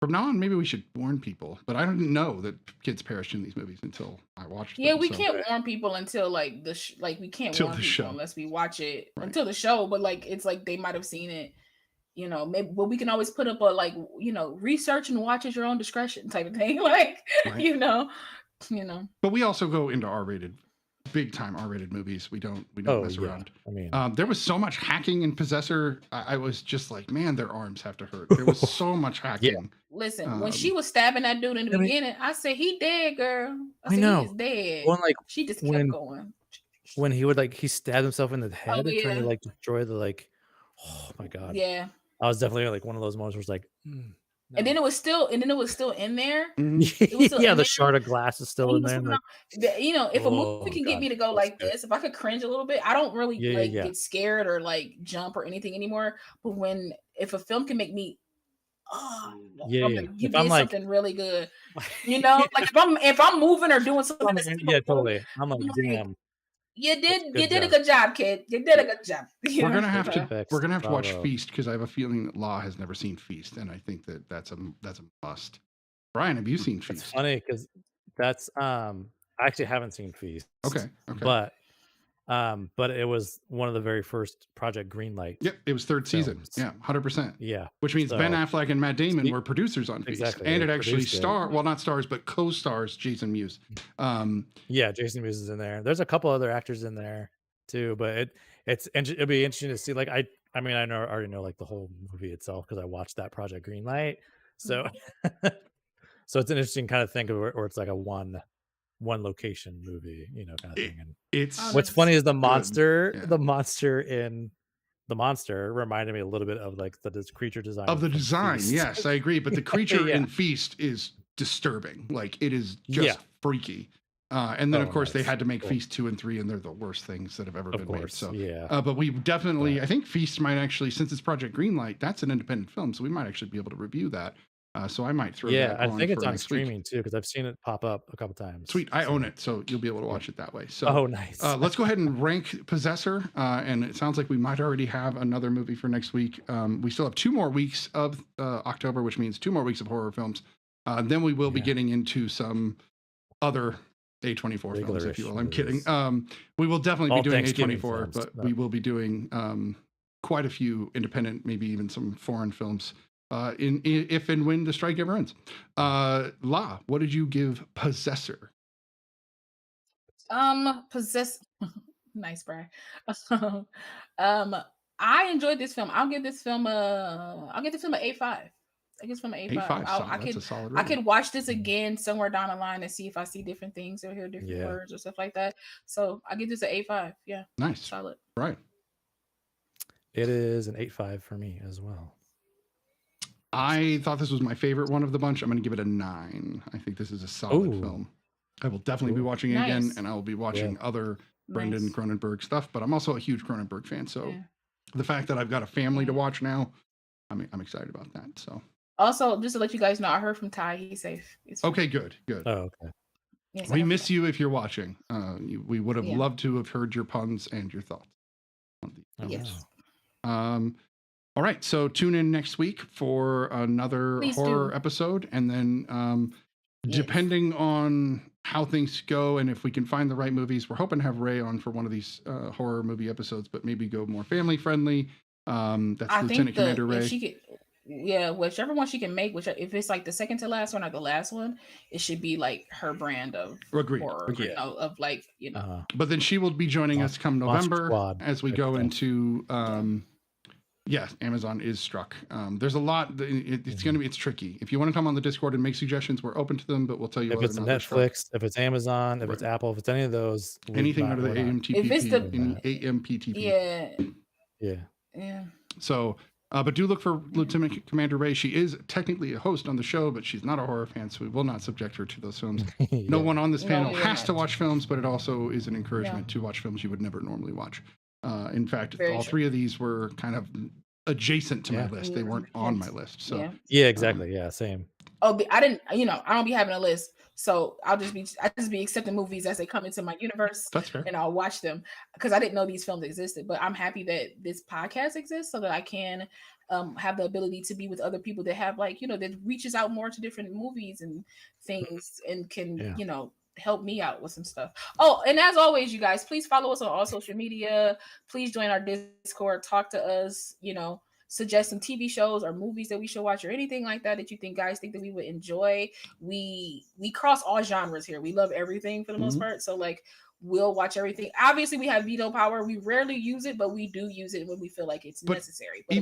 from now on, maybe we should warn people. But I didn't know that kids perished in these movies until I watched them. Yeah, we can't warn people until like we can't warn people unless we watch it until the show. But like, it's like they might have seen it. You know, maybe, but we can always put up a like, you know, research and watch at your own discretion type of thing. Like, you know. But we also go into big time R-rated movies. We don't mess around. I mean, there was so much hacking in Possessor. I was just like, man, their arms have to hurt. There was so much hacking. Listen, when she was stabbing that dude in the beginning, I said, he dead, girl. I said, he is dead. Well, like, she just kept going. When he would he stabbed himself in the head trying to like destroy the oh my god. Yeah. I was definitely like one of those moments where it's like, no. And then it was still in there. The shard of glass is still in there. You know, if a movie can get me to go like this, if I could cringe a little bit, I don't really get scared or like jump or anything anymore. But if a film can make me, you did something really good, you know, like if I'm moving or doing something, totally. I'm like, damn. You did a good job, kid. You did a good job. We're gonna have to watch Feast, because I have a feeling that Law has never seen Feast, and I think that's a must. Brian, have you seen Feast? It's funny because that's I actually haven't seen Feast. Okay. But it was one of the very first Project Greenlight. Yep, it was third season. Yeah, 100%. Yeah, which means Ben Affleck and Matt Damon were producers on Feast, and it actually not stars, but co-stars Jason Mewes. Jason Mewes is in there. There's a couple other actors in there too, but it'll be interesting to see. Like I already know like the whole movie itself because I watched that Project Greenlight. So so it's an interesting kind of thing where it's like a one location movie, you know, kind of thing. And it's what's funny is the monster in The Monster reminded me a little bit of like the creature design of the design. Feast. Yes, I agree. But the creature in Feast is disturbing. Like, it is just freaky. And then of course they had to make Feast 2 and 3, and they're the worst things that have ever been made. So but we definitely, I think Feast might actually, since it's Project Greenlight, that's an independent film, so we might actually be able to review that. So I might throw that on. I think it's on next streaming week too, because I've seen it pop up a couple times. Sweet, I own it, so you'll be able to watch it that way. So nice. Let's go ahead and rank Possessor, and it sounds like we might already have another movie for next week. We still have 2 more weeks of October, which means 2 more weeks of horror films. Then we will be getting into some other A24 films, if you will. I'm kidding. We will definitely be doing A24, but we will be doing quite a few independent, maybe even some foreign films. If and when the strike ever ends. La, what did you give Possessor? Nice, Brian. I enjoyed this film. I'll give this film an A5. I guess from an A5. That's a solid rating. I could watch this again somewhere down the line and see if I see different things or hear different words or stuff like that. So I give this an A5. Yeah. Nice. Solid. Right. It is an 8.5 for me as well. I thought this was my favorite one of the bunch. I'm going to give it a 9. I think this is a solid film. I will definitely be watching it again, and I will be watching other Brendan Cronenberg stuff, but I'm also a huge Cronenberg fan. So the fact that I've got a family to watch now, I'm excited about that. So also, just to let you guys know, I heard from Ty, he's safe. Okay, good. Oh, okay. Yes, we miss you if you're watching. We would have loved to have heard your puns and your thoughts. Yes. All right, so tune in next week for another horror episode, and then depending on how things go and if we can find the right movies. We're hoping to have Ray on for one of these horror movie episodes, but maybe go more family friendly. That's I Lieutenant think Commander Ray. if she could, whichever one she can make, if it's like the second to last one or the last one, it should be like her brand of horror, of like, But then she will be joining us come November as we go into Amazon is struck. There's a lot. It's tricky. If you want to come on the Discord and make suggestions, we're open to them, but we'll tell you if it's Netflix, if it's Amazon, if it's Apple, if it's any of those, anything under the AMPTP. Yeah. So, but do look for Lieutenant Commander Ray. She is technically a host on the show, but she's not a horror fan, so we will not subject her to those films. No one on this panel has to watch films, but it also is an encouragement to watch films you would never normally watch. In fact, all three of these were kind of adjacent to my list. They weren't on my list. So exactly. Same. Oh, I didn't. I don't be having a list, so I just be accepting movies as they come into my universe. That's fair. And I'll watch them because I didn't know these films existed. But I'm happy that this podcast exists so that I can have the ability to be with other people that have that reaches out more to different movies and things and can help me out with some stuff. Oh, and as always, you guys, please follow us on all social media. Please join our Discord, talk to us, suggest some TV shows or movies that we should watch or anything like that you think that we would enjoy. We cross all genres here. We love everything for the most part. So we'll watch everything. Obviously, we have veto power. We rarely use it, but we do use it when we feel like it's necessary. But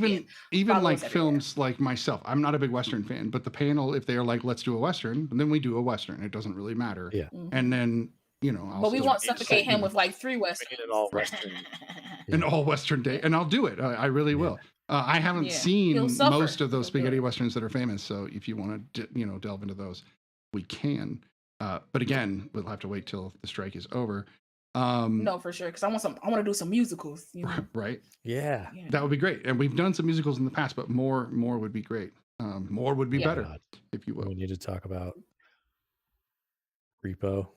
even like films like myself, I'm not a big Western fan, but the panel, if they are like, let's do a Western, then we do a Western. It doesn't really matter. Yeah. And then, but we won't suffocate him with like 3 Westerns. An all Western. An all Western day. And I'll do it. I really will. I haven't seen most of those spaghetti Westerns that are famous. So if you want to, delve into those, we can. But again, we'll have to wait till the strike is over. No, for sure, because I want to do some musicals. Right? Yeah, that would be great. And we've done some musicals in the past, but more would be great. More would be better, if you will. We need to talk about Repo.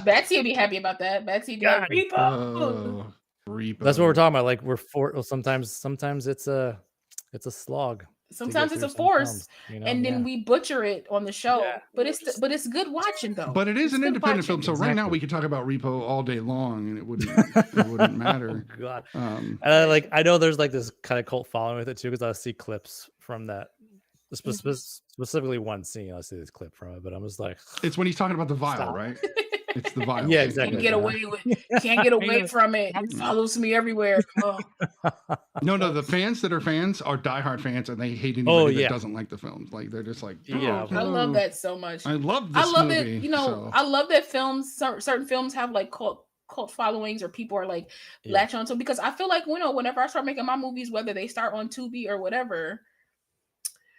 Betsy would be happy about that. Betsy would be like, Repo. Repo. That's what we're talking about. Like sometimes it's a slog. Sometimes it's a force, and then we butcher it on the show. Yeah. But it's good watching though. But it is an independent film, so right now we could talk about Repo all day long, and it wouldn't matter. Oh, God, and I know there's like this kind of cult following with it too, because I see clips from that. Specifically one scene, I see this clip from it, but I'm just like, it's when he's talking about the vial, right? It's the vial. Yeah, exactly. Can't get away from it. It follows me everywhere. Oh. No, the fans that are fans are diehard fans, and they hate anybody that doesn't like the films. Like they're just like, I love that so much. I love this movie. I love that certain films have like cult followings, or people are like latch on to, because I feel like whenever I start making my movies, whether they start on Tubi or whatever,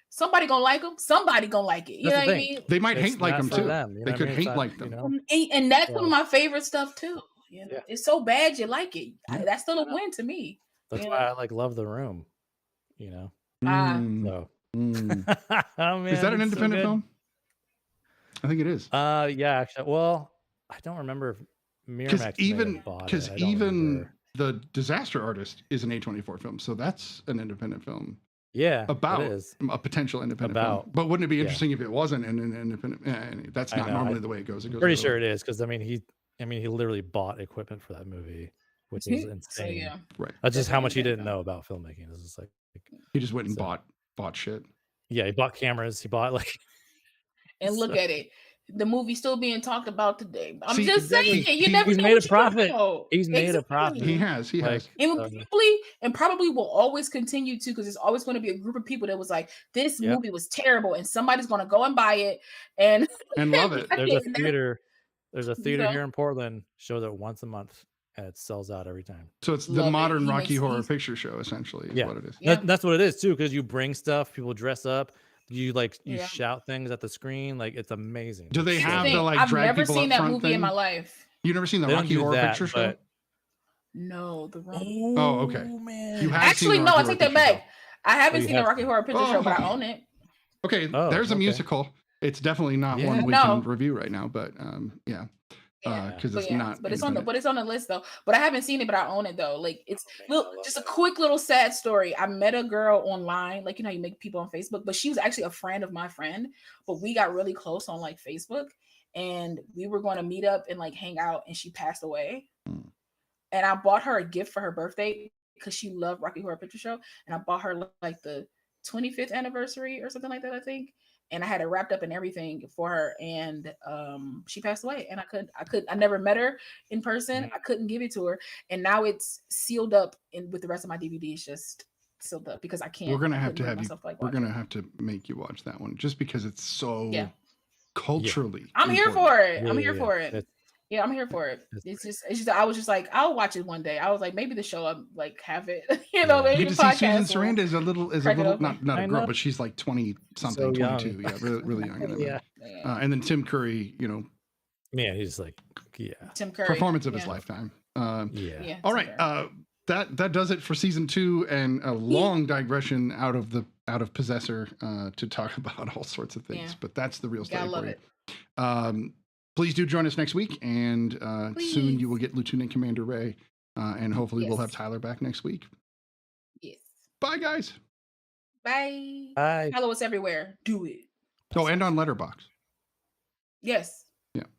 somebody gonna like them. Somebody gonna like it. You know what I mean? They might hate like them too. They could hate like them. And that's one of my favorite stuff too. It's so bad you like it. That's still a win to me. That's why I love The Room. So. Oh, man, is that an independent film? I think it is. Yeah, actually. Well, I don't remember if Miramax because even The Disaster Artist is an A24 film, so that's an independent film. Yeah, about a potential independent film. But wouldn't it be interesting if it wasn't an independent? That's not normally the way it goes. Pretty sure it is, because he literally bought equipment for that movie, which is insane. Right. That's just how much he didn't know about filmmaking. It's just like he just went and bought shit. Yeah, he bought cameras. He bought and look at it. The movie's still being talked about today. I'm just saying, you never he's know. Made a profit. He's made a profit. He has. And probably will always continue to, because there's always going to be a group of people that was like, this movie was terrible, and somebody's going to go and buy it and love it. There's a theater here in Portland, shows it once a month, and it sells out every time. So it's the modern Rocky Horror Picture Show, essentially. Is what it is. That's what it is too, because you bring stuff, people dress up. You shout things at the screen, like it's amazing. Do they have the I've drag never people seen up that front movie thing? in my life. You never seen the Rocky Horror Picture Show? No, the Rocky. Oh, okay. Man. You have actually no, I take that back. I haven't seen the Rocky Horror Picture Show, but I own it. Okay, there's a musical. It's definitely not one we can review right now, but yeah. because it's yeah, not. but it's on the list though. But I haven't seen it, but I own it though. Like it's just a quick little sad story. I met a girl online, like you know, you make people on Facebook, but she was actually a friend of my friend. But we got really close on like Facebook, and we were going to meet up and like hang out, and she passed away. And I bought her a gift for her birthday because she loved Rocky Horror Picture Show, and I bought her like the 25th anniversary or something like that, I think. And I had it wrapped up and everything for her, and she passed away. And I never met her in person. I couldn't give it to her, and now it's sealed up with the rest of my DVDs just sealed up because I can't. We're gonna have to have you. We're gonna have to make you watch that one just because it's so culturally. I'm here for it. I'm here for it. Yeah, I'm here for it. It's just I was just like, I'll watch it one day. I was like, maybe the show I'll like have it. You know, maybe you the get to see podcast. Susan Sarandon is a little not a girl, but she's like 20 something, so 22. Yeah, really young. And then Tim Curry, you know. Man, he's like Tim Curry. Performance of his lifetime. All right. That does it for season 2 and a long digression out of Possessor to talk about all sorts of things. But that's the real story for you. Please do join us next week, and soon you will get Lieutenant Commander Ray, and hopefully we'll have Tyler back next week. Yes. Bye, guys. Bye. Bye. Follow us everywhere. Do it. Oh, and on Letterboxd. Yes.